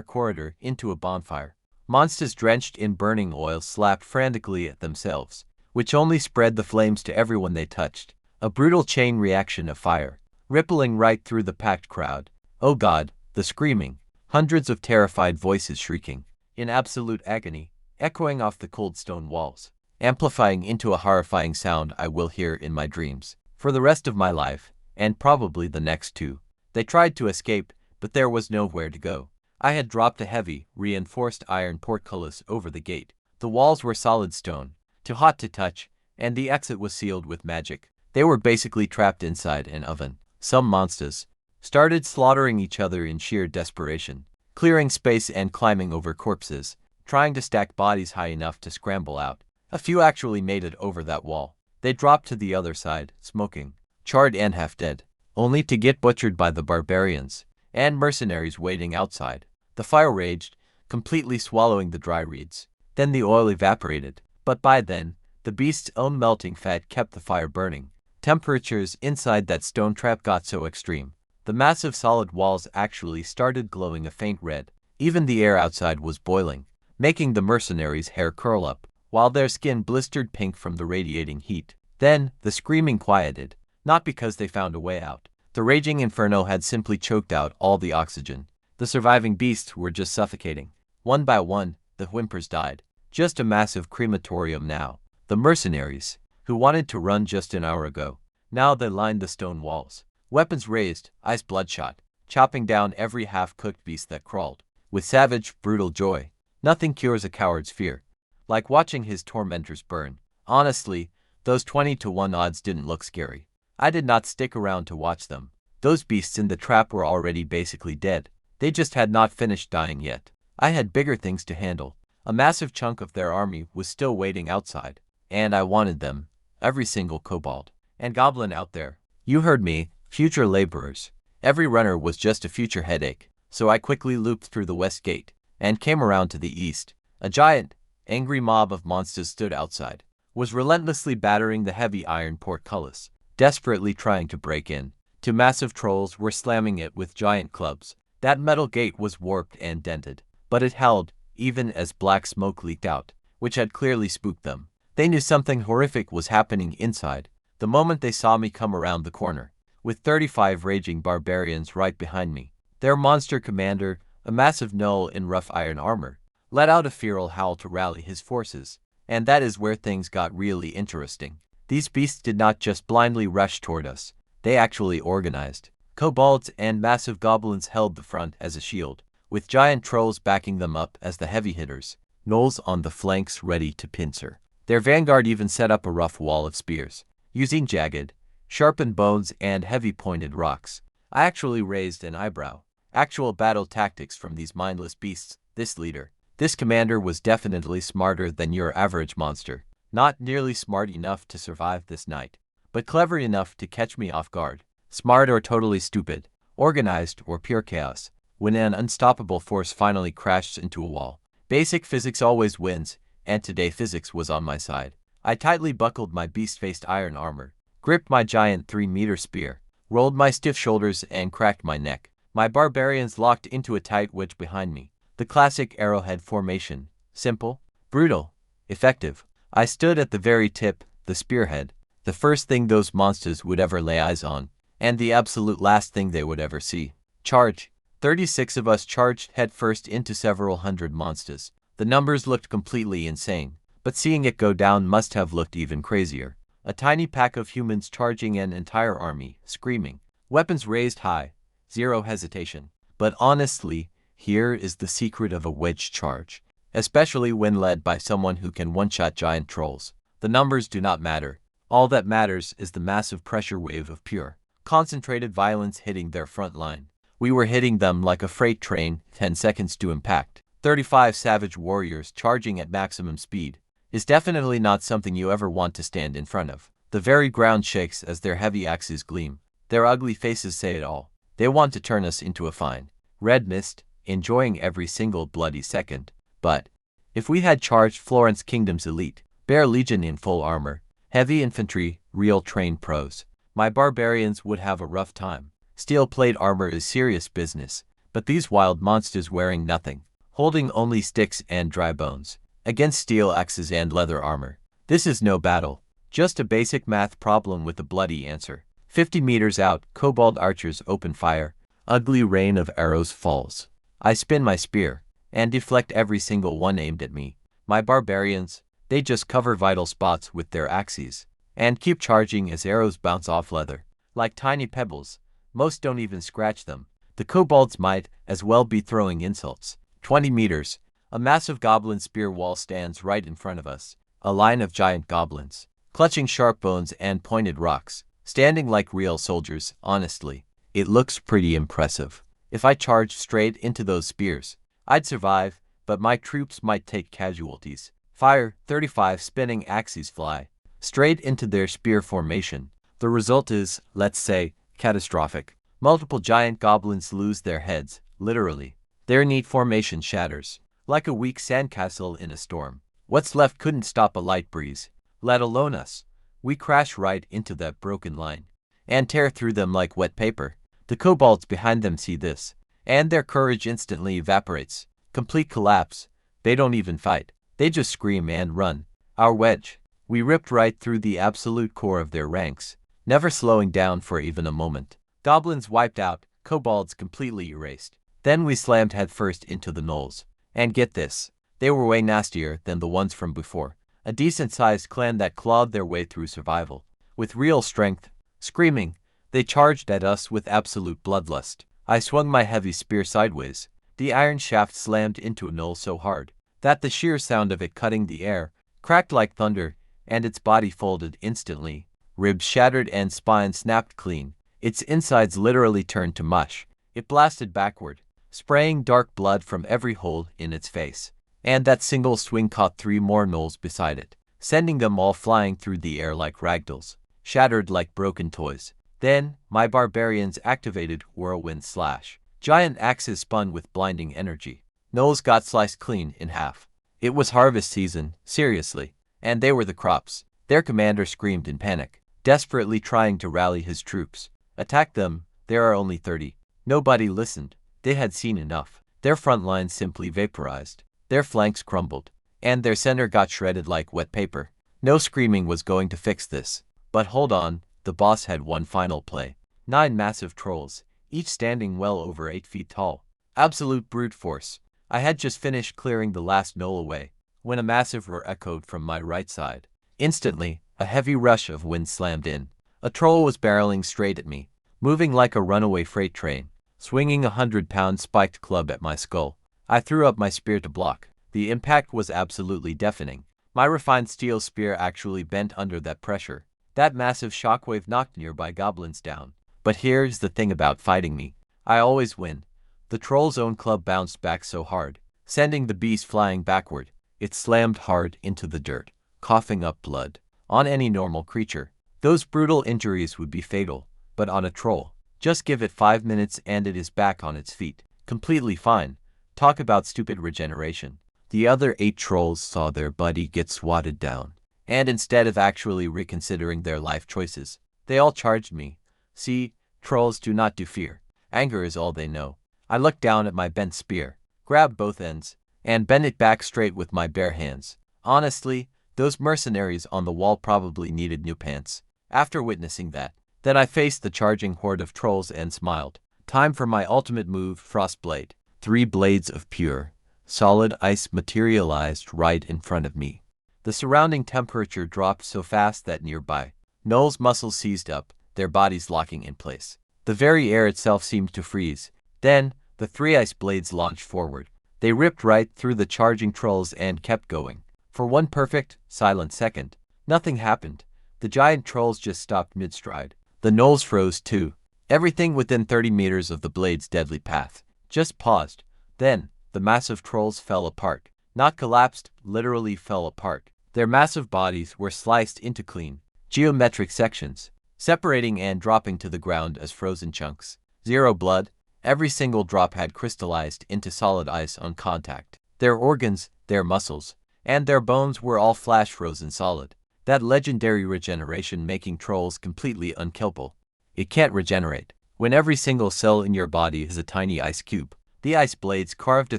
corridor into a bonfire. Monsters drenched in burning oil slapped frantically at themselves, which only spread the flames to everyone they touched. A brutal chain reaction of fire, rippling right through the packed crowd. Oh God, the screaming. Hundreds of terrified voices shrieking, in absolute agony, echoing off the cold stone walls, amplifying into a horrifying sound I will hear in my dreams for the rest of my life, and probably the next 2. They tried to escape, but there was nowhere to go. I had dropped a heavy, reinforced iron portcullis over the gate. The walls were solid stone, too hot to touch, and the exit was sealed with magic. They were basically trapped inside an oven. Some monsters started slaughtering each other in sheer desperation, clearing space and climbing over corpses, trying to stack bodies high enough to scramble out. A few actually made it over that wall. They dropped to the other side, smoking, charred and half dead, only to get butchered by the barbarians and mercenaries waiting outside. The fire raged, completely swallowing the dry reeds. Then the oil evaporated, but by then, the beast's own melting fat kept the fire burning. Temperatures inside that stone trap got so extreme, the massive solid walls actually started glowing a faint red. Even the air outside was boiling, making the mercenaries' hair curl up, while their skin blistered pink from the radiating heat. Then, the screaming quieted, not because they found a way out. The raging inferno had simply choked out all the oxygen. The surviving beasts were just suffocating. One by one, the whimpers died. Just a massive crematorium now. The mercenaries, who wanted to run just an hour ago, now they lined the stone walls. Weapons raised, eyes bloodshot, chopping down every half-cooked beast that crawled. With savage, brutal joy. Nothing cures a coward's fear like watching his tormentors burn. Honestly, those 20-to-1 odds didn't look scary. I did not stick around to watch them. Those beasts in the trap were already basically dead. They just had not finished dying yet. I had bigger things to handle. A massive chunk of their army was still waiting outside, and I wanted them, every single kobold and goblin out there. You heard me, future laborers. Every runner was just a future headache, so I quickly looped through the west gate and came around to the east. A giant, angry mob of monsters stood outside, was relentlessly battering the heavy iron portcullis, desperately trying to break in. 2 massive trolls were slamming it with giant clubs. That metal gate was warped and dented, but it held, even as black smoke leaked out, which had clearly spooked them. They knew something horrific was happening inside, the moment they saw me come around the corner, with 35 raging barbarians right behind me. Their monster commander, a massive gnoll in rough iron armor, let out a feral howl to rally his forces, and that is where things got really interesting. These beasts did not just blindly rush toward us, they actually organized. Kobolds and massive goblins held the front as a shield, with giant trolls backing them up as the heavy hitters, gnolls on the flanks ready to pincer. Their vanguard even set up a rough wall of spears, using jagged, sharpened bones and heavy pointed rocks. I actually raised an eyebrow. Actual battle tactics from these mindless beasts. This leader, this commander was definitely smarter than your average monster. Not nearly smart enough to survive this night, but clever enough to catch me off guard. Smart or totally stupid, organized or pure chaos. When an unstoppable force finally crashes into a wall, basic physics always wins, and today physics was on my side. I tightly buckled my beast-faced iron armor, gripped my giant 3-meter spear, rolled my stiff shoulders and cracked my neck. My barbarians locked into a tight wedge behind me. The classic arrowhead formation. Simple, brutal, effective. I stood at the very tip, the spearhead, the first thing those monsters would ever lay eyes on, and the absolute last thing they would ever see. Charge. 36 of us charged headfirst into several hundred monsters. The numbers looked completely insane, but seeing it go down must have looked even crazier. A tiny pack of humans charging an entire army, screaming. Weapons raised high. Zero hesitation. But honestly, here is the secret of a wedge charge. Especially when led by someone who can one-shot giant trolls. The numbers do not matter. All that matters is the massive pressure wave of pure, concentrated violence hitting their front line. We were hitting them like a freight train, 10 seconds to impact. 35 savage warriors charging at maximum speed is definitely not something you ever want to stand in front of. The very ground shakes as their heavy axes gleam. Their ugly faces say it all. They want to turn us into a fine red mist, enjoying every single bloody second. But if we had charged Florence Kingdom's elite, Bear Legion in full armor, heavy infantry, real trained pros, my barbarians would have a rough time. Steel plate armor is serious business, but these wild monsters wearing nothing, holding only sticks and dry bones, against steel axes and leather armor. This is no battle, just a basic math problem with a bloody answer. 50 meters out, kobold archers open fire, ugly rain of arrows falls. I spin my spear and deflect every single one aimed at me. My barbarians, they just cover vital spots with their axes and keep charging as arrows bounce off leather. Like tiny pebbles, most don't even scratch them. The kobolds might as well be throwing insults. 20 meters, a massive goblin spear wall stands right in front of us. A line of giant goblins, clutching sharp bones and pointed rocks, standing like real soldiers. Honestly, it looks pretty impressive. If I charged straight into those spears, I'd survive, but my troops might take casualties. Fire. 35 spinning axes fly straight into their spear formation. The result is, let's say, catastrophic. Multiple giant goblins lose their heads, literally. Their neat formation shatters, like a weak sandcastle in a storm. What's left couldn't stop a light breeze, let alone us. We crash right into that broken line and tear through them like wet paper. The kobolds behind them see this, and their courage instantly evaporates. Complete collapse. They don't even fight. They just scream and run. Our wedge. We ripped right through the absolute core of their ranks, never slowing down for even a moment. Goblins wiped out, kobolds completely erased. Then we slammed headfirst into the gnolls. And get this, they were way nastier than the ones from before. A decent-sized clan that clawed their way through survival. With real strength, screaming, they charged at us with absolute bloodlust. I swung my heavy spear sideways. The iron shaft slammed into a gnoll so hard that the sheer sound of it cutting the air cracked like thunder, and its body folded instantly. Ribs shattered and spine snapped clean. Its insides literally turned to mush. It blasted backward, spraying dark blood from every hole in its face. And that single swing caught 3 more gnolls beside it, sending them all flying through the air like ragdolls, shattered like broken toys. Then, my barbarians activated Whirlwind Slash. Giant axes spun with blinding energy. Gnolls got sliced clean in half. It was harvest season, seriously, and they were the crops. Their commander screamed in panic, desperately trying to rally his troops. Attack them, there are only 30. Nobody listened. They had seen enough. Their front lines simply vaporized. Their flanks crumbled, and their center got shredded like wet paper. No screaming was going to fix this. But hold on, the boss had one final play. 9 massive trolls, each standing well over 8 feet tall. Absolute brute force. I had just finished clearing the last gnoll away, when a massive roar echoed from my right side. Instantly, a heavy rush of wind slammed in. A troll was barreling straight at me, moving like a runaway freight train, swinging a 100-pound spiked club at my skull. I threw up my spear to block. The impact was absolutely deafening. My refined steel spear actually bent under that pressure. That massive shockwave knocked nearby goblins down. But here's the thing about fighting me. I always win. The troll's own club bounced back so hard, sending the beast flying backward. It slammed hard into the dirt, coughing up blood. On any normal creature, those brutal injuries would be fatal. But on a troll, just give it 5 minutes and it is back on its feet, completely fine. Talk about stupid regeneration. The other 8 trolls saw their buddy get swatted down, and instead of actually reconsidering their life choices, they all charged me. See, trolls do not do fear. Anger is all they know. I looked down at my bent spear, grabbed both ends, and bent it back straight with my bare hands. Honestly, Those mercenaries on the wall probably needed new pants. After witnessing that, then I faced the charging horde of trolls and smiled. Time for my ultimate move, Frostblade. 3 blades of pure, solid ice materialized right in front of me. The surrounding temperature dropped so fast that nearby Noel's muscles seized up, their bodies locking in place. The very air itself seemed to freeze. Then, the 3 ice blades launched forward. They ripped right through the charging trolls and kept going. For one perfect, silent second, nothing happened. The giant trolls just stopped mid-stride. The gnolls froze too. Everything within 30 meters of the blade's deadly path just paused. Then, the massive trolls fell apart. Not collapsed, literally fell apart. Their massive bodies were sliced into clean, geometric sections, separating and dropping to the ground as frozen chunks. Zero blood. Every single drop had crystallized into solid ice on contact. Their organs, their muscles, and their bones were all flash frozen solid. That legendary regeneration making trolls completely unkillable. It can't regenerate. When every single cell in your body is a tiny ice cube, the ice blades carved a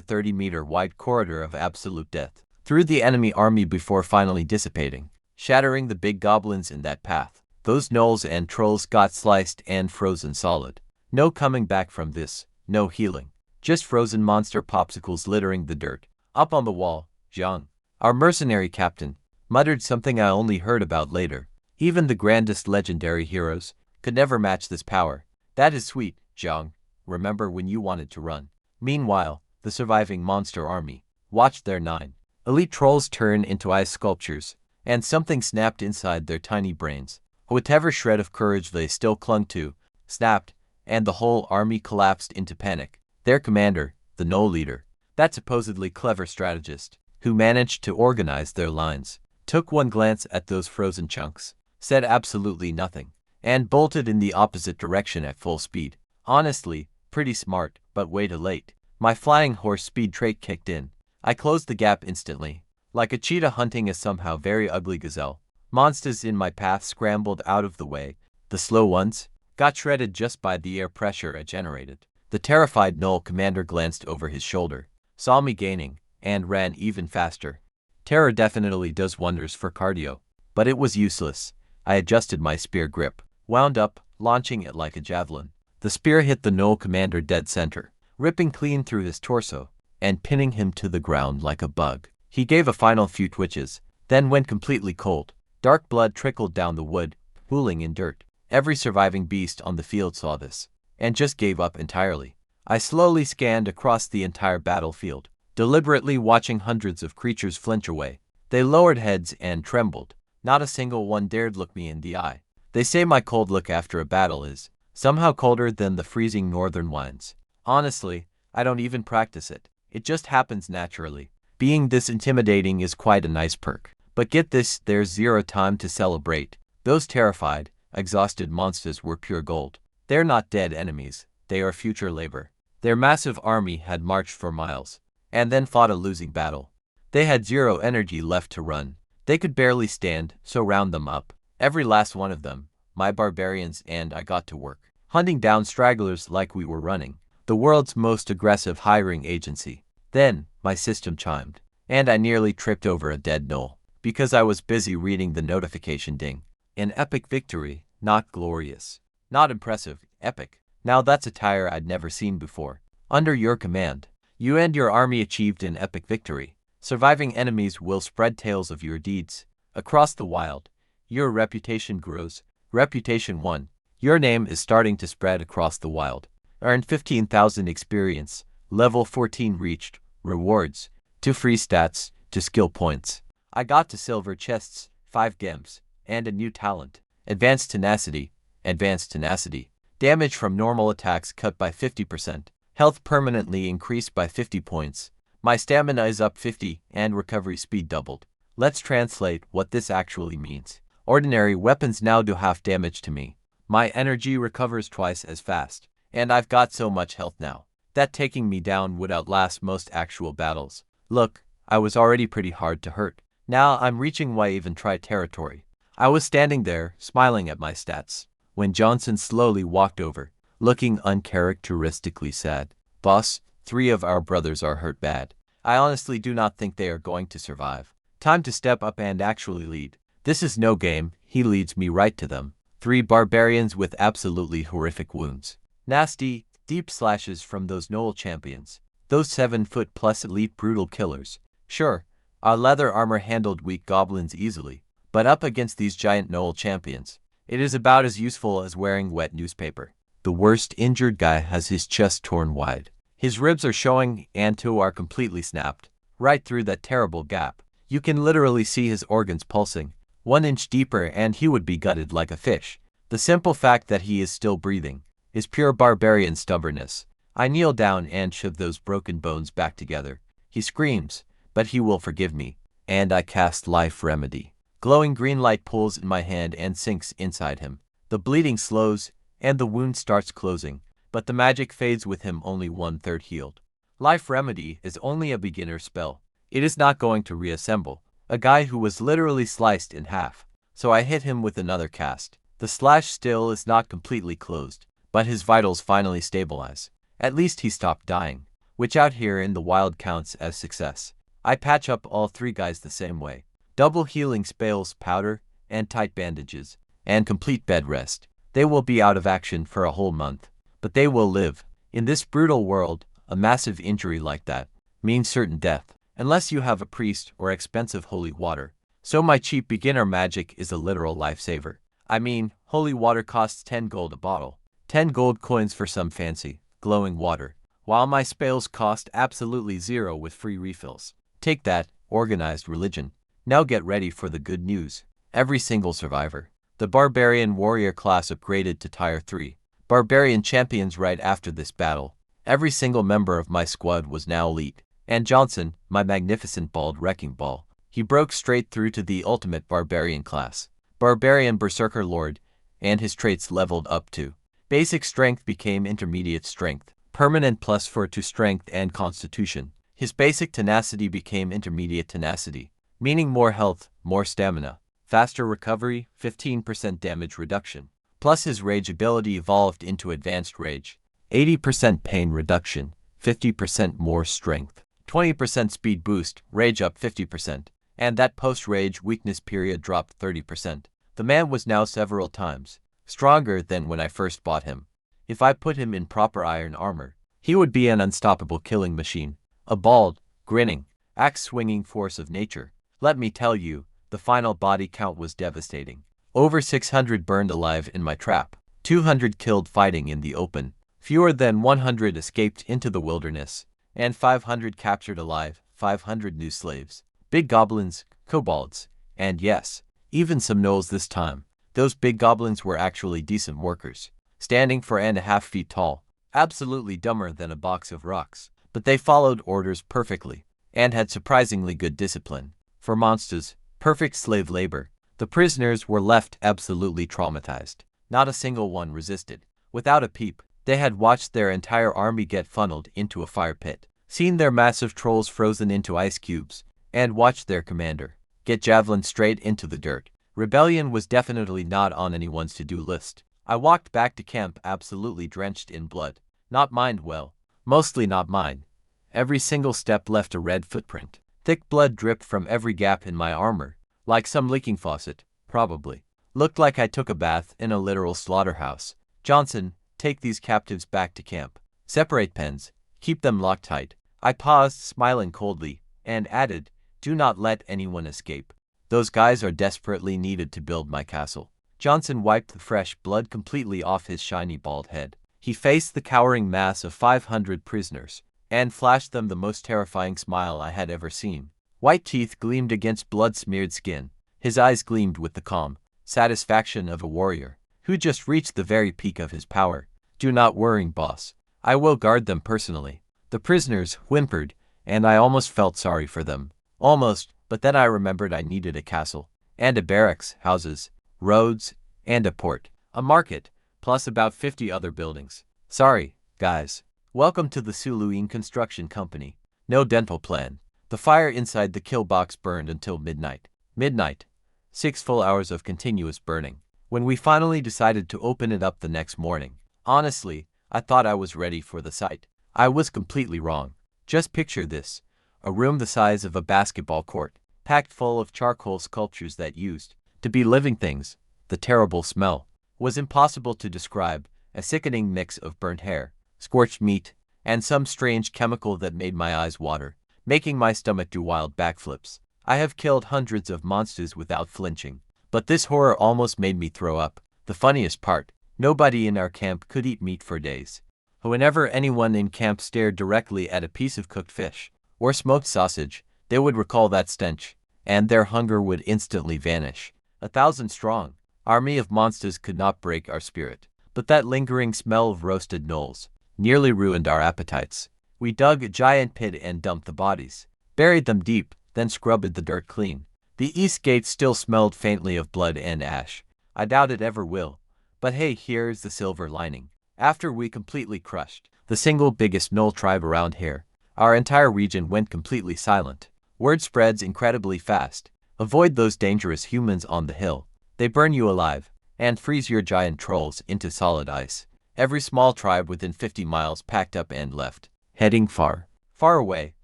30-meter wide corridor of absolute death through the enemy army before finally dissipating, shattering the big goblins in that path. Those gnolls and trolls got sliced and frozen solid. No coming back from this, no healing. Just frozen monster popsicles littering the dirt. Up on the wall, Zhang, our mercenary captain, muttered something I only heard about later. Even the grandest legendary heroes could never match this power. That is sweet, Zhang. Remember when you wanted to run. Meanwhile, the surviving monster army watched their 9 elite trolls turn into ice sculptures, and something snapped inside their tiny brains. Whatever shred of courage they still clung to, snapped, and the whole army collapsed into panic. Their commander, the gnoll leader, that supposedly clever strategist, who managed to organize their lines, took one glance at those frozen chunks, said absolutely nothing, and bolted in the opposite direction at full speed. Honestly, pretty smart, but way too late. My flying horse speed trait kicked in. I closed the gap instantly. Like a cheetah hunting a somehow very ugly gazelle, monsters in my path scrambled out of the way. The slow ones got shredded just by the air pressure it generated. The terrified gnoll commander glanced over his shoulder, saw me gaining, and ran even faster. Terror definitely does wonders for cardio, but it was useless. I adjusted my spear grip, wound up, launching it like a javelin. The spear hit the gnoll commander dead center, ripping clean through his torso, and pinning him to the ground like a bug. He gave a final few twitches, then went completely cold. Dark blood trickled down the wood, pooling in dirt. Every surviving beast on the field saw this, and just gave up entirely. I slowly scanned across the entire battlefield, deliberately watching hundreds of creatures flinch away. They lowered heads and trembled. Not a single one dared look me in the eye. They say my cold look after a battle is somehow colder than the freezing northern winds. Honestly, I don't even practice it. It just happens naturally. Being this intimidating is quite a nice perk. But get this, there's zero time to celebrate. Those terrified, exhausted monsters were pure gold. They're not dead enemies, they are future labor. Their massive army had marched for miles, and then fought a losing battle. They had zero energy left to run. They could barely stand, so round them up. Every last one of them, my barbarians, and I got to work, hunting down stragglers like we were running the world's most aggressive hiring agency. Then, my system chimed, and I nearly tripped over a dead gnoll, because I was busy reading the notification ding. An epic victory, not glorious. Not impressive, epic. Now that's a tire I'd never seen before. Under your command, you and your army achieved an epic victory. Surviving enemies will spread tales of your deeds across the wild. Your reputation grows. Reputation 1. Your name is starting to spread across the wild. Earned 15,000 experience. Level 14 reached. Rewards. 2 free stats. 2 skill points. I got to silver chests, 5 gems, and a new talent. Advanced tenacity. Advanced tenacity. Damage from normal attacks cut by 50%. Health permanently increased by 50 points. My stamina is up 50, and recovery speed doubled. Let's translate what this actually means. Ordinary weapons now do half damage to me. My energy recovers twice as fast, and I've got so much health now that taking me down would outlast most actual battles. Look, I was already pretty hard to hurt. Now I'm reaching why even try territory. I was standing there, smiling at my stats, when Johnson slowly walked over, looking uncharacteristically sad. Boss, 3 of our brothers are hurt bad. I honestly do not think they are going to survive. Time to step up and actually lead. This is no game, he leads me right to them. 3 barbarians with absolutely horrific wounds. Nasty, deep slashes from those Knoll champions. Those 7-foot-plus elite brutal killers. Sure, our leather armor handled weak goblins easily, but up against these giant Knoll champions, it is about as useful as wearing wet newspaper. The worst injured guy has his chest torn wide. His ribs are showing and two are completely snapped. Right through that terrible gap. You can literally see his organs pulsing. 1 inch deeper and he would be gutted like a fish. The simple fact that he is still breathing is pure barbarian stubbornness. I kneel down and shove those broken bones back together. He screams, but he will forgive me. And I cast Life Remedy. Glowing green light pulls in my hand and sinks inside him. The bleeding slows, and the wound starts closing, but the magic fades with him only 1/3 healed. Life Remedy is only a beginner spell. It is not going to reassemble a guy who was literally sliced in half. So I hit him with another cast. The slash still is not completely closed, but his vitals finally stabilize. At least he stopped dying, which out here in the wild counts as success. I patch up all 3 guys the same way. Double healing spells, powder, and tight bandages, and complete bed rest. They will be out of action for a whole month, but they will live. In this brutal world, a massive injury like that means certain death, unless you have a priest or expensive holy water. So my cheap beginner magic is a literal lifesaver. I mean, holy water costs 10 gold a bottle. 10 gold coins for some fancy, glowing water, while my spells cost absolutely 0 with free refills. Take that, organized religion. Now get ready for the good news. Every single survivor. The Barbarian Warrior class upgraded to Tier 3. Barbarian champions right after this battle. Every single member of my squad was now elite. And Johnson, my magnificent bald wrecking ball, he broke straight through to the ultimate Barbarian class. Barbarian Berserker Lord, and his traits leveled up too. Basic strength became intermediate strength. Permanent +4 to strength and constitution. His basic tenacity became intermediate tenacity, meaning more health, more stamina, faster recovery, 15% damage reduction. Plus his rage ability evolved into advanced rage. 80% pain reduction, 50% more strength, 20% speed boost, rage up 50%, and that post-rage weakness period dropped 30%. The man was now several times stronger than when I first bought him. If I put him in proper iron armor, he would be an unstoppable killing machine. A bald, grinning, axe-swinging force of nature. Let me tell you, the final body count was devastating. Over 600 burned alive in my trap, 200 killed fighting in the open, fewer than 100 escaped into the wilderness, and 500 captured alive, 500 new slaves. Big goblins, kobolds, and yes, even some gnolls this time. Those big goblins were actually decent workers, standing 4.5 feet tall, absolutely dumber than a box of rocks, but they followed orders perfectly, and had surprisingly good discipline. For monsters, perfect slave labor. The prisoners were left absolutely traumatized. Not a single one resisted. Without a peep, they had watched their entire army get funneled into a fire pit, seen their massive trolls frozen into ice cubes, and watched their commander get javelined straight into the dirt. Rebellion was definitely not on anyone's to-do list. I walked back to camp absolutely drenched in blood. Not mine, well, mostly not mine. Every single step left a red footprint. Thick blood dripped from every gap in my armor, like some leaking faucet, probably. Looked like I took a bath in a literal slaughterhouse. Johnson, take these captives back to camp. Separate pens, keep them locked tight. I paused, smiling coldly, and added, do not let anyone escape. Those guys are desperately needed to build my castle. Johnson wiped the fresh blood completely off his shiny bald head. He faced the cowering mass of 500 prisoners, and flashed them the most terrifying smile I had ever seen. White teeth gleamed against blood-smeared skin. His eyes gleamed with the calm satisfaction of a warrior who just reached the very peak of his power. Do not worry, boss. I will guard them personally. The prisoners whimpered, and I almost felt sorry for them. Almost, but then I remembered I needed a castle, and a barracks, houses, roads, and a port, a market, plus about 50 other buildings. Sorry, guys. Welcome to the Suluine Construction Company. No dental plan. The fire inside the kill box burned until midnight. Midnight. 6 full hours of continuous burning. When we finally decided to open it up the next morning, honestly, I thought I was ready for the sight. I was completely wrong. Just picture this. A room the size of a basketball court. packed full of charcoal sculptures that used to be living things. The terrible smell was impossible to describe, a sickening mix of burnt hair, scorched meat, and some strange chemical that made my eyes water, making my stomach do wild backflips. I have killed hundreds of monsters without flinching, but this horror almost made me throw up. The funniest part, nobody in our camp could eat meat for days. Whenever anyone in camp stared directly at a piece of cooked fish or smoked sausage, they would recall that stench, and their hunger would instantly vanish. 1,000 strong army of monsters could not break our spirit, but that lingering smell of roasted gnolls nearly ruined our appetites. We dug a giant pit and dumped the bodies, buried them deep, then scrubbed the dirt clean. The east gate still smelled faintly of blood and ash. I doubt it ever will, but hey, here's the silver lining. After we completely crushed the single biggest gnoll tribe around here, our entire region went completely silent. Word spreads incredibly fast. Avoid those dangerous humans on the hill. They burn you alive and freeze your giant trolls into solid ice. Every small tribe within 50 miles packed up and left, heading far, far away.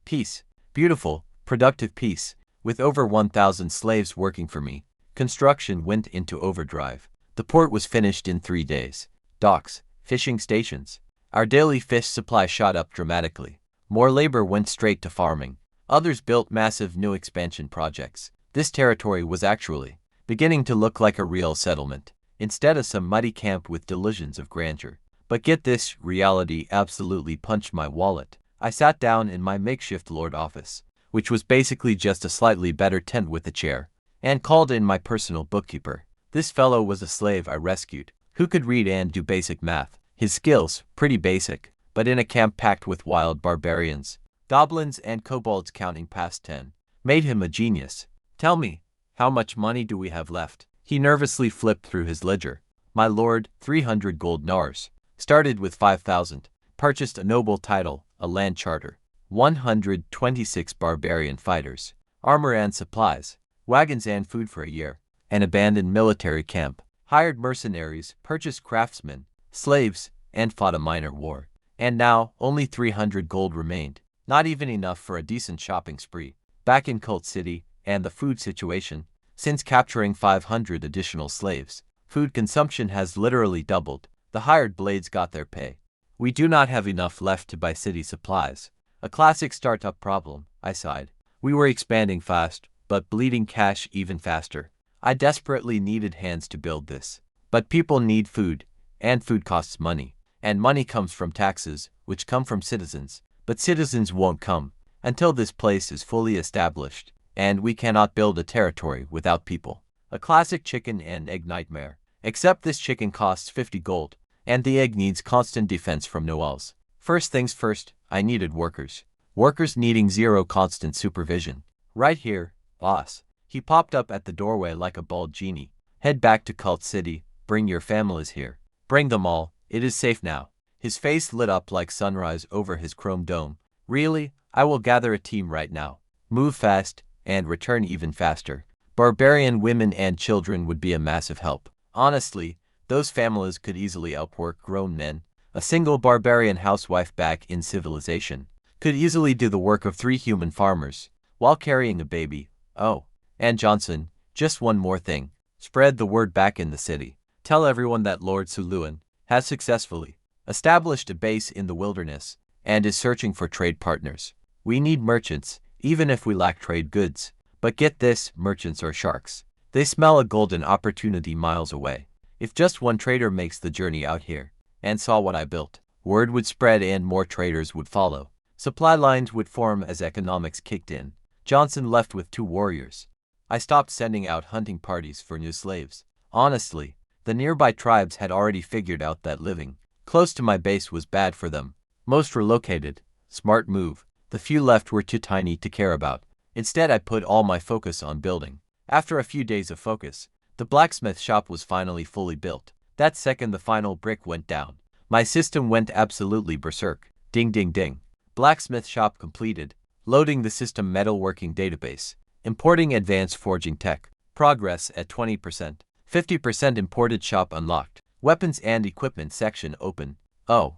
Peace. Beautiful, productive peace. With over 1,000 slaves working for me, construction went into overdrive. The port was finished in 3 days. Docks, fishing stations. Our daily fish supply shot up dramatically. More labor went straight to farming. Others built massive new expansion projects. This territory was actually beginning to look like a real settlement, instead of some muddy camp with delusions of grandeur. But get this, reality absolutely punched my wallet. I sat down in my makeshift lord office, which was basically just a slightly better tent with a chair, and called in my personal bookkeeper. This fellow was a slave I rescued, who could read and do basic math. His skills, pretty basic, but in a camp packed with wild barbarians, goblins and kobolds counting past 10, made him a genius. Tell me, how much money do we have left? He nervously flipped through his ledger. My lord, 300 gold nars. Started with 5,000. Purchased a noble title, a land charter, 126 barbarian fighters, armor and supplies, wagons and food for a year, an abandoned military camp, hired mercenaries, purchased craftsmen, slaves, and fought a minor war. And now, only 300 gold remained. Not even enough for a decent shopping spree. Back in Cult City, and the food situation, since capturing 500 additional slaves, food consumption has literally doubled. The hired blades got their pay. We do not have enough left to buy city supplies. A classic startup problem, I sighed. We were expanding fast, but bleeding cash even faster. I desperately needed hands to build this. But people need food, and food costs money. And money comes from taxes, which come from citizens. But citizens won't come until this place is fully established, and we cannot build a territory without people. A classic chicken and egg nightmare. Except this chicken costs 50 gold, and the egg needs constant defense from gnolls. First things first, I needed workers. Workers needing zero constant supervision. Right here, boss. He popped up at the doorway like a bald genie. Head back to Cult City, bring your families here. Bring them all, it is safe now. His face lit up like sunrise over his chrome dome. Really? I will gather a team right now. Move fast, and return even faster. Barbarian women and children would be a massive help. Honestly, those families could easily outwork grown men. A single barbarian housewife back in civilization could easily do the work of 3 human farmers while carrying a baby. Oh, and Johnson, just one more thing. Spread the word back in the city. Tell everyone that Lord Suluan has successfully established a base in the wilderness and is searching for trade partners. We need merchants, even if we lack trade goods. But get this, merchants are sharks. They smell a golden opportunity miles away. If just one trader makes the journey out here and saw what I built, word would spread and more traders would follow. Supply lines would form as economics kicked in. Johnson left with 2 warriors. I stopped sending out hunting parties for new slaves. Honestly, the nearby tribes had already figured out that living close to my base was bad for them. Most relocated. Smart move. The few left were too tiny to care about. Instead, I put all my focus on building. After a few days of focus, the blacksmith shop was finally fully built. That second the final brick went down, my system went absolutely berserk. Ding ding ding. Blacksmith shop completed. Loading the system metalworking database. Importing advanced forging tech. Progress at 20%. 50% imported shop unlocked. Weapons and equipment section open. Oh.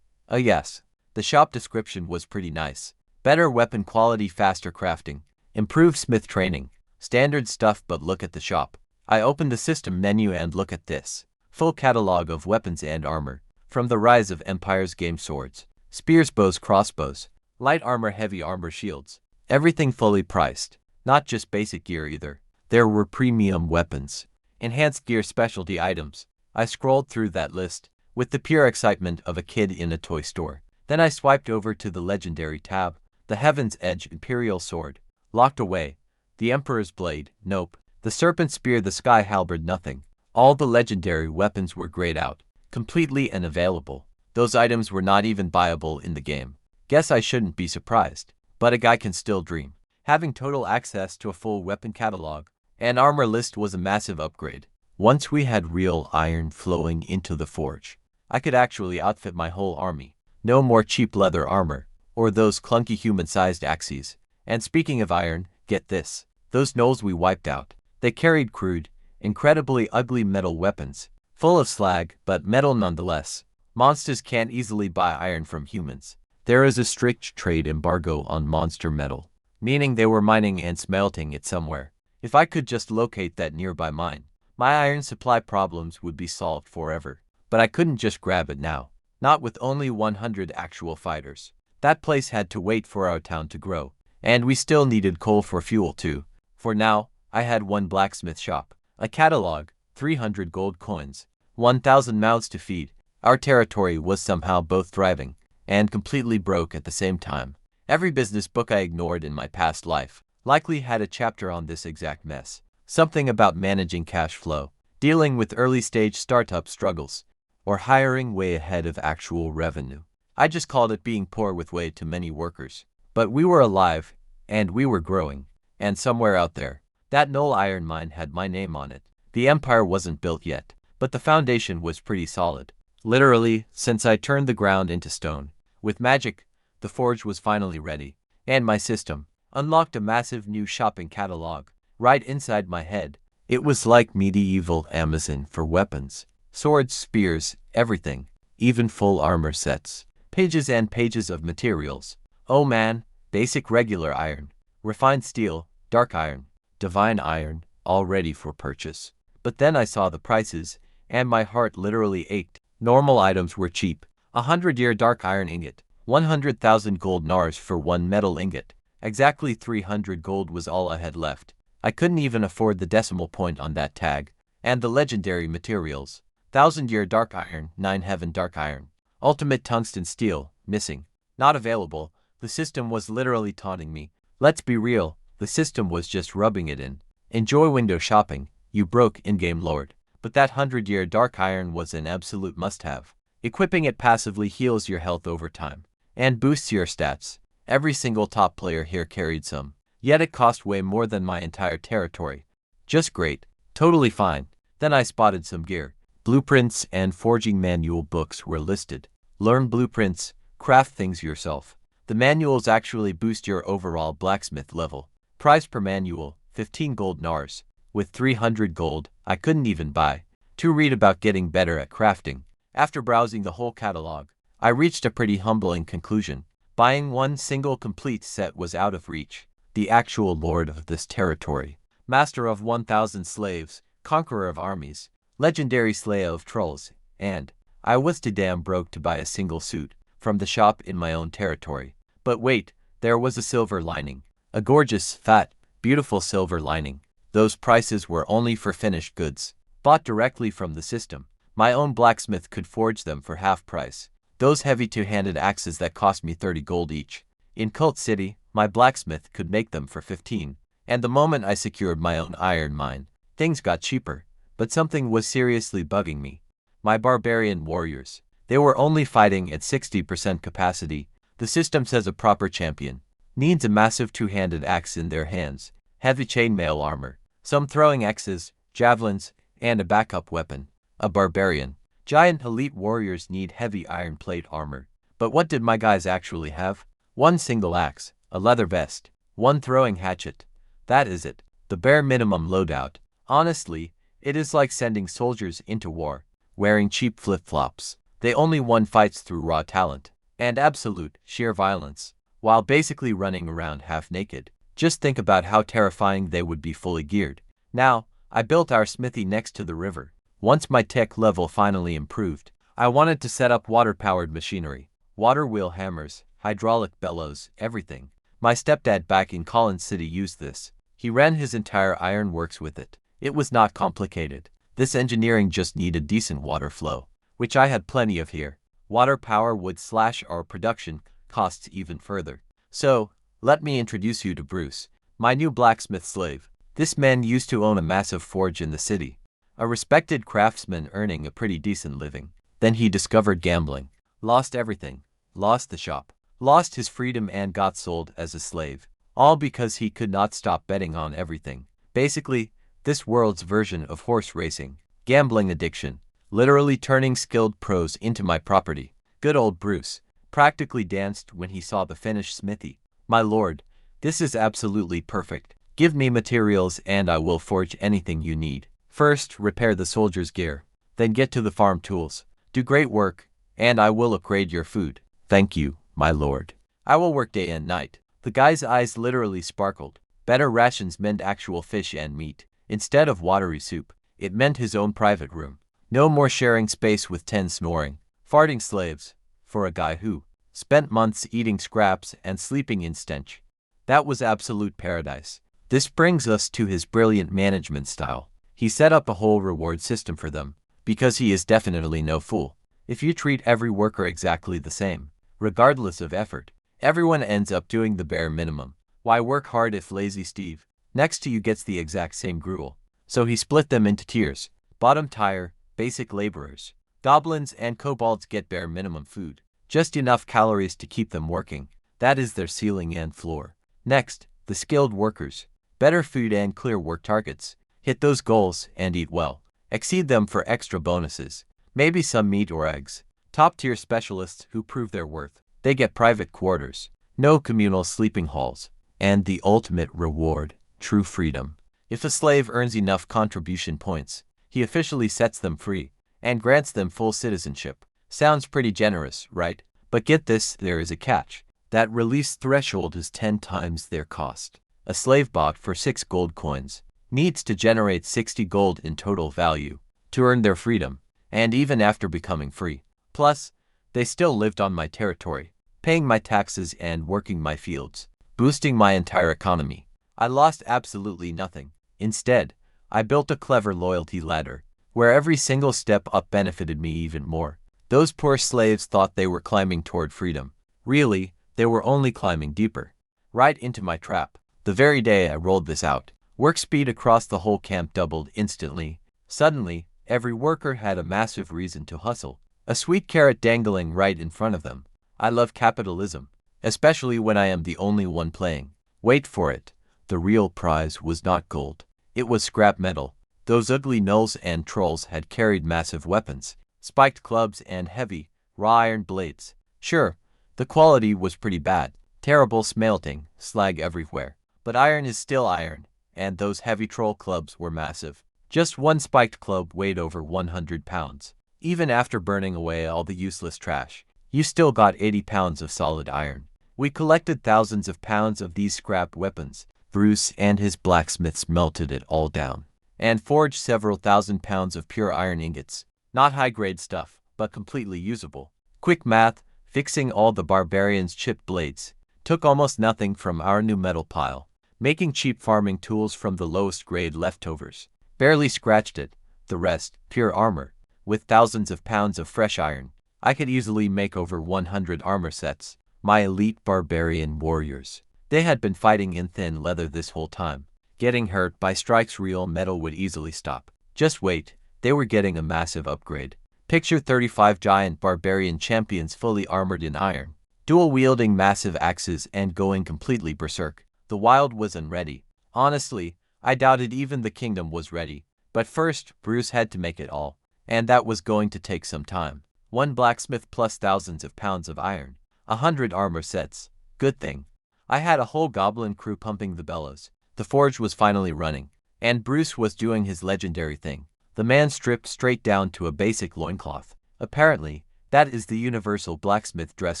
Yes. The shop description was pretty nice. Better weapon quality, faster crafting. Improved smith training. Standard stuff, but look at the shop. I open the system menu and look at this. Full catalog of weapons and armor. From the Rise of Empires game swords, spears, bows, crossbows, light armor, heavy armor, shields. Everything fully priced. Not just basic gear either. There were premium weapons, enhanced gear, specialty items. I scrolled through that list with the pure excitement of a kid in a toy store. Then I swiped over to the legendary tab. The Heaven's Edge Imperial Sword. Locked away. The Emperor's Blade. Nope. The Serpent Spear, the Sky Halberd, nothing. All the legendary weapons were grayed out, completely unavailable. Those items were not even buyable in the game. Guess I shouldn't be surprised, but a guy can still dream. Having total access to a full weapon catalog and armor list was a massive upgrade. Once we had real iron flowing into the forge, I could actually outfit my whole army. No more cheap leather armor, or those clunky human-sized axes. And speaking of iron, get this. Those gnolls we wiped out. They carried crude, incredibly ugly metal weapons, full of slag, but metal nonetheless. Monsters can't easily buy iron from humans. There is a strict trade embargo on monster metal, meaning they were mining and smelting it somewhere. If I could just locate that nearby mine, my iron supply problems would be solved forever. But I couldn't just grab it now. Not with only 100 actual fighters. That place had to wait for our town to grow, and we still needed coal for fuel too. For now, I had one blacksmith shop, a catalog, 300 gold coins, 1,000 mouths to feed. Our territory was somehow both thriving and completely broke at the same time. Every business book I ignored in my past life likely had a chapter on this exact mess. Something about managing cash flow, dealing with early-stage startup struggles, or hiring way ahead of actual revenue. I just called it being poor with way too many workers. But we were alive, and we were growing, and somewhere out there, that Knoll iron mine had my name on it. The empire wasn't built yet, but the foundation was pretty solid. Literally, since I turned the ground into stone. With magic, the forge was finally ready, and my system unlocked a massive new shopping catalog right inside my head. It was like medieval Amazon for weapons. Swords, spears, everything, even full armor sets. Pages and pages of materials. Oh man, basic regular iron, refined steel, dark iron, divine iron, all ready for purchase. But then I saw the prices, and my heart literally ached. Normal items were cheap. 100-year dark iron ingot, 100,000 gold nars for one metal ingot. Exactly 300 gold was all I had left. I couldn't even afford the decimal point on that tag. And the legendary materials. 1,000-year dark iron, 9 heaven dark iron. Ultimate tungsten steel, missing. Not available. The system was literally taunting me. Let's be real, the system was just rubbing it in. Enjoy window shopping, you broke in-game lord. But that 100-year dark iron was an absolute must-have. Equipping it passively heals your health over time, and boosts your stats. Every single top player here carried some. Yet it cost way more than my entire territory. Just great. Totally fine. Then I spotted some gear. Blueprints and forging manual books were listed. Learn blueprints, craft things yourself. The manuals actually boost your overall blacksmith level. Price per manual, 15 gold nars. With 300 gold, I couldn't even buy. To read about getting better at crafting. After browsing the whole catalog, I reached a pretty humbling conclusion. Buying one single complete set was out of reach. The actual lord of this territory, master of 1,000 slaves, conqueror of armies, legendary slayer of trolls, and I was too damn broke to buy a single suit from the shop in my own territory. But wait, there was a silver lining. A gorgeous, fat, beautiful silver lining. Those prices were only for finished goods, bought directly from the system. My own blacksmith could forge them for half price. Those heavy two-handed axes that cost me 30 gold each. In Cult City, my blacksmith could make them for 15. And the moment I secured my own iron mine, things got cheaper. But something was seriously bugging me. My barbarian warriors. They were only fighting at 60% capacity. The system says a proper champion needs a massive two-handed axe in their hands, heavy chainmail armor, some throwing axes, javelins, and a backup weapon. A barbarian. Giant elite warriors need heavy iron plate armor. But what did my guys actually have? One single axe, a leather vest, one throwing hatchet. That is it. The bare minimum loadout. Honestly, it is like sending soldiers into war, wearing cheap flip-flops. They only won fights through raw talent and absolute, sheer violence, while basically running around half-naked. Just think about how terrifying they would be fully geared. Now, I built our smithy next to the river. Once my tech level finally improved, I wanted to set up water-powered machinery. Water wheel hammers, hydraulic bellows, everything. My stepdad back in Collins City used this. He ran his entire iron works with it. It was not complicated. This engineering just needed decent water flow, which I had plenty of here. Water power would slash our production costs even further. So, let me introduce you to Bruce, my new blacksmith slave. This man used to own a massive forge in the city, a respected craftsman earning a pretty decent living. Then he discovered gambling, lost everything, lost the shop, lost his freedom and got sold as a slave, all because he could not stop betting on everything. Basically, this world's version of horse racing, gambling addiction, literally turning skilled pros into my property. Good old Bruce practically danced when he saw the finished smithy. My lord, this is absolutely perfect. Give me materials and I will forge anything you need. First, repair the soldier's gear, then get to the farm tools. Do great work, and I will upgrade your food. Thank you, my lord. I will work day and night. The guy's eyes literally sparkled. Better rations meant actual fish and meat. Instead of watery soup, it meant his own private room. No more sharing space with 10 snoring, farting slaves, for a guy who spent months eating scraps and sleeping in stench. That was absolute paradise. This brings us to his brilliant management style. He set up a whole reward system for them, because he is definitely no fool. If you treat every worker exactly the same, regardless of effort, everyone ends up doing the bare minimum. Why work hard if lazy Steve next to you gets the exact same gruel? So he split them into tiers. Bottom tier, basic laborers. Goblins and kobolds get bare minimum food, just enough calories to keep them working. That is their ceiling and floor. Next, the skilled workers. Better food and clear work targets. Hit those goals and eat well. Exceed them for extra bonuses. Maybe some meat or eggs. Top-tier specialists who prove their worth. They get private quarters, no communal sleeping halls, and the ultimate reward, true freedom. If a slave earns enough contribution points, he officially sets them free and grants them full citizenship. Sounds pretty generous, right? But get this, there is a catch. That release threshold is 10 times their cost. A slave bought for 6 gold coins needs to generate 60 gold in total value to earn their freedom, and even after becoming free. Plus, they still lived on my territory, paying my taxes and working my fields, boosting my entire economy. I lost absolutely nothing. Instead, I built a clever loyalty ladder, where every single step up benefited me even more. Those poor slaves thought they were climbing toward freedom. Really, they were only climbing deeper, right into my trap. The very day I rolled this out, work speed across the whole camp doubled instantly. Suddenly, every worker had a massive reason to hustle, a sweet carrot dangling right in front of them. I love capitalism, especially when I am the only one playing. Wait for it. The real prize was not gold. It was scrap metal. Those ugly gnolls and trolls had carried massive weapons, spiked clubs and heavy, raw iron blades. Sure, the quality was pretty bad. Terrible smelting, slag everywhere. But iron is still iron, and those heavy troll clubs were massive. Just one spiked club weighed over 100 pounds. Even after burning away all the useless trash, you still got 80 pounds of solid iron. We collected thousands of pounds of these scrap weapons. Bruce and his blacksmiths melted it all down and forged several thousand pounds of pure iron ingots. Not high-grade stuff, but completely usable. Quick math, fixing all the barbarians' chipped blades took almost nothing from our new metal pile. Making cheap farming tools from the lowest grade leftovers barely scratched it. The rest, pure armor. With thousands of pounds of fresh iron, I could easily make over 100 armor sets. My elite barbarian warriors. They had been fighting in thin leather this whole time. Getting hurt by strikes real metal would easily stop. Just wait, they were getting a massive upgrade. Picture 35 giant barbarian champions fully armored in iron, dual-wielding massive axes and going completely berserk. The wild wasn't ready. Honestly, I doubted even the kingdom was ready. But first, Bruce had to make it all, and that was going to take some time. One blacksmith plus thousands of pounds of iron, 100 armor sets. Good thing I had a whole goblin crew pumping the bellows. The forge was finally running, and Bruce was doing his legendary thing. The man stripped straight down to a basic loincloth. Apparently, that is the universal blacksmith dress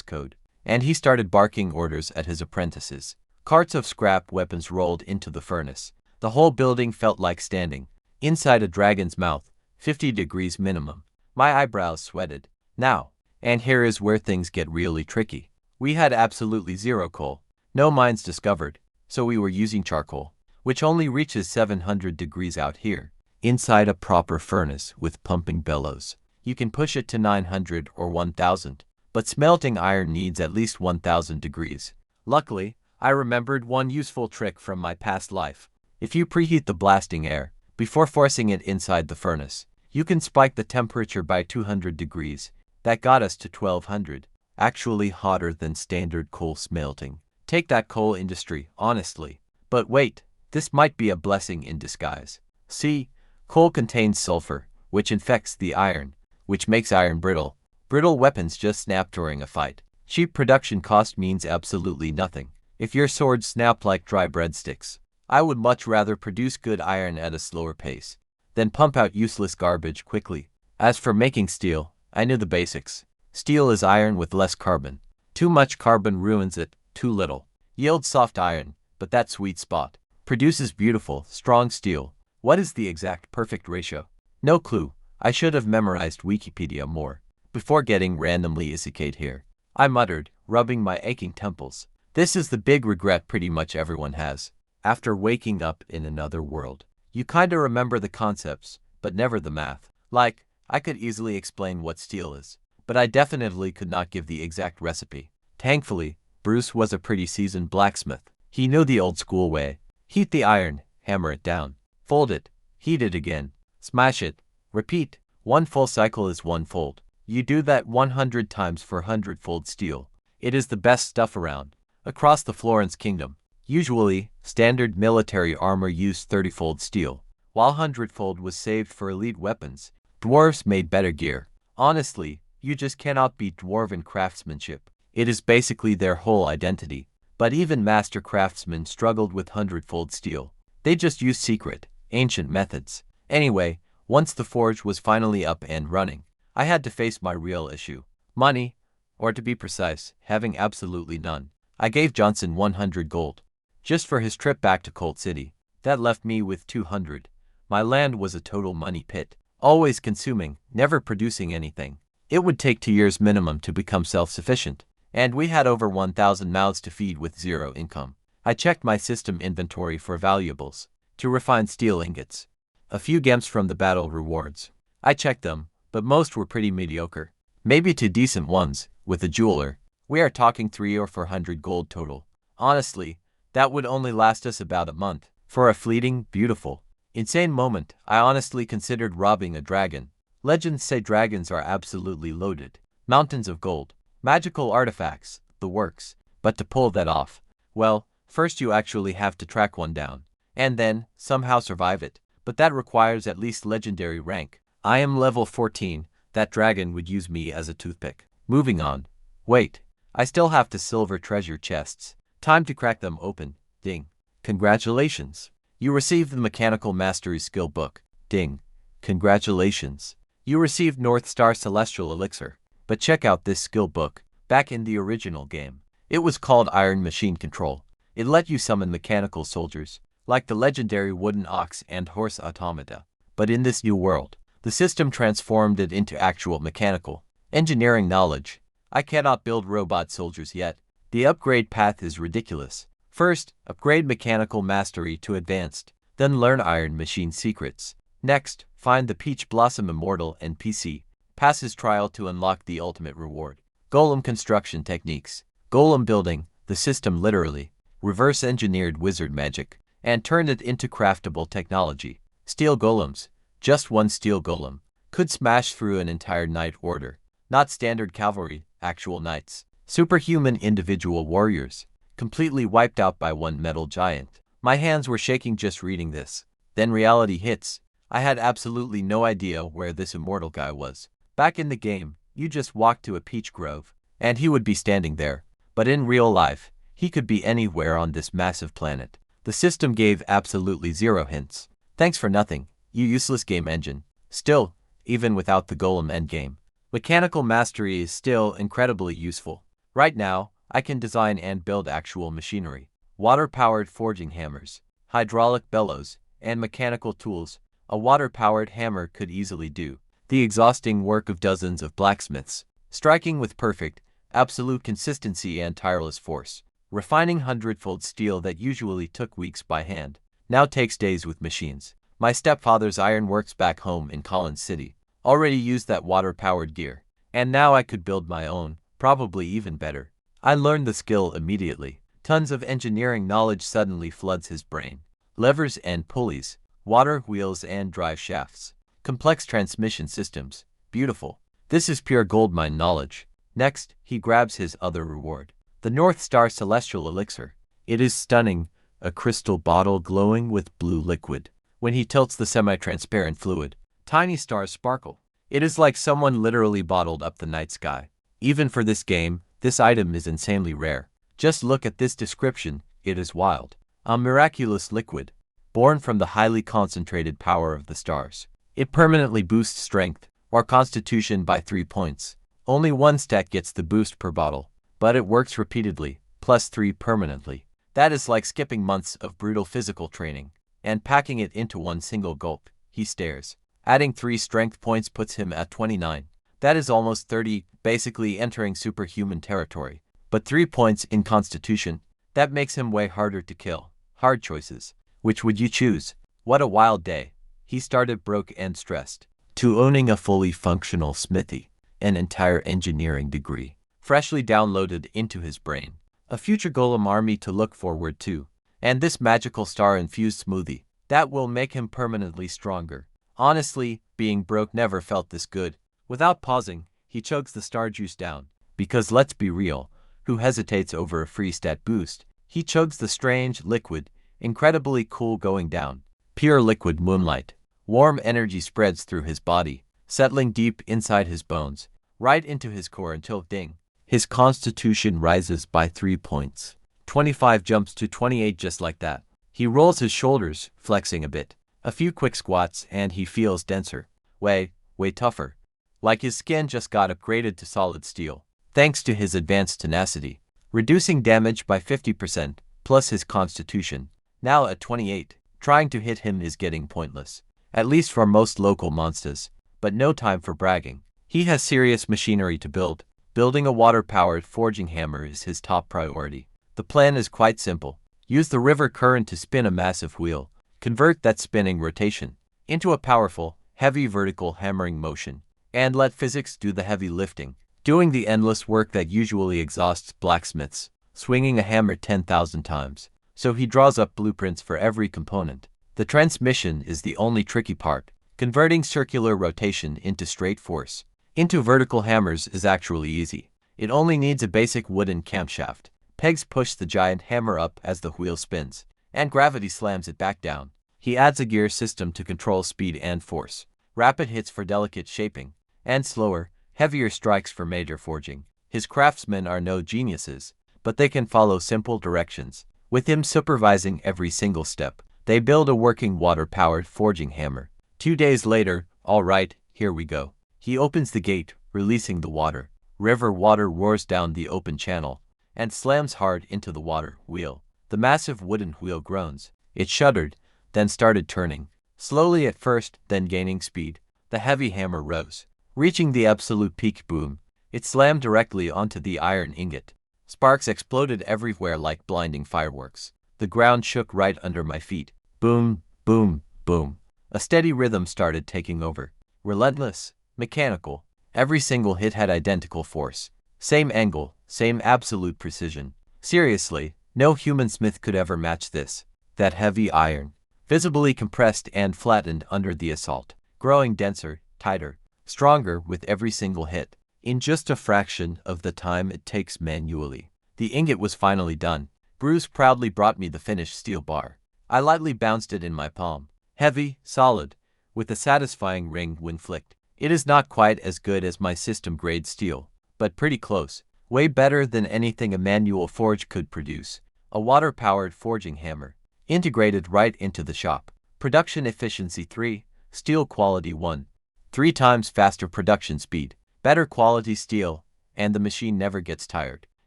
code, and he started barking orders at his apprentices. Carts of scrap weapons rolled into the furnace. The whole building felt like standing inside a dragon's mouth, 50 degrees minimum. My eyebrows sweated. Now, and here is where things get really tricky. We had absolutely zero coal. No mines discovered, so we were using charcoal, which only reaches 700 degrees out here. Inside a proper furnace with pumping bellows, you can push it to 900 or 1000, but smelting iron needs at least 1000 degrees. Luckily, I remembered one useful trick from my past life. If you preheat the blasting air before forcing it inside the furnace, you can spike the temperature by 200 degrees. That got us to 1200, actually hotter than standard coal smelting. Take that, coal industry, honestly. But wait, this might be a blessing in disguise. See, coal contains sulfur, which infects the iron, which makes iron brittle. Brittle weapons just snap during a fight. Cheap production cost means absolutely nothing. If your swords snap like dry breadsticks, I would much rather produce good iron at a slower pace than pump out useless garbage quickly. As for making steel, I knew the basics. Steel is iron with less carbon. Too much carbon ruins it, too little yields soft iron, but that sweet spot produces beautiful, strong steel. What is the exact perfect ratio? No clue. I should have memorized Wikipedia more before getting randomly isekai'd here, I muttered, rubbing my aching temples. This is the big regret pretty much everyone has. After waking up in another world, you kinda remember the concepts, but never the math. Like, I could easily explain what steel is, but I definitely could not give the exact recipe. Thankfully, Bruce was a pretty seasoned blacksmith. He knew the old school way. Heat the iron, hammer it down, fold it, heat it again, smash it, repeat. One full cycle is one fold. You do that 100 times for 100-fold steel. It is the best stuff around. Across the Florence Kingdom, usually, standard military armor used 30-fold steel, while 100-fold was saved for elite weapons. Dwarves made better gear. Honestly, you just cannot beat dwarven craftsmanship. It is basically their whole identity. But even master craftsmen struggled with 100-fold steel. They just used secret, ancient methods. Anyway, once the forge was finally up and running, I had to face my real issue. Money, or to be precise, having absolutely none. I gave Johnson 100 gold, just for his trip back to Colt City. That left me with 200. My land was a total money pit, always consuming, never producing anything. It would take 2 years minimum to become self-sufficient, and we had over 1,000 mouths to feed with zero income. I checked my system inventory for valuables, to refine steel ingots. A few gems from the battle rewards. I checked them, but most were pretty mediocre. Maybe 2 decent ones, with a jeweler. We are talking 300 or 400 gold total. Honestly, that would only last us about a month. For a fleeting, beautiful, insane moment, I honestly considered robbing a dragon. Legends say dragons are absolutely loaded. Mountains of gold, magical artifacts, the works. But to pull that off, well, first you actually have to track one down, and then, somehow survive it. But that requires at least legendary rank. I am level 14, that dragon would use me as a toothpick. Moving on. Wait, I still have the silver treasure chests. Time to crack them open. Ding. Congratulations. You received the Mechanical Mastery Skill Book. Ding. Congratulations. You received North Star Celestial Elixir. But check out this skill book. Back in the original game, it was called Iron Machine Control. It let you summon mechanical soldiers, like the legendary wooden ox and horse automata. But in this new world, the system transformed it into actual mechanical engineering knowledge. I cannot build robot soldiers yet. The upgrade path is ridiculous. First, upgrade mechanical mastery to advanced, then learn Iron Machine secrets. Next, find the Peach Blossom Immortal NPC. Pass his trial to unlock the ultimate reward. Golem construction techniques. Golem building, the system literally reverse engineered wizard magic and turned it into craftable technology. Steel golems. Just one steel golem could smash through an entire knight order. Not standard cavalry, actual knights. Superhuman individual warriors, completely wiped out by one metal giant. My hands were shaking just reading this. Then reality hits. I had absolutely no idea where this immortal guy was. Back in the game, you just walked to a peach grove, and he would be standing there. But in real life, he could be anywhere on this massive planet. The system gave absolutely zero hints. Thanks for nothing, you useless game engine. Still, even without the golem endgame, mechanical mastery is still incredibly useful. Right now, I can design and build actual machinery. water-powered forging hammers, hydraulic bellows, and mechanical tools. A water-powered hammer could easily do the exhausting work of dozens of blacksmiths, striking with perfect, absolute consistency and tireless force. Refining hundredfold steel that usually took weeks by hand now takes days with machines. My stepfather's ironworks back home in Collins City already used that water-powered gear, and now I could build my own, probably even better. I learned the skill immediately. Tons of engineering knowledge suddenly floods his brain. Levers and pulleys, water wheels and drive shafts, complex transmission systems. Beautiful. This is pure goldmine knowledge. Next, he grabs his other reward, the North Star Celestial Elixir. It is stunning, a crystal bottle glowing with blue liquid. When he tilts the semi-transparent fluid, tiny stars sparkle. It is like someone literally bottled up the night sky. Even for this game, this item is insanely rare. Just look at this description, it is wild. A miraculous liquid, born from the highly concentrated power of the stars. It permanently boosts strength or constitution by 3 points. Only one stat gets the boost per bottle, but it works repeatedly, +3 permanently. That is like skipping months of brutal physical training and packing it into one single gulp. He stares. Adding 3 strength points puts him at 29. That is almost 30, basically entering superhuman territory. But 3 points in constitution, that makes him way harder to kill. Hard choices. Which would you choose? What a wild day. He started broke and stressed, to owning a fully functional smithy, an entire engineering degree, freshly downloaded into his brain, a future golem army to look forward to, and this magical star-infused smoothie that will make him permanently stronger. Honestly, being broke never felt this good. Without pausing, he chugs the star juice down, because let's be real, who hesitates over a free stat boost? He chugs the strange, liquid, incredibly cool going down. Pure liquid moonlight. Warm energy spreads through his body, settling deep inside his bones, right into his core until ding. His constitution rises by 3 points. 25 jumps to 28 just like that. He rolls his shoulders, flexing a bit. A few quick squats and he feels denser. Way tougher. Like his skin just got upgraded to solid steel, thanks to his advanced tenacity. Reducing damage by 50%, plus his constitution. Now at 28, trying to hit him is getting pointless. At least for most local monsters. But no time for bragging. He has serious machinery to build. Building a water-powered forging hammer is his top priority. The plan is quite simple. Use the river current to spin a massive wheel. Convert that spinning rotation into a powerful, heavy vertical hammering motion. And let physics do the heavy lifting, doing the endless work that usually exhausts blacksmiths, swinging a hammer 10,000 times. So he draws up blueprints for every component. The transmission is the only tricky part. Converting circular rotation into straight force into vertical hammers is actually easy. It only needs a basic wooden camshaft. Pegs push the giant hammer up as the wheel spins, and gravity slams it back down. He adds a gear system to control speed and force, rapid hits for delicate shaping, and slower, heavier strikes for major forging. His craftsmen are no geniuses, but they can follow simple directions. With him supervising every single step, they build a working water-powered forging hammer. 2 days later, all right, here we go. He opens the gate, releasing the water. River water roars down the open channel and slams hard into the water wheel. The massive wooden wheel groans. It shuddered, then started turning. Slowly at first, then gaining speed. The heavy hammer rose, reaching the absolute peak. Boom. It slammed directly onto the iron ingot. Sparks exploded everywhere like blinding fireworks. The ground shook right under my feet. Boom, boom, boom. A steady rhythm started taking over. Relentless, mechanical. Every single hit had identical force. Same angle, same absolute precision. Seriously, no human smith could ever match this. That heavy iron, visibly compressed and flattened under the assault, growing denser, tighter, stronger with every single hit. In just a fraction of the time it takes manually. The ingot was finally done. Bruce proudly brought me the finished steel bar. I lightly bounced it in my palm. Heavy, solid, with a satisfying ring when flicked. It is not quite as good as my system-grade steel, but pretty close. Way better than anything a manual forge could produce. A water-powered forging hammer, integrated right into the shop. Production efficiency 3, steel quality 1. 3 times faster production speed. Better quality steel, and the machine never gets tired.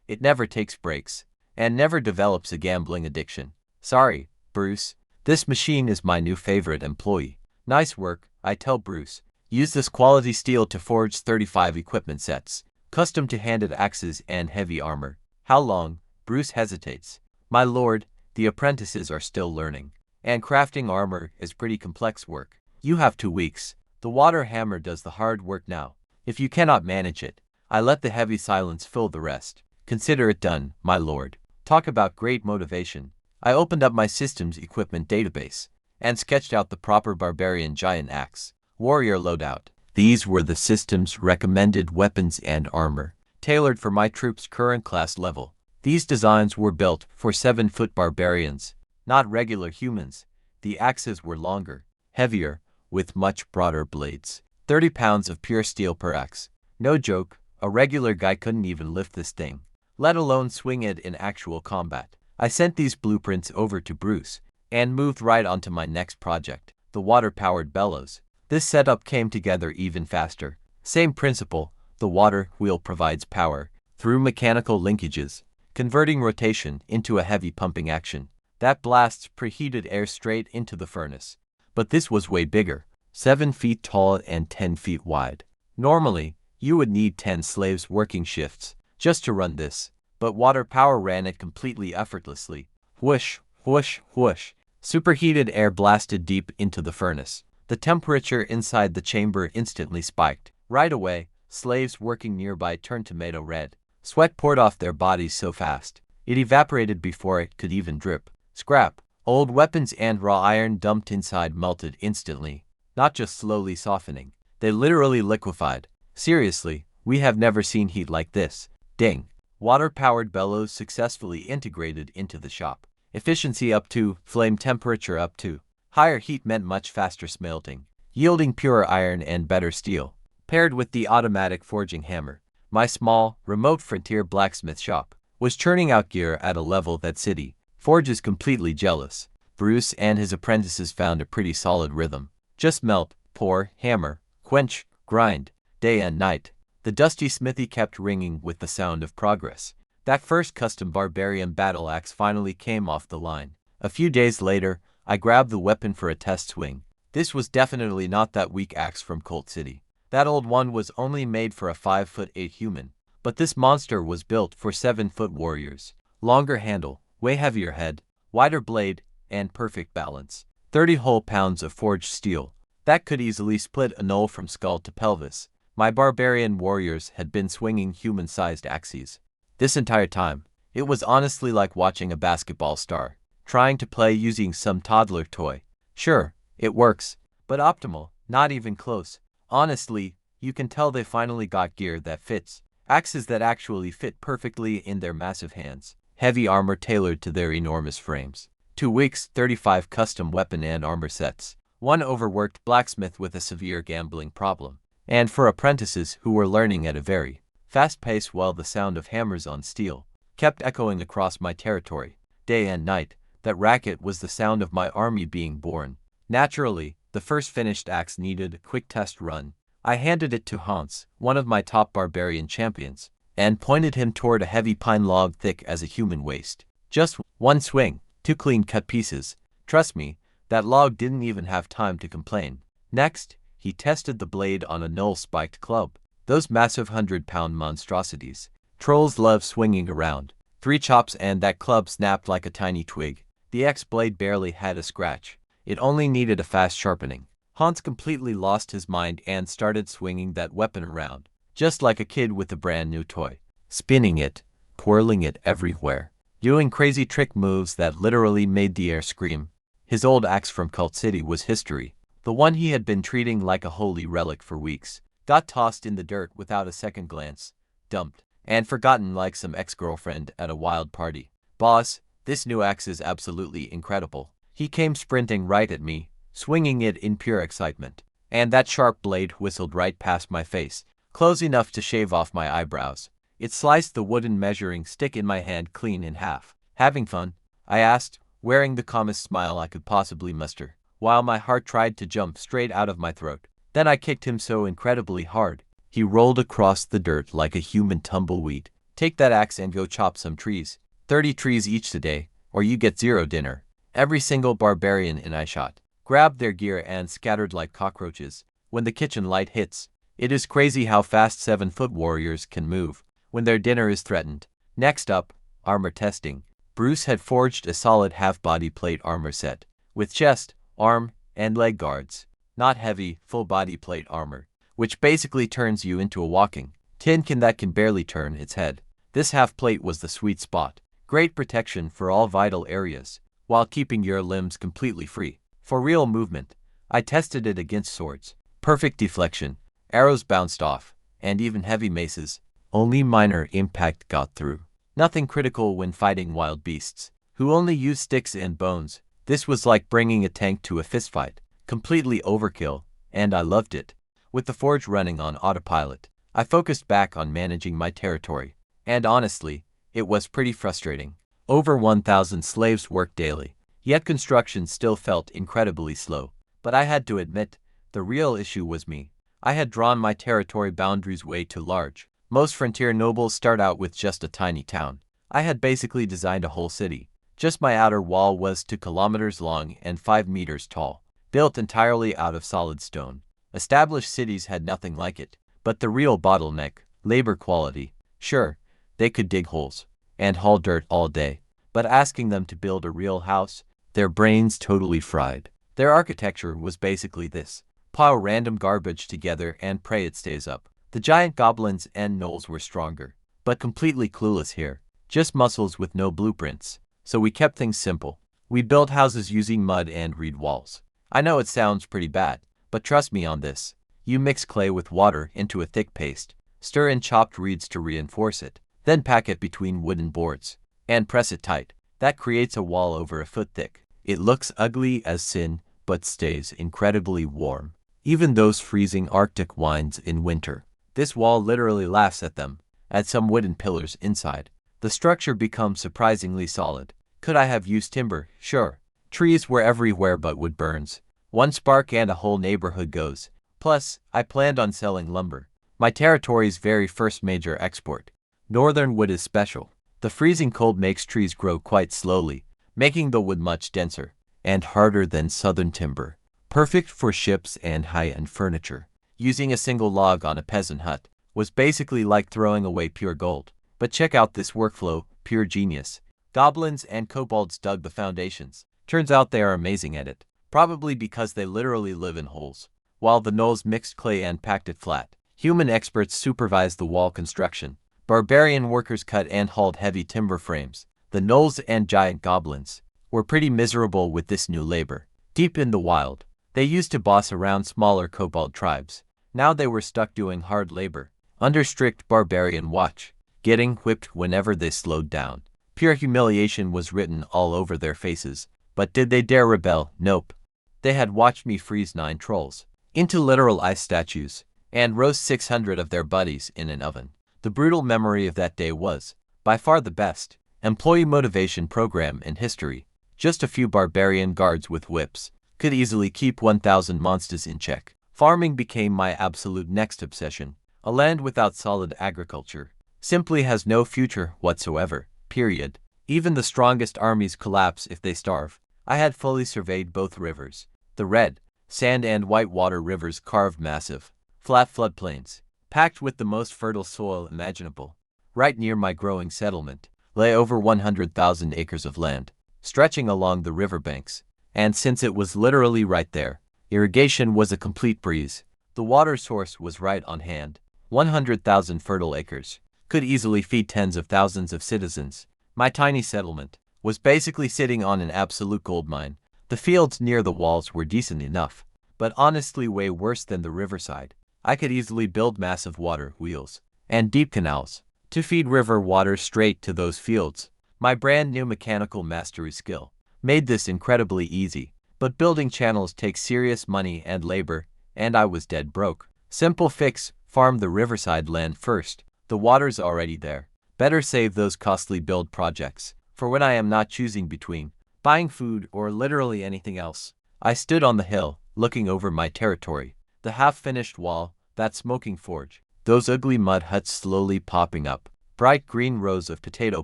It never takes breaks. and never develops a gambling addiction. Sorry, Bruce. This machine is my new favorite employee. Nice work, I tell Bruce. Use this quality steel to forge 35 equipment sets, custom to handed axes and heavy armor. How long? Bruce hesitates. My lord, the apprentices are still learning, and crafting armor is pretty complex work. You have 2 weeks. The water hammer does the hard work now. If you cannot manage it, I let the heavy silence fill the rest. Consider it done, my lord. Talk about great motivation. I opened up my system's equipment database and sketched out the proper barbarian giant axe warrior loadout. These were the system's recommended weapons and armor, tailored for my troops' current class level. These designs were built for 7-foot barbarians, not regular humans. The axes were longer, heavier, with much broader blades. 30 pounds of pure steel per axe. No joke, a regular guy couldn't even lift this thing, let alone swing it in actual combat. I sent these blueprints over to Bruce and moved right onto my next project, the water-powered bellows. This setup came together even faster. Same principle, the water wheel provides power through mechanical linkages, converting rotation into a heavy pumping action that blasts preheated air straight into the furnace. But this was way bigger, 7 feet tall and 10 feet wide. Normally, you would need 10 slaves working shifts just to run this, but water power ran it completely effortlessly. Whoosh, whoosh, whoosh. Superheated air blasted deep into the furnace. The temperature inside the chamber instantly spiked. Right away, slaves working nearby turned tomato red. Sweat poured off their bodies so fast, it evaporated before it could even drip. Scrap, old weapons and raw iron dumped inside melted instantly, not just slowly softening. They literally liquefied. Seriously, we have never seen heat like this. Ding. Water-powered bellows successfully integrated into the shop. Efficiency up to, flame temperature up to. Higher heat meant much faster smelting, yielding purer iron and better steel. Paired with the automatic forging hammer, my small, remote frontier blacksmith shop was churning out gear at a level that City Forge is completely jealous. Bruce and his apprentices found a pretty solid rhythm. Just melt, pour, hammer, quench, grind, day and night. The dusty smithy kept ringing with the sound of progress. That first custom barbarian battle axe finally came off the line. A few days later, I grabbed the weapon for a test swing. This was definitely not that weak axe from Colt City. That old one was only made for a 5'8" human, but this monster was built for 7-foot warriors. Longer handle, way heavier head, wider blade, and perfect balance. 30 whole pounds of forged steel. That could easily split a knoll from skull to pelvis. My barbarian warriors had been swinging human-sized axes. This entire time, it was honestly like watching a basketball star trying to play using some toddler toy. Sure, it works, but optimal, not even close. Honestly, you can tell they finally got gear that fits. Axes that actually fit perfectly in their massive hands. Heavy armor tailored to their enormous frames. 2 weeks, 35 custom weapon and armor sets. One overworked blacksmith with a severe gambling problem. And for apprentices who were learning at a very fast pace while the sound of hammers on steel kept echoing across my territory. Day and night, that racket was the sound of my army being born. Naturally, the first finished axe needed a quick test run. I handed it to Hans, one of my top barbarian champions, and pointed him toward a heavy pine log thick as a human waist. Just one swing, 2 clean-cut pieces. Trust me, that log didn't even have time to complain. Next, he tested the blade on a null-spiked club. Those massive 100-pound monstrosities. Trolls love swinging around. 3 chops and that club snapped like a tiny twig. The X-blade barely had a scratch. It only needed a fast sharpening. Hans completely lost his mind and started swinging that weapon around, just like a kid with a brand new toy. Spinning it, twirling it everywhere, doing crazy trick moves that literally made the air scream. His old axe from Cult City was history. The one he had been treating like a holy relic for weeks. Got tossed in the dirt without a second glance, dumped, and forgotten like some ex-girlfriend at a wild party. Boss, this new axe is absolutely incredible. He came sprinting right at me, swinging it in pure excitement. And that sharp blade whistled right past my face, close enough to shave off my eyebrows. It sliced the wooden measuring stick in my hand clean in half. Having fun? I asked, wearing the calmest smile I could possibly muster, while my heart tried to jump straight out of my throat. Then I kicked him so incredibly hard, he rolled across the dirt like a human tumbleweed. Take that axe and go chop some trees. 30 trees each today, or you get 0 dinner. Every single barbarian in I shot grabbed their gear and scattered like cockroaches when the kitchen light hits. It is crazy how fast 7-foot warriors can move when their dinner is threatened. Next up, armor testing. Bruce had forged a solid half-body plate armor set with chest, arm, and leg guards. Not heavy, full-body plate armor, which basically turns you into a walking tin can that can barely turn its head. This half-plate was the sweet spot. Great protection for all vital areas, while keeping your limbs completely free. For real movement, I tested it against swords. Perfect deflection, arrows bounced off, and even heavy maces. Only minor impact got through. Nothing critical when fighting wild beasts, who only use sticks and bones. This was like bringing a tank to a fistfight. Completely overkill, and I loved it. With the forge running on autopilot, I focused back on managing my territory. And honestly, it was pretty frustrating. Over 1,000 slaves worked daily, yet construction still felt incredibly slow. But I had to admit, the real issue was me. I had drawn my territory boundaries way too large. Most frontier nobles start out with just a tiny town. I had basically designed a whole city. Just my outer wall was 2 kilometers long and 5 meters tall, built entirely out of solid stone. Established cities had nothing like it. But the real bottleneck, labor quality. Sure, they could dig holes and haul dirt all day, but asking them to build a real house, their brains totally fried. Their architecture was basically this: pile random garbage together and pray it stays up. The giant goblins and gnolls were stronger, but completely clueless here. Just muscles with no blueprints. So we kept things simple. We built houses using mud and reed walls. I know it sounds pretty bad, but trust me on this. You mix clay with water into a thick paste, stir in chopped reeds to reinforce it, then pack it between wooden boards, and press it tight. That creates a wall over a foot thick. It looks ugly as sin, but stays incredibly warm. Even those freezing Arctic winds in winter. This wall literally laughs at them. Add some wooden pillars inside. The structure becomes surprisingly solid. Could I have used timber? Sure. Trees were everywhere but wood burns. One spark and a whole neighborhood goes. Plus, I planned on selling lumber. My territory's very first major export. Northern wood is special. The freezing cold makes trees grow quite slowly, making the wood much denser and harder than southern timber. Perfect for ships and high-end furniture. Using a single log on a peasant hut was basically like throwing away pure gold. But check out this workflow, pure genius. Goblins and kobolds dug the foundations. Turns out they are amazing at it, probably because they literally live in holes, while the gnolls mixed clay and packed it flat. Human experts supervised the wall construction. Barbarian workers cut and hauled heavy timber frames. The gnolls and giant goblins were pretty miserable with this new labor. Deep in the wild, they used to boss around smaller kobold tribes. Now they were stuck doing hard labor, under strict barbarian watch, getting whipped whenever they slowed down. Pure humiliation was written all over their faces. But did they dare rebel? Nope. They had watched me freeze 9 trolls into literal ice statues and roast 600 of their buddies in an oven. The brutal memory of that day was, by far the best, employee motivation program in history. Just a few barbarian guards with whips could easily keep 1,000 monsters in check. Farming became my absolute next obsession. A land without solid agriculture simply has no future whatsoever, period. Even the strongest armies collapse if they starve. I had fully surveyed both rivers. The red, sand and whitewater rivers carved massive, flat floodplains, packed with the most fertile soil imaginable. Right near my growing settlement lay over 100,000 acres of land, stretching along the riverbanks. And since it was literally right there, irrigation was a complete breeze. The water source was right on hand. 100,000 fertile acres could easily feed tens of thousands of citizens. My tiny settlement was basically sitting on an absolute goldmine. The fields near the walls were decent enough, but honestly way worse than the riverside. I could easily build massive water wheels and deep canals to feed river water straight to those fields. My brand new mechanical mastery skill made this incredibly easy, but building channels takes serious money and labor, and I was dead broke. Simple fix: farm the riverside land first. The water's already there. Better save those costly build projects for when I am not choosing between buying food or literally anything else. I stood on the hill, looking over my territory, the half-finished wall, that smoking forge, those ugly mud huts slowly popping up, bright green rows of potato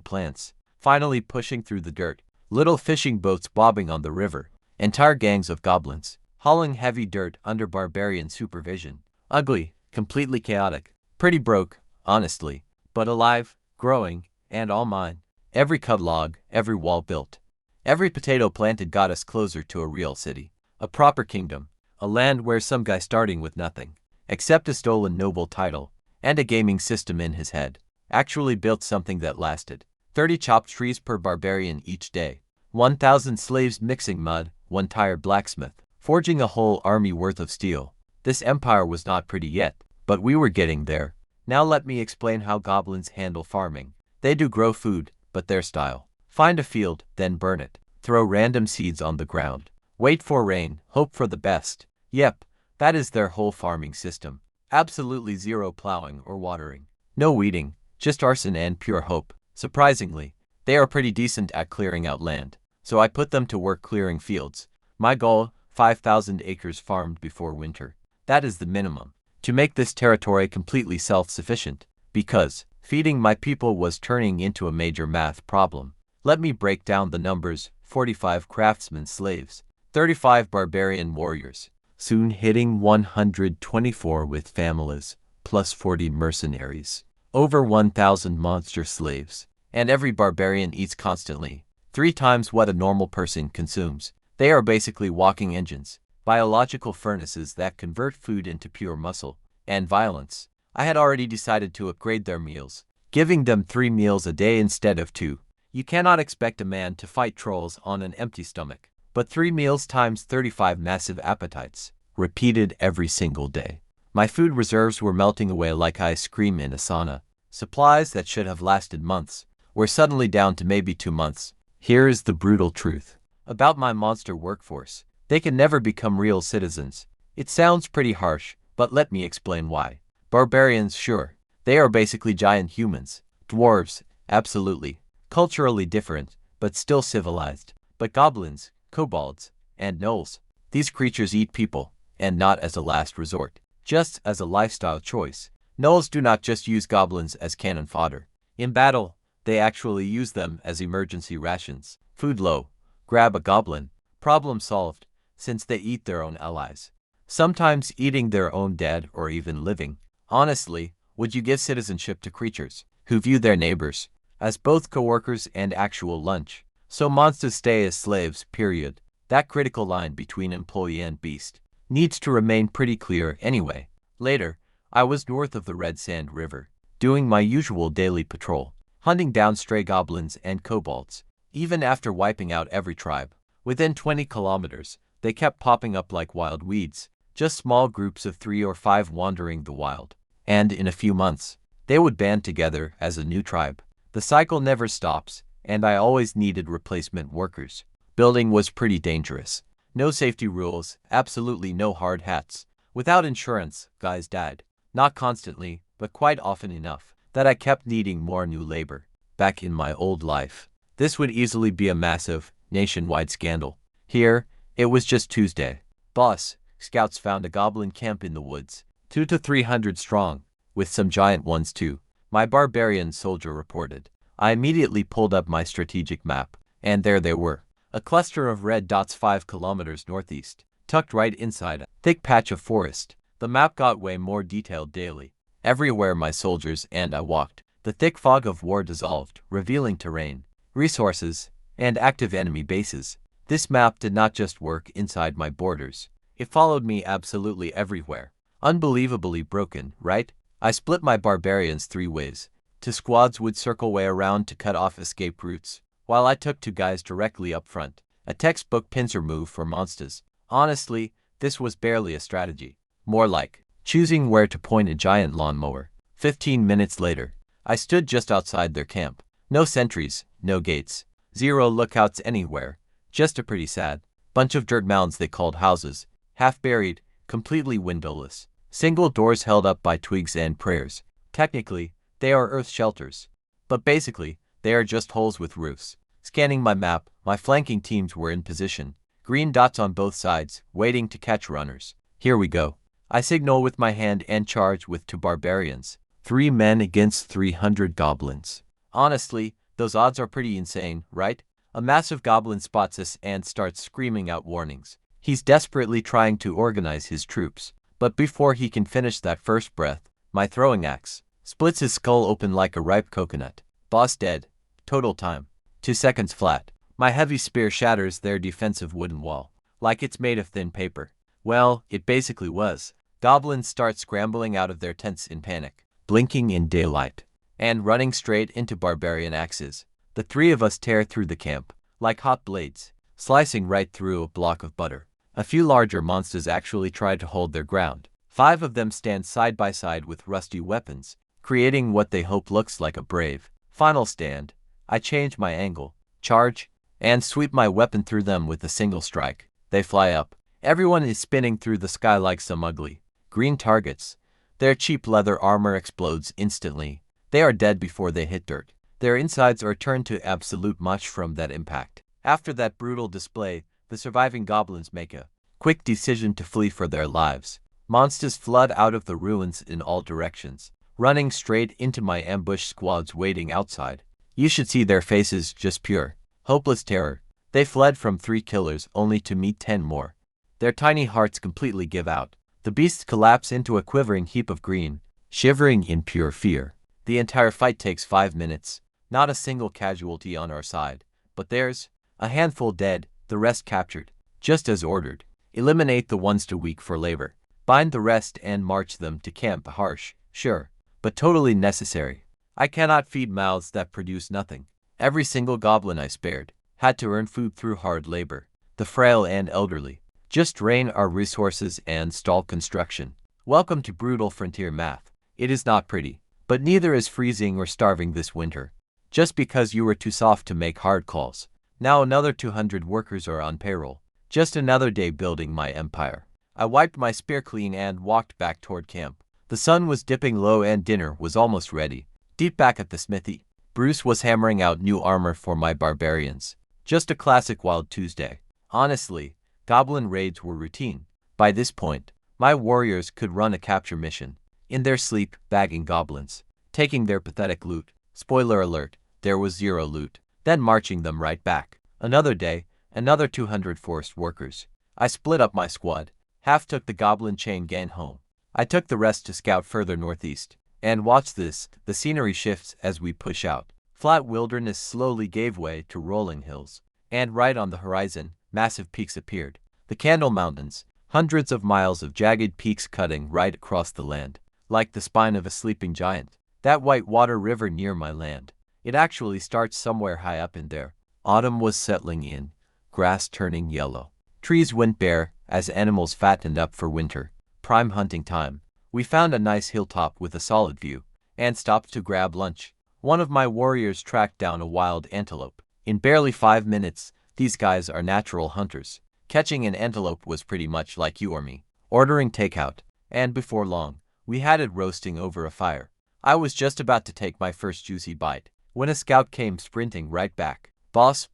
plants, finally pushing through the dirt. Little fishing boats bobbing on the river. Entire gangs of goblins, hauling heavy dirt under barbarian supervision. Ugly, completely chaotic. Pretty broke, honestly, but alive, growing, and all mine. Every cut log, every wall built, every potato planted got us closer to a real city. A proper kingdom. A land where some guy starting with nothing, except a stolen noble title, and a gaming system in his head, actually built something that lasted. 30 chopped trees per barbarian each day. 1,000 slaves mixing mud, one tired blacksmith, forging a whole army worth of steel. This empire was not pretty yet, but we were getting there. Now let me explain how goblins handle farming. They do grow food, but their style. Find a field, then burn it. Throw random seeds on the ground. Wait for rain, hope for the best. Yep, that is their whole farming system. Absolutely zero plowing or watering. No weeding, just arson and pure hope. Surprisingly, they are pretty decent at clearing out land, so I put them to work clearing fields. My goal, 5,000 acres farmed before winter. That is the minimum, to make this territory completely self-sufficient, because feeding my people was turning into a major math problem. Let me break down the numbers: 45 craftsmen slaves, 35 barbarian warriors, soon hitting 124 with families, plus 40 mercenaries, over 1,000 monster slaves, and every barbarian eats constantly, 3 times what a normal person consumes. They are basically walking engines, biological furnaces that convert food into pure muscle and violence. I had already decided to upgrade their meals, giving them 3 meals a day instead of 2. You cannot expect a man to fight trolls on an empty stomach, but 3 meals times 35 massive appetites, repeated every single day. My food reserves were melting away like ice cream in a sauna. Supplies that should have lasted months were suddenly down to maybe 2 months. Here is the brutal truth about my monster workforce. They can never become real citizens. It sounds pretty harsh, but let me explain why. Barbarians, sure, they are basically giant humans. Dwarves, absolutely. Culturally different, but still civilized. But goblins, kobolds, and gnolls, these creatures eat people, and not as a last resort, just as a lifestyle choice. Gnolls do not just use goblins as cannon fodder. In battle, they actually use them as emergency rations. Food low, grab a goblin, problem solved, since they eat their own allies. Sometimes eating their own dead or even living. Honestly, would you give citizenship to creatures who view their neighbors as both coworkers and actual lunch? So monsters stay as slaves, period. That critical line between employee and beast needs to remain pretty clear anyway. Later, I was north of the Red Sand River, doing my usual daily patrol, hunting down stray goblins and kobolds. Even after wiping out every tribe, within 20 kilometers, they kept popping up like wild weeds, just small groups of 3 or 5 wandering the wild. And in a few months, they would band together as a new tribe. The cycle never stops, and I always needed replacement workers. Building was pretty dangerous. No safety rules, absolutely no hard hats. Without insurance, guys died. Not constantly, but quite often enough that I kept needing more new labor. Back in my old life, this would easily be a massive, nationwide scandal. Here, it was just Tuesday. Boss, scouts found a goblin camp in the woods, 200 to 300 strong, with some giant ones too, my barbarian soldier reported. I immediately pulled up my strategic map, and there they were. A cluster of red dots 5 kilometers northeast, tucked right inside a thick patch of forest. The map got way more detailed daily. Everywhere my soldiers and I walked, the thick fog of war dissolved, revealing terrain, resources, and active enemy bases. This map did not just work inside my borders. It followed me absolutely everywhere. Unbelievably broken, right? I split my barbarians 3 ways. 2 squads would circle way around to cut off escape routes, while I took 2 guys directly up front. A textbook pincer move for monsters. Honestly, this was barely a strategy. More like choosing where to point a giant lawnmower. 15 minutes later, I stood just outside their camp. No sentries, no gates, 0 lookouts anywhere. Just a pretty sad bunch of dirt mounds they called houses, half buried, completely windowless. Single doors held up by twigs and prayers. Technically, they are earth shelters, but basically, they are just holes with roofs. Scanning my map, my flanking teams were in position. Green dots on both sides, waiting to catch runners. Here we go. I signal with my hand and charge with 2 barbarians. 3 men against 300 goblins. Honestly, Those odds are pretty insane, right? A massive goblin spots us and starts screaming out warnings. He's desperately trying to organize his troops, but before he can finish that first breath, my throwing axe splits his skull open like a ripe coconut. Boss dead. Total time. 2 seconds flat. My heavy spear shatters their defensive wooden wall, like it's made of thin paper. Well, it basically was. Goblins start scrambling out of their tents in panic, blinking in daylight, and running straight into barbarian axes. The three of us tear through the camp, like hot blades, slicing right through a block of butter. A few larger monsters actually try to hold their ground. 5 of them stand side by side with rusty weapons, creating what they hope looks like a brave final stand. I change my angle, charge, and sweep my weapon through them with a single strike. They fly up. Everyone is spinning through the sky like some ugly green targets. Their cheap leather armor explodes instantly. They are dead before they hit dirt. Their insides are turned to absolute mush from that impact. After that brutal display, the surviving goblins make a quick decision to flee for their lives. Monsters flood out of the ruins in all directions, running straight into my ambush squads waiting outside. You should see their faces, just pure, hopeless terror. They fled from 3 killers only to meet 10 more. Their tiny hearts completely give out. The beasts collapse into a quivering heap of green, shivering in pure fear. The entire fight takes 5 minutes. Not a single casualty on our side, but theirs. A handful dead, the rest captured. Just as ordered. Eliminate the ones too weak for labor. Bind the rest and march them to camp. Harsh, sure, but totally necessary. I cannot feed mouths that produce nothing. Every single goblin I spared had to earn food through hard labor. The frail and elderly just drain our resources and stall construction. Welcome to brutal frontier math. It is not pretty, but neither is freezing or starving this winter. Just because you were too soft to make hard calls. Now another 200 workers are on payroll. Just another day building my empire. I wiped my spear clean and walked back toward camp. The sun was dipping low and dinner was almost ready. Deep back at the smithy, Bruce was hammering out new armor for my barbarians. Just a classic Wild Tuesday. Honestly, goblin raids were routine. By this point, my warriors could run a capture mission. In their sleep, bagging goblins, taking their pathetic loot. Spoiler alert, there was 0 loot. Then marching them right back. Another day, another 200 forced workers. I split up my squad. Half took the goblin chain gang home. I took the rest to scout further northeast. And watch this, the scenery shifts as we push out. Flat wilderness slowly gave way to rolling hills. And right on the horizon, massive peaks appeared. The Candle Mountains, hundreds of miles of jagged peaks cutting right across the land, like the spine of a sleeping giant. That white water river near my land. It actually starts somewhere high up in there. Autumn was settling in, grass turning yellow. Trees went bare as animals fattened up for winter. Prime hunting time. We found a nice hilltop with a solid view, and stopped to grab lunch. One of my warriors tracked down a wild antelope. In barely 5 minutes, these guys are natural hunters. Catching an antelope was pretty much like you or me, ordering takeout, and before long, we had it roasting over a fire. I was just about to take my first juicy bite, when a scout came sprinting right back. Boss,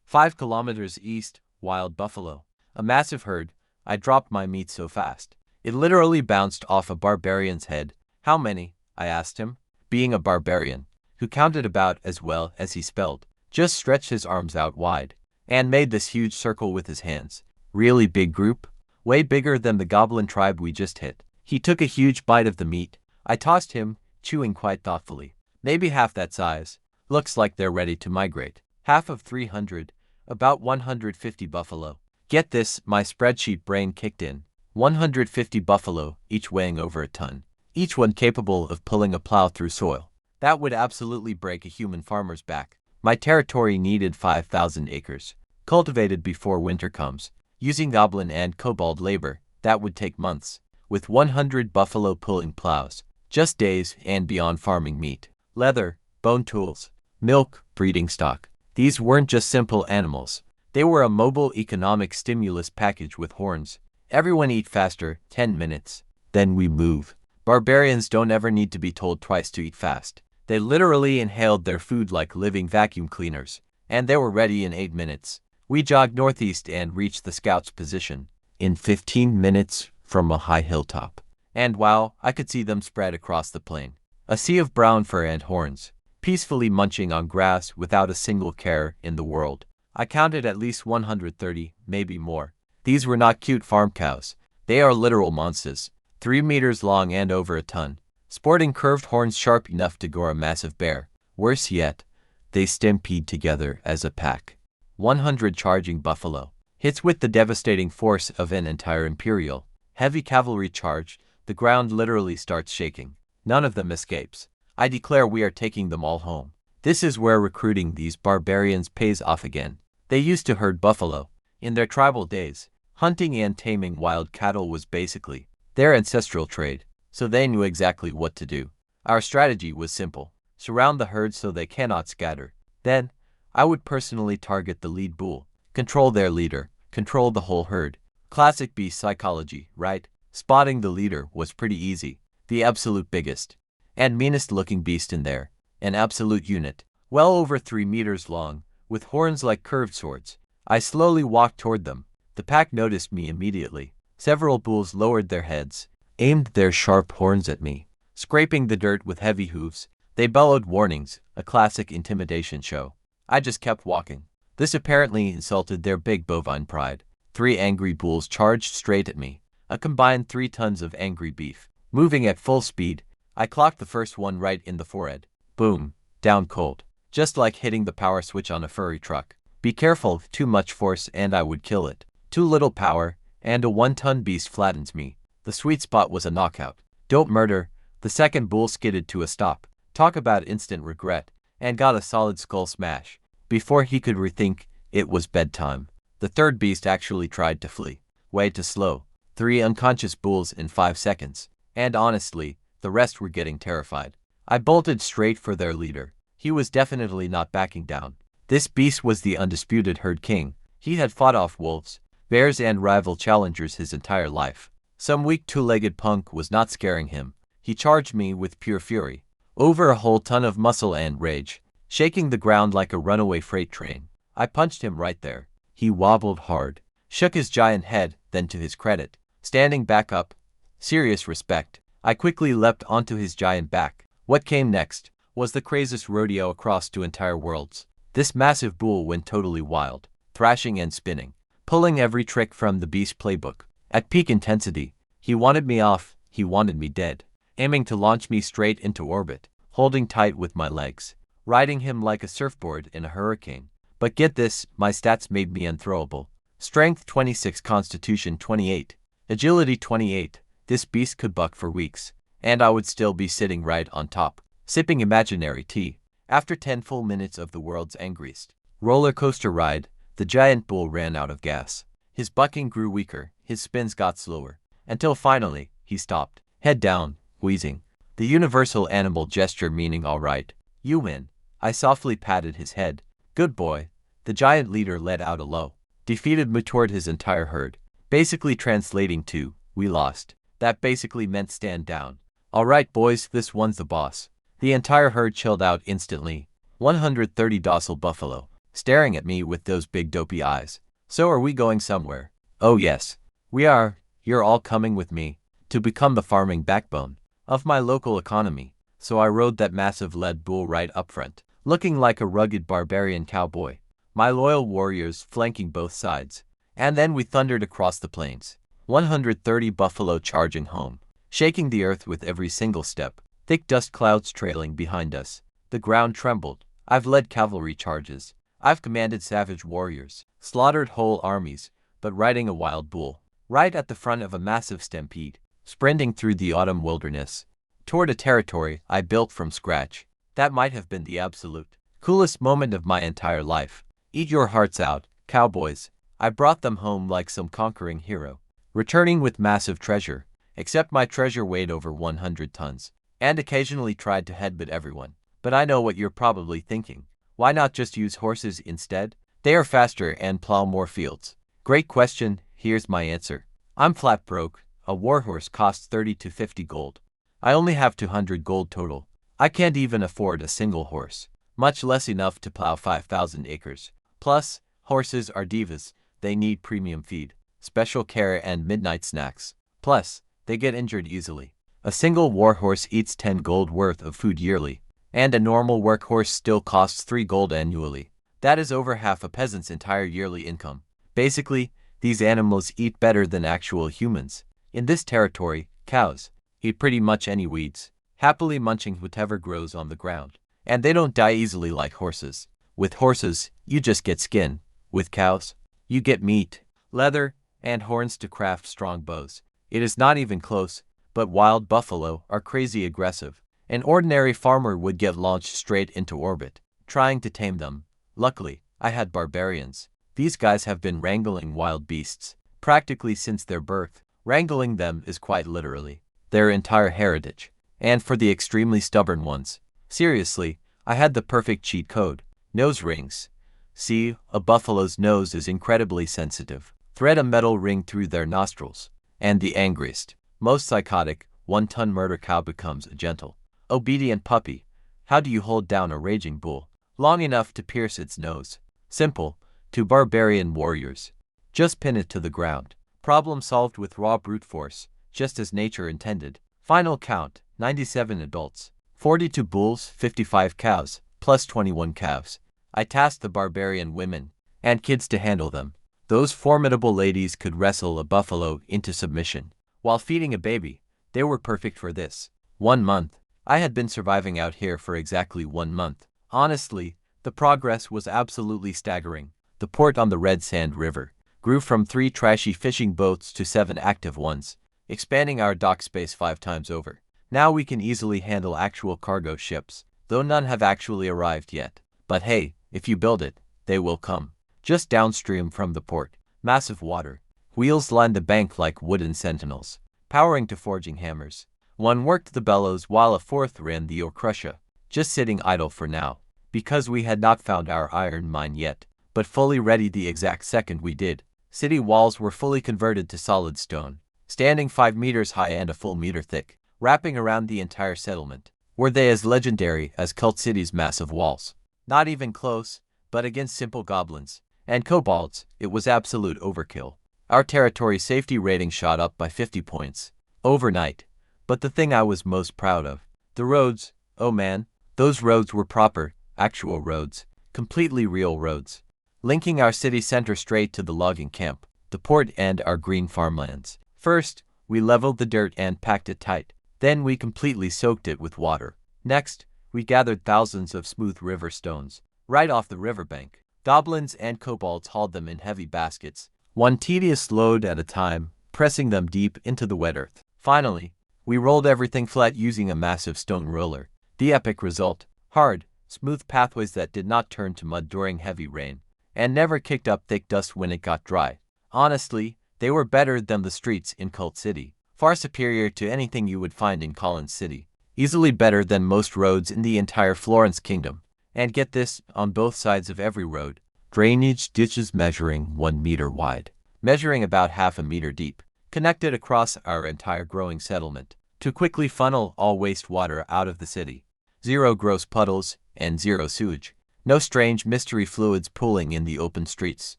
5 kilometers east, wild buffalo. A massive herd. I dropped my meat so fast. It literally bounced off a barbarian's head. How many? I asked him. Being a barbarian, who counted about as well as he spelled, just stretched his arms out wide, and made this huge circle with his hands. Really big group? Way bigger than the goblin tribe we just hit. He took a huge bite of the meat. I tossed him, chewing quite thoughtfully. Maybe half that size. Looks like they're ready to migrate. Half of 300, about 150 buffalo. Get this, my spreadsheet brain kicked in. 150 buffalo, each weighing over a ton. Each one capable of pulling a plow through soil. That would absolutely break a human farmer's back. My territory needed 5,000 acres, cultivated before winter comes. Using goblin and kobold labor, that would take months. With 100 buffalo pulling plows, just days and beyond farming meat, leather, bone tools, milk, breeding stock. These weren't just simple animals. They were a mobile economic stimulus package with horns. Everyone eat faster, 10 minutes. Then we move. Barbarians don't ever need to be told twice to eat fast. They literally inhaled their food like living vacuum cleaners, and they were ready in 8 minutes. We jogged northeast and reached the scouts' position in 15 minutes from a high hilltop. And wow, I could see them spread across the plain. A sea of brown fur and horns. peacefully munching on grass without a single care in the world. I counted at least 130, maybe more. These were not cute farm cows. They are literal monsters, 3 meters long and over a ton, sporting curved horns sharp enough to gore a massive bear. Worse yet, they stampede together as a pack. 100 charging buffalo. Hits with the devastating force of an entire imperial. Heavy cavalry charge, the ground literally starts shaking. None of them escapes. I declare we are taking them all home. This is where recruiting these barbarians pays off again. They used to herd buffalo. In their tribal days, hunting and taming wild cattle was basically their ancestral trade, so they knew exactly what to do. Our strategy was simple. Surround the herd so they cannot scatter. Then, I would personally target the lead bull, control their leader, control the whole herd. Classic beast psychology, right? Spotting the leader was pretty easy. The absolute biggest and meanest looking beast in there. An absolute unit, well over 3 meters long, with horns like curved swords. I slowly walked toward them. The pack noticed me immediately. Several bulls lowered their heads, aimed their sharp horns at me. Scraping the dirt with heavy hooves, they bellowed warnings, a classic intimidation show. I just kept walking. This apparently insulted their big bovine pride. 3 angry bulls charged straight at me, a combined 3 tons of angry beef. Moving at full speed, I clocked the first one right in the forehead. Boom, down cold. Just like hitting the power switch on a furry truck. Be careful, too much force and I would kill it. Too little power, and a 1-ton beast flattens me. The sweet spot was a knockout. Don't murder. The second bull skidded to a stop. Talk about instant regret, and got a solid skull smash. Before he could rethink, it was bedtime. The third beast actually tried to flee. Way too slow. 3 unconscious bulls in 5 seconds. And honestly, the rest were getting terrified. I bolted straight for their leader. He was definitely not backing down. This beast was the undisputed herd king. He had fought off wolves, bears and rival challengers his entire life. Some weak 2-legged punk was not scaring him. He charged me with pure fury. Over a whole ton of muscle and rage, shaking the ground like a runaway freight train. I punched him right there. He wobbled hard, shook his giant head, then to his credit, standing back up. Serious respect. I quickly leapt onto his giant back. What came next was the craziest rodeo across 2 entire worlds. This massive bull went totally wild, thrashing and spinning, pulling every trick from the beast playbook. At peak intensity, he wanted me off, he wanted me dead, aiming to launch me straight into orbit, holding tight with my legs, riding him like a surfboard in a hurricane. But get this, my stats made me unthrowable. Strength 26, Constitution 28, Agility 28. This beast could buck for weeks, and I would still be sitting right on top, sipping imaginary tea. After 10 full minutes of the world's angriest roller coaster ride, the giant bull ran out of gas. His bucking grew weaker, his spins got slower, until finally, he stopped, head down, wheezing. The universal animal gesture meaning all right, you win. I softly patted his head. Good boy. The giant leader let out a low, defeated moo toward his entire herd, basically translating to, we lost. That basically meant stand down. All right boys, this one's the boss. The entire herd chilled out instantly. 130 docile buffalo, staring at me with those big dopey eyes. So are we going somewhere? Oh yes, we are. You're all coming with me to become the farming backbone of my local economy. So I rode that massive lead bull right up front, looking like a rugged barbarian cowboy. My loyal warriors flanking both sides. And then we thundered across the plains. 130 buffalo charging home, shaking the earth with every single step. Thick dust clouds trailing behind us. The ground trembled. I've led cavalry charges. I've commanded savage warriors, slaughtered whole armies, but riding a wild bull, right at the front of a massive stampede, sprinting through the autumn wilderness, toward a territory I built from scratch. That might have been the absolute coolest moment of my entire life. Eat your hearts out, cowboys. I brought them home like some conquering hero, returning with massive treasure, except my treasure weighed over 100 tons, and occasionally tried to headbutt everyone. But I know what you're probably thinking. Why not just use horses instead? They are faster and plow more fields. Great question, here's my answer. I'm flat broke. A warhorse costs 30 to 50 gold. I only have 200 gold total. I can't even afford a single horse, much less enough to plow 5,000 acres. Plus, horses are divas. They need premium feed, special care and midnight snacks. Plus, they get injured easily. A single warhorse eats 10 gold worth of food yearly. And a normal workhorse still costs 3 gold annually. That is over half a peasant's entire yearly income. Basically, these animals eat better than actual humans. In this territory, cows eat pretty much any weeds, happily munching whatever grows on the ground. And they don't die easily like horses. With horses, you just get skin. With cows, you get meat, leather, and horns to craft strong bows. It is not even close, but wild buffalo are crazy aggressive. An ordinary farmer would get launched straight into orbit, trying to tame them. Luckily, I had barbarians. These guys have been wrangling wild beasts practically since their birth. Wrangling them is quite literally their entire heritage. And for the extremely stubborn ones, seriously, I had the perfect cheat code. Nose rings. See, a buffalo's nose is incredibly sensitive. Thread a metal ring through their nostrils, and the angriest, most psychotic, one-ton murder cow becomes a gentle, obedient puppy. How do you hold down a raging bull long enough to pierce its nose? Simple. To barbarian warriors, just pin it to the ground. Problem solved with raw brute force, just as nature intended. Final count: 97 adults, 42 bulls, 55 cows, plus 21 calves. I tasked the barbarian women and kids to handle them. Those formidable ladies could wrestle a buffalo into submission while feeding a baby. They were perfect for this. 1 month. I had been surviving out here for exactly 1 month. Honestly, the progress was absolutely staggering. The port on the Red Sand River grew from 3 trashy fishing boats to 7 active ones, expanding our dock space 5 times over. Now we can easily handle actual cargo ships, though none have actually arrived yet. But hey, if you build it, they will come. Just downstream from the port, massive water wheels line the bank like wooden sentinels, powering to forging hammers. One worked the bellows while a 4th ran the ore crusher, just sitting idle for now, because we had not found our iron mine yet, but fully ready the exact second we did. City walls were fully converted to solid stone, standing 5 meters high and a full meter thick, wrapping around the entire settlement. Were they as legendary as Cult City's massive walls? Not even close, but against simple goblins and kobolds, it was absolute overkill. Our territory safety rating shot up by 50 points overnight. But the thing I was most proud of, the roads. Oh man, those roads were proper, actual roads, completely real roads, linking our city center straight to the logging camp, the port, and our green farmlands. First, we leveled the dirt and packed it tight. Then we completely soaked it with water. Next, we gathered thousands of smooth river stones right off the riverbank. Goblins and kobolds hauled them in heavy baskets, one tedious load at a time, pressing them deep into the wet earth. Finally, we rolled everything flat using a massive stone roller. The epic result: hard, smooth pathways that did not turn to mud during heavy rain, and never kicked up thick dust when it got dry. Honestly, they were better than the streets in Cult City, far superior to anything you would find in Collins City, easily better than most roads in the entire Florence Kingdom. And get this, on both sides of every road, drainage ditches measuring 1 meter wide, measuring about half a meter deep, connected across our entire growing settlement to quickly funnel all wastewater out of the city. 0 gross puddles and 0 sewage. No strange mystery fluids pooling in the open streets.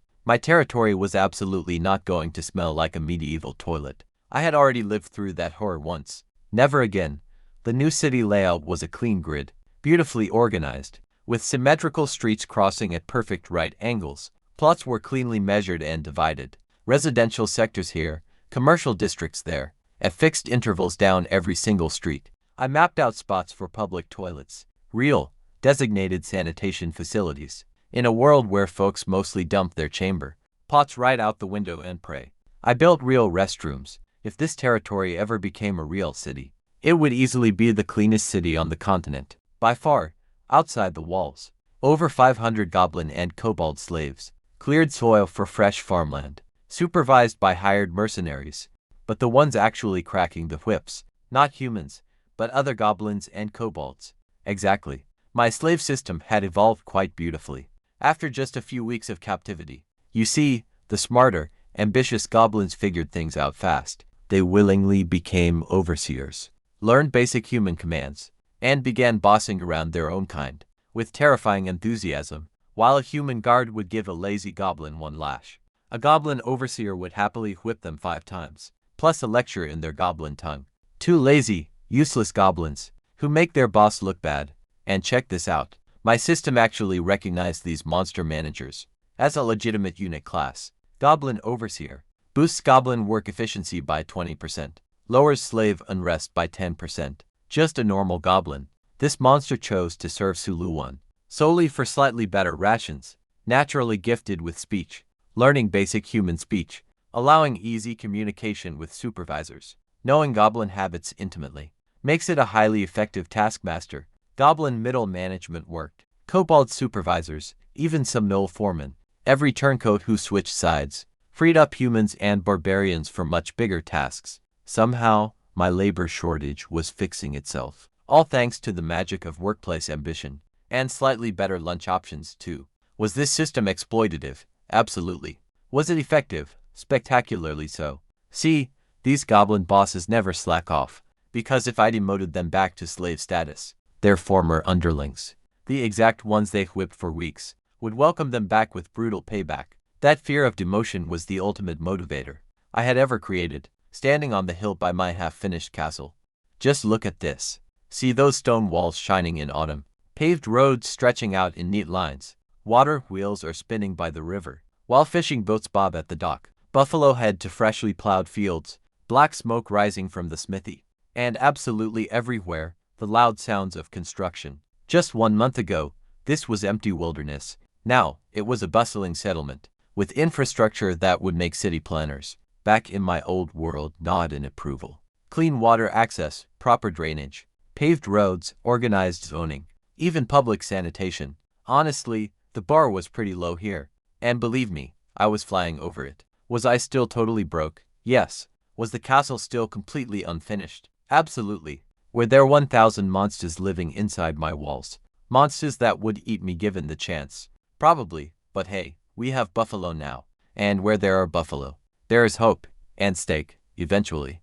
My territory was absolutely not going to smell like a medieval toilet. I had already lived through that horror once. Never again. The new city layout was a clean grid, beautifully organized, with symmetrical streets crossing at perfect right angles. Plots were cleanly measured and divided. Residential sectors here, commercial districts there, at fixed intervals down every single street. I mapped out spots for public toilets, real, designated sanitation facilities. In a world where folks mostly dump their chamber pots right out the window and pray, I built real restrooms. If this territory ever became a real city, it would easily be the cleanest city on the continent, by far. Outside the walls, over 500 goblin and kobold slaves cleared soil for fresh farmland, supervised by hired mercenaries, but the ones actually cracking the whips, not humans, but other goblins and kobolds. Exactly. My slave system had evolved quite beautifully after just a few weeks of captivity. You see, the smarter, ambitious goblins figured things out fast. They willingly became overseers, learned basic human commands, and began bossing around their own kind, with terrifying enthusiasm, while a human guard would give a lazy goblin 1 lash. A goblin overseer would happily whip them 5 times, plus a lecture in their goblin tongue. 2 lazy, useless goblins, who make their boss look bad, And check this out. My system actually recognized these monster managers as a legitimate unit class. Goblin Overseer boosts goblin work efficiency by 20%, lowers slave unrest by 10%. Just a normal goblin. This monster chose to serve Sulu-1 solely for slightly better rations, naturally gifted with speech, learning basic human speech, allowing easy communication with supervisors, knowing goblin habits intimately, makes it a highly effective taskmaster. Goblin middle management worked. Kobold supervisors, even some Knoll foremen, every turncoat who switched sides, freed up humans and barbarians for much bigger tasks. Somehow, my labor shortage was fixing itself. All thanks to the magic of workplace ambition, and slightly better lunch options too. Was this system exploitative? Absolutely. Was it effective? Spectacularly so. See, these goblin bosses never slack off, because if I demoted them back to slave status, their former underlings, the exact ones they whipped for weeks, would welcome them back with brutal payback. That fear of demotion was the ultimate motivator I had ever created, standing on the hill by my half-finished castle. Just look at this. See those stone walls shining in autumn, paved roads stretching out in neat lines, water wheels are spinning by the river, while fishing boats bob at the dock. Buffalo head to freshly plowed fields, black smoke rising from the smithy, and absolutely everywhere, the loud sounds of construction. Just 1 month ago, this was empty wilderness. Now, it was a bustling settlement, with infrastructure that would make city planners, back in my old world, nod in approval. Clean water access, proper drainage, paved roads, organized zoning, even public sanitation. Honestly, the bar was pretty low here, and believe me, I was flying over it. Was I still totally broke? Yes. Was the castle still completely unfinished? Absolutely. Were there 1,000 monsters living inside my walls? Monsters that would eat me given the chance? Probably, but hey, we have buffalo now. And where there are buffalo, there is hope, and steak, eventually.